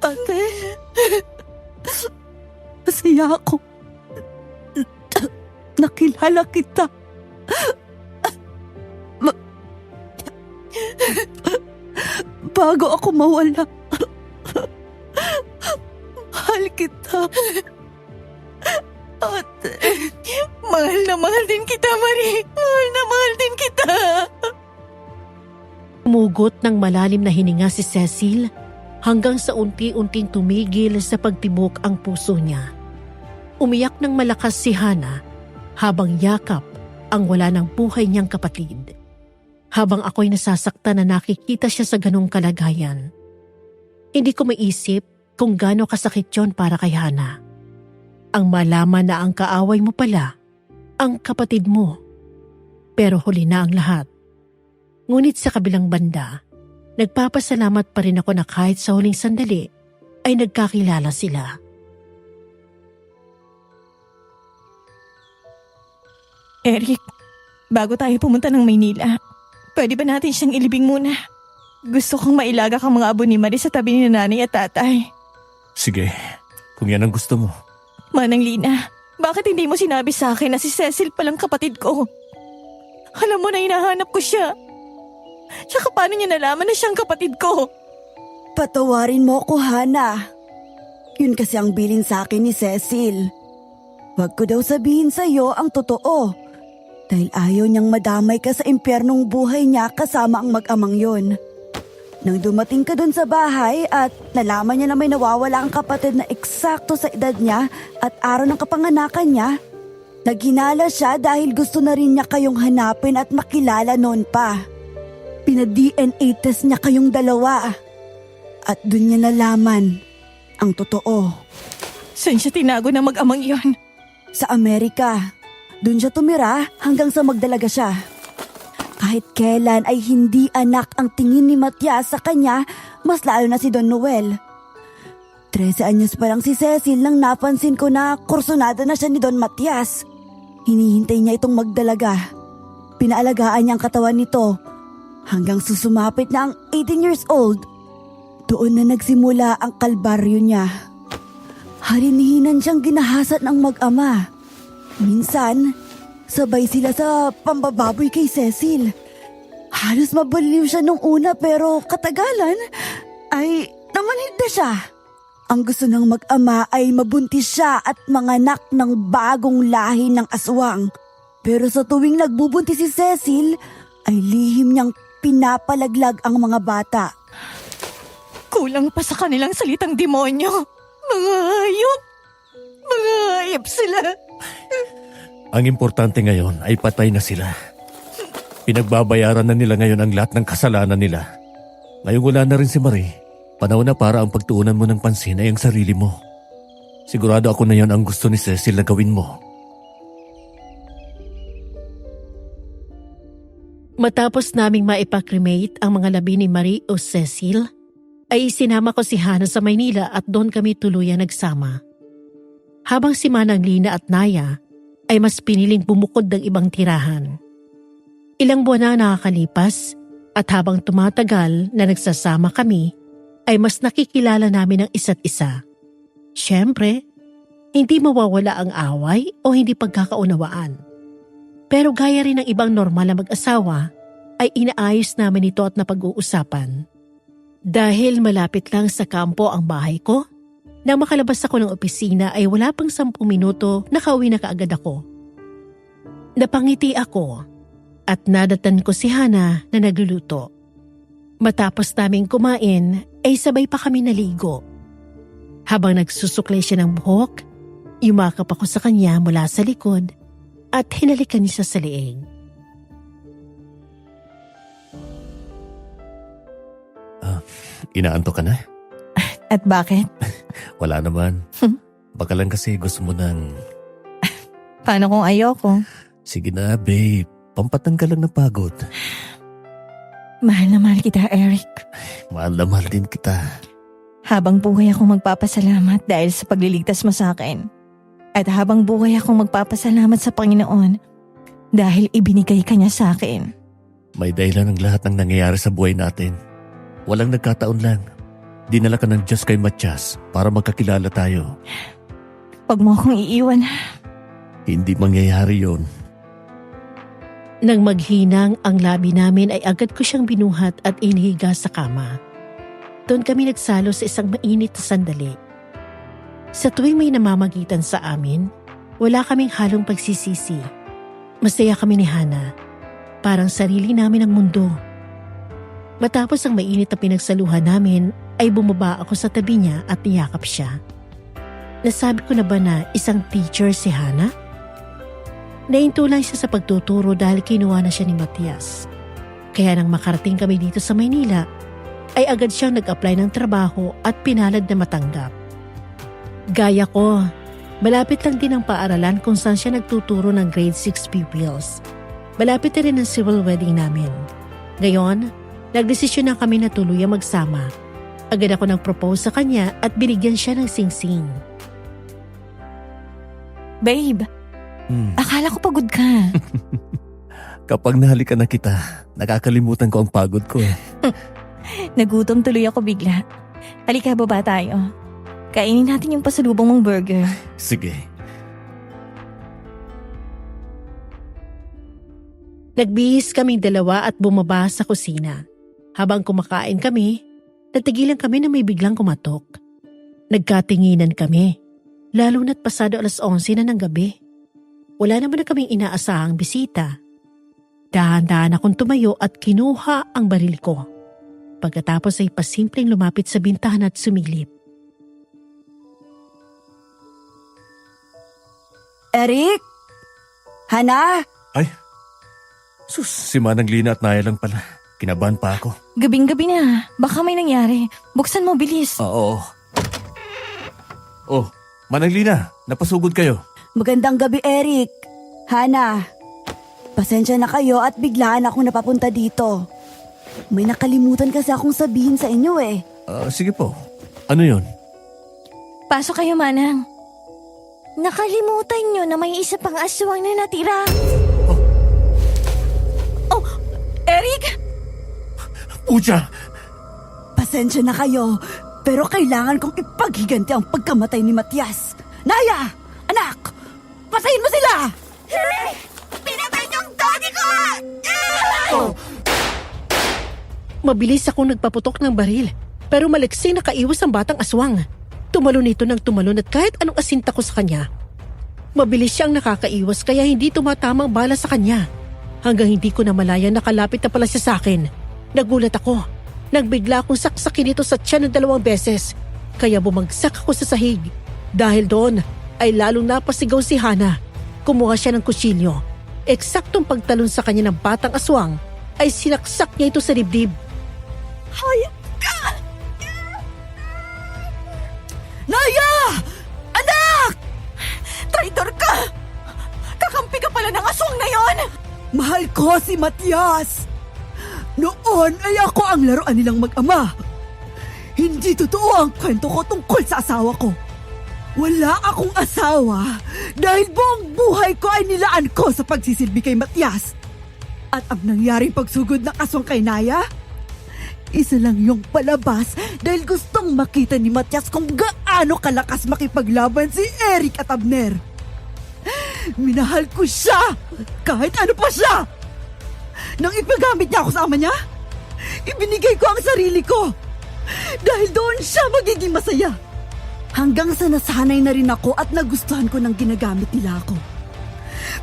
Speaker 7: Ate. Masaya ako. Nakilala kita. Bago ako mawala. Mahal kita. Ate.
Speaker 3: Mahal na mahal din kita, Marie. Mahal na mahal din kita.
Speaker 5: Umugot ng malalim na hininga si Cecil hanggang sa unti-unting tumigil sa pagtibok ang puso niya. Umiyak ng malakas si Hana habang yakap ang wala ng buhay niyang kapatid. Habang ako'y nasasaktan na nakikita siya sa ganong kalagayan. Hindi ko maisip kung gaano kasakit yon para kay Hana. Ang malaman na ang kaaway mo pala, ang kapatid mo. Pero huli na ang lahat. Ngunit sa kabilang banda, nagpapasalamat pa rin ako na kahit sa huling sandali ay nagkakilala sila.
Speaker 3: Eric, bago tayo pumunta ng Maynila, pwede ba natin siyang ilibing muna? Gusto kong mailaga kang mga abo ni Marie sa tabi ni nanay at tatay.
Speaker 2: Sige, kung yan ang gusto mo.
Speaker 3: Manang Lina, bakit hindi mo sinabi sa akin na si Cecil palang kapatid ko? Alam mo na hinahanap ko siya. Tsaka paano niya nalaman na siyang kapatid ko?
Speaker 7: Patawarin mo ko, Hana. Yun kasi ang bilin sa akin ni Cecil. Huwag ko daw sabihin sa'yo ang totoo. Dahil ayaw niyang madamay ka sa impyernong buhay niya kasama ang mag-amang yon. Nang dumating ka dun sa bahay at nalaman niya na may nawawala ang kapatid na eksakto sa edad niya at araw ng kapanganakan niya, naghinala siya dahil gusto na rin niya kayong hanapin at makilala noon pa. Pina-DNA test niya kayong dalawa. At dun niya nalaman ang totoo.
Speaker 3: Saan siya tinago na mag-amang yon?
Speaker 7: Sa Amerika. Dun siya tumira hanggang sa magdalaga siya. Kahit kailan ay hindi anak ang tingin ni Matias sa kanya, mas lalo na si Don Noel. 13 anyos pa lang si Cecil nang napansin ko na kursunada na siya ni Don Matias. Hinihintay niya itong magdalaga. Pinaalagaan niya ang katawan nito hanggang susumapit na ang 18 years old. Doon na nagsimula ang kalbaryo niya. Harinihinan siyang ginahasat ng mag-ama. Minsan, sabay sila sa pambababoy kay Cecil. Halos mabaliw siya nung una pero katagalan ay namanhid na siya. Ang gusto ng mag-ama ay mabuntis siya at manganak ng bagong lahi ng aswang. Pero sa tuwing nagbubuntis si Cecil, ay lihim niyang pinapalaglag ang mga bata.
Speaker 3: Kulang pa sa kanilang salitang demonyo. Mga hayop. Mga hayop sila.
Speaker 2: Ang importante ngayon ay patay na sila. Pinagbabayaran na nila ngayon ang lahat ng kasalanan nila. Ngayong wala na rin si Marie, panahon na para ang pagtuunan mo ng pansin ay ang sarili mo. Sigurado ako na yon ang gusto ni Cecil na gawin mo.
Speaker 5: Matapos naming maipakremate ang mga labi ni Marie o Cecil, ay sinama ko si Hana sa Maynila at doon kami tuluyan nagsama. Habang si Manang Lina at Naya ay mas piniling bumukod ng ibang tirahan. Ilang buwan na nakakalipas at habang tumatagal na nagsasama kami, ay mas nakikilala namin ang isa't isa. Siyempre, hindi mawawala ang away o hindi pagkakaunawaan. Pero gaya rin ng ibang normal na mag-asawa, ay inaayos namin ito at napag-uusapan. Dahil malapit lang sa kampo ang bahay ko, nang makalabas ako ng opisina ay wala pang 10 minuto nakauwi na kaagad ako. Napangiti ako at nadatan ko si Hana na nagluluto. Matapos naming kumain ay sabay pa kami naligo. Habang nagsusuklay siya ng buhok, yumakap ako sa kanya mula sa likod at hinalikan niya sa leeg.
Speaker 2: Inaantok ka na?
Speaker 3: At bakit?
Speaker 2: Wala naman. Baka lang kasi gusto mo ng...
Speaker 3: Paano kung ayoko?
Speaker 2: Sige na, babe. Pampatanggal lang ng pagod.
Speaker 3: Mahal na mahal kita, Eric.
Speaker 2: Mahal na mahal din kita.
Speaker 3: Habang buhay akong magpapasalamat dahil sa pagliligtas mo sa akin. At habang buhay akong magpapasalamat sa Panginoon dahil ibinigay ka niya sa akin.
Speaker 2: May dahilan ng lahat ng nangyayari sa buhay natin. Walang nagkataon lang. Dinala ka ng Diyos kay Matias para magkakilala tayo.
Speaker 3: Huwag mo akong iiwan.
Speaker 2: Hindi mangyayari yon.
Speaker 5: Nang maghinang ang labi namin ay agad ko siyang binuhat at inihiga sa kama. Doon kami nagsalo sa isang mainit na sandali. Sa tuwing may namamagitan sa amin, wala kaming halong pagsisisi. Masaya kami ni Hana. Parang sarili namin ang mundo. Matapos ang mainit na pinagsaluhan namin, ay bumaba ako sa tabi niya at niyakap siya. Nasabi ko na ba na isang teacher si Hana? Nahinto lang siya sa pagtuturo dahil kinuha na siya ni Matias. Kaya nang makarating kami dito sa Maynila, ay agad siyang nag-apply ng trabaho at pinalad na matanggap. Gaya ko, malapit lang din ang paaralan kung saan siya nagtuturo ng grade 6 pupils. Malapit na rin ang civil wedding namin. Ngayon, nagdesisyon na kami na tuluyang magsama. Agad ako nag-propose sa kanya at binigyan siya ng singsing.
Speaker 3: Babe, akala ko pagod ka.
Speaker 2: Kapag nahalikan na kita, nakakalimutan ko ang pagod ko eh.
Speaker 3: Nagutom tuloy ako bigla. Halika, baba tayo. Kainin natin yung pasalubong mong burger.
Speaker 2: Sige.
Speaker 5: Nagbihis kaming dalawa at bumaba sa kusina. Habang kumakain kami, natigilan kami na may biglang kumatok. Nagkatinginan kami, lalo na't pasado 11:00 na ng gabi. Wala naman na kaming inaasahang bisita. Dahan-dahan akong tumayo at kinuha ang baril ko. Pagkatapos ay pasimpleng lumapit sa bintahan at sumilip.
Speaker 7: Eric? Hana?
Speaker 2: Ay, sus, si Manang Lina at Naya lang pala. Kinabahan pa ako.
Speaker 3: Gabing-gabi na. Baka may nangyari. Buksan mo, bilis.
Speaker 2: Oo. Oh, Manang Lina, napasugod kayo.
Speaker 7: Magandang gabi, Eric. Hana, pasensya na kayo at biglaan akong napapunta dito. May nakalimutan kasi akong sabihin sa inyo eh.
Speaker 2: Sige po. Ano yon?
Speaker 3: Pasok kayo, Manang. Nakalimutan nyo na may isa pang aswang na natira. Oh, Eric!
Speaker 2: Pucha!
Speaker 7: Pasensya na kayo, pero kailangan kong ipaghiganti ang pagkamatay ni Matias. Naya! Anak! Patayin mo sila! Pinatay niyong daddy ko!
Speaker 5: Mabilis akong nagpaputok ng baril, pero malaksing nakaiwas ang batang aswang. Tumalon ito ng tumalon at kahit anong asinta ko sa kanya. Mabilis siyang nakakaiwas kaya hindi tumatamang bala sa kanya. Hanggang hindi ko na malaya nakalapit na pala siya sa akin. Nagulat ako. Nagbigla akong saksakin ito sa tiyan ng 2 beses. Kaya bumagsak ako sa sahig. Dahil doon ay lalong napasigaw si Hana. Kumuha siya ng kutsilyo. Eksaktong pagtalon sa kanya ng batang aswang ay sinaksak niya ito sa dibdib.
Speaker 7: Hayop ka! Naya! Anak!
Speaker 3: Traitor ka! Kakampi ka pala ng aswang na yon!
Speaker 7: Mahal ko si Matias! Noon ay ako ang laruan nilang mag-ama. Hindi totoo ang kwento ko tungkol sa asawa ko. Wala akong asawa dahil buong buhay ko ay nilaan ko sa pagsisilbi kay Matias. At ang nangyaring pagsugod ng aswang kay Naya, isa lang yung palabas dahil gustong makita ni Matias kung gaano kalakas makipaglaban si Eric at Abner. Minahal ko siya kahit ano pa siya. Nang ipagamit niya ako sa ama niya, ibinigay ko ang sarili ko dahil doon siya magiging masaya. Hanggang sa nasanay na rin ako at nagustuhan ko ng ginagamit nila ako.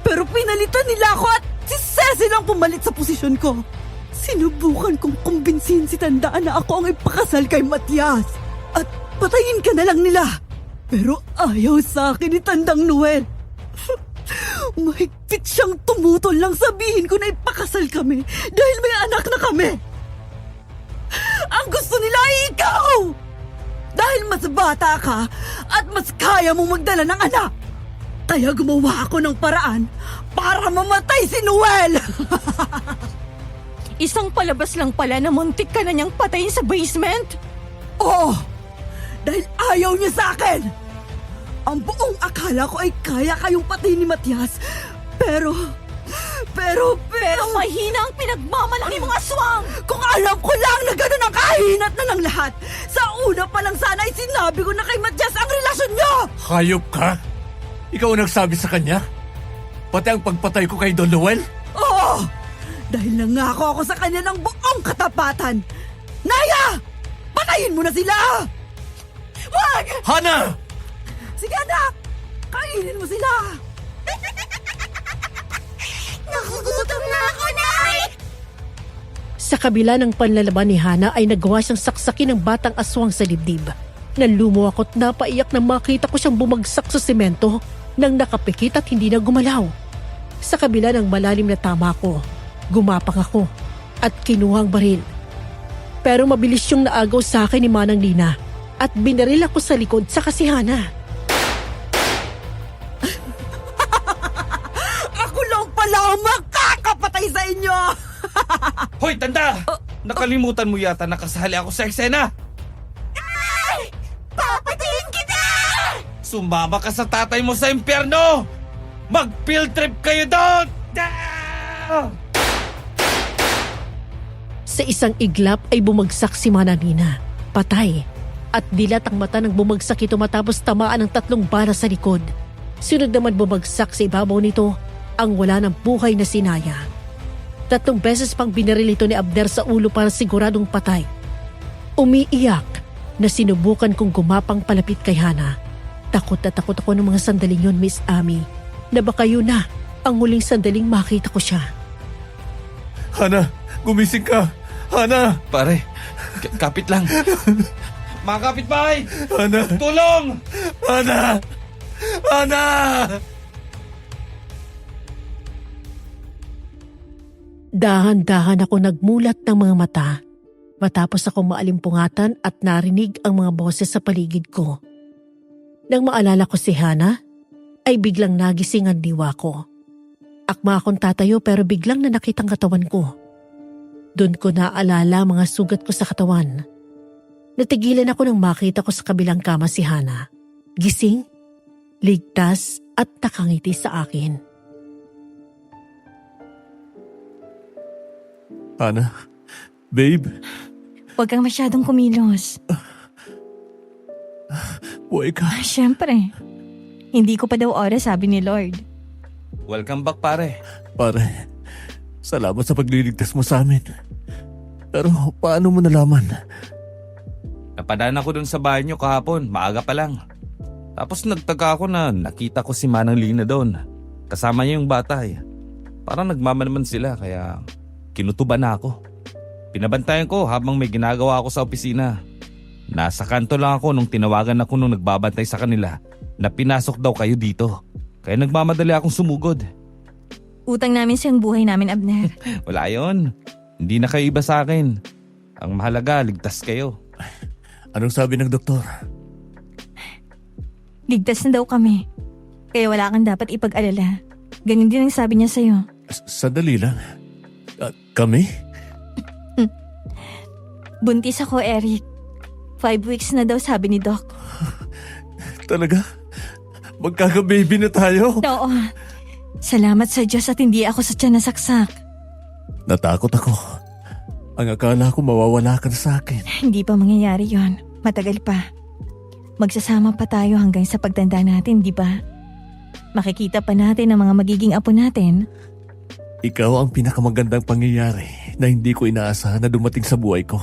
Speaker 7: Pero pinalitan nila ako at si Cecil ang pumalit sa posisyon ko. Sinubukan kong kumbinsin si Tandaan na ako ang ipakasal kay Matias at patayin ka na lang nila. Pero ayaw sa akin ni Tandang Noel. Mahigpit siyang tumutol lang sabihin ko na ipakasal kami dahil may anak na kami. Ang gusto nila ay ikaw! Dahil mas bata ka at mas kaya mong magdala ng anak. Kaya gumawa ako ng paraan para mamatay si Noel.
Speaker 3: Isang palabas lang pala na muntik ka na niyang patayin sa basement?
Speaker 7: Oo, dahil ayaw niya sa akin. Ang buong akala ko ay kaya kayong patayin ni Matias. Pero
Speaker 3: Mahina ang pinagmamalaki mong aswang!
Speaker 7: kung alam ko lang na ganun ang kahinat na ng lahat, sa una pa lang sana ay sinabi ko na kay Matias ang relasyon niyo!
Speaker 2: Hayop ka? Ikaw ang nagsabi sa kanya? Pati ang pagpatay ko kay Don Noel?
Speaker 7: Oo! Dahil nangako ako sa kanya ng buong katapatan. Naya! Patayin mo na sila! Wag!
Speaker 2: Hana!
Speaker 7: Sige anak! Kainin mo sila! Nakugutom na ako, Nay!
Speaker 5: Sa kabila ng panlalaban ni Hana ay nagawa siyang saksakin ng batang aswang sa dibdib. Nalumo ako't napaiyak nang makita ko siyang bumagsak sa semento nang nakapikit at hindi na gumalaw. Sa kabila ng malalim na tama ko, gumapang ako at kinuha ang baril. Pero mabilis yung naagaw sa akin ni Manang Lina at binaril ako sa likod sa si Hana.
Speaker 7: Ako lang pala ang makakapatay sa inyo!
Speaker 1: Hoy, tanda! Nakalimutan mo yata nakasali ako sa eksena!
Speaker 7: Papatayin kita!
Speaker 1: Sumama ka sa tatay mo sa impyerno! Mag-field trip kayo doon!
Speaker 5: Sa isang iglap ay bumagsak si Mananina, patay, at dilat ang mata ng bumagsak ito matapos tamaan ng 3 bala sa likod. Sunod naman bumagsak sa ibabaw nito ang wala ng buhay na si Naya. 3 beses pang binaril ito ni Abner sa ulo para siguradong patay. Umiiyak na sinubukan kong gumapang palapit kay Hana. Takot na takot ako ng mga sandaling yun, Miss Amy, na baka yun na ang huling sandaling makita ko siya.
Speaker 2: Hana, gumising ka! Hana!
Speaker 1: Pare, kapit lang. Mga kapitbahay!
Speaker 2: Hana!
Speaker 1: Tulong!
Speaker 2: Hana! Hana!
Speaker 5: Dahan-dahan ako nagmulat ng mga mata matapos ako maalimpungatan at narinig ang mga boses sa paligid ko. Nang maalala ko si Hana, ay biglang nagising ang diwa ko. Akma akong tatayo pero biglang nanakit ang katawan ko. Doon ko naalala mga sugat ko sa katawan. Natigilan ako nang makita ko sa kabilang kama si Hana. Gising, ligtas at nakangiti sa akin.
Speaker 2: Hana, babe,
Speaker 3: Huwag kang masyadong kumilos.
Speaker 2: buhay ka.
Speaker 3: Siyempre. Hindi ko pa daw oras, sabi ni Lord.
Speaker 1: Welcome back, pare.
Speaker 2: Pare, salamat sa pagliligtas mo sa amin. Pero paano mo nalaman?
Speaker 1: Napadaan ako dun sa bahay niyo kahapon, maaga pa lang. Tapos nagtaka ako na nakita ko si Manang Lina doon. Kasama niya yung bata eh. Parang nagmamanaman sila kaya kinutuban na ako. Pinabantayan ko habang may ginagawa ako sa opisina. Nasa kanto lang ako nung tinawagan ako nung nagbabantay sa kanila na pinasok daw kayo dito. Kaya nagmamadali akong sumugod.
Speaker 3: Utang namin siyang buhay namin, Abner.
Speaker 1: Wala yon. Hindi na kayo iba sa akin. Ang mahalaga, ligtas kayo.
Speaker 2: Anong sabi ng doktor?
Speaker 3: Ligtas na daw kami. Kaya wala kang dapat ipag-alala. Ganun din ang sabi niya sa'yo.
Speaker 2: Sandali lang. Kami?
Speaker 3: Buntis ako, Eric. 5 weeks na daw sabi ni Doc.
Speaker 2: Talaga? Magkaka-baby na tayo?
Speaker 3: Oo. Salamat sa Diyos at hindi ako sa tiyan nasaksak.
Speaker 2: Natakot ako. Ang akala ko mawawala ka na sa akin.
Speaker 3: Hindi pa mangyayari yon. Matagal pa. Magsasama pa tayo hanggang sa pagtanda natin, di ba? Makikita pa natin ang mga magiging apo natin.
Speaker 2: Ikaw ang pinakamagandang pangyayari na hindi ko inaasahan na dumating sa buhay ko.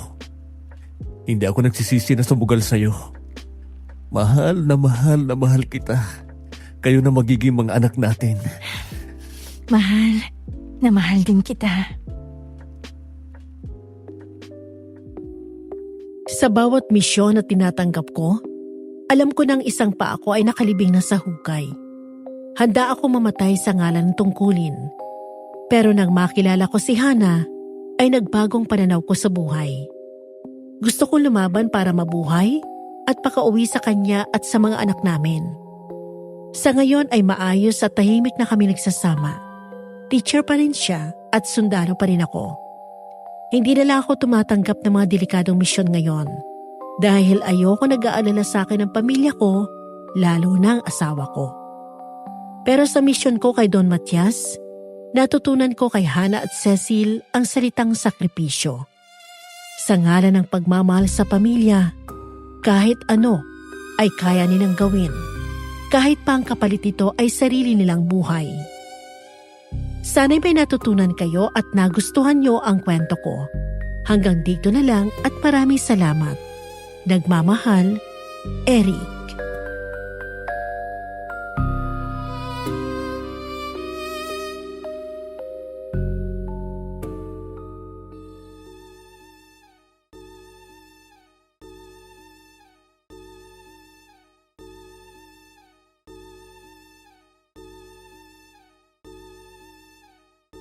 Speaker 2: Hindi ako nagsisisi na sumugal sa'yo. Mahal na mahal kita. Kayo na magiging mga anak natin.
Speaker 3: Mahal na mahal din kita.
Speaker 5: Sa bawat misyon na tinatanggap ko, alam ko nang isang pa ako ay nakalibing na sa hukay. Handa ako mamatay sa ngalan ng tungkulin. Pero nang makilala ko si Hana, ay nagbagong pananaw ko sa buhay. Gusto kong lumaban para mabuhay at pakauwi sa kanya at sa mga anak namin. Sa ngayon ay maayos at tahimik na kami nagsasama. Teacher pa rin siya at sundalo pa rin ako. Hindi na lang ako tumatanggap ng mga delikadong misyon ngayon dahil ayoko nag-aalala sa akin ng pamilya ko, lalo na ang asawa ko. Pero sa misyon ko kay Don Matias, natutunan ko kay Hana at Cecil ang salitang sakripisyo. Sa ngalan ng pagmamahal sa pamilya, kahit ano ay kaya nilang gawin. Kahit pa ang kapalit ito ay sarili nilang buhay. Sana'y may natutunan kayo at nagustuhan nyo ang kwento ko. Hanggang dito na lang at maraming salamat. Nagmamahal, Eric.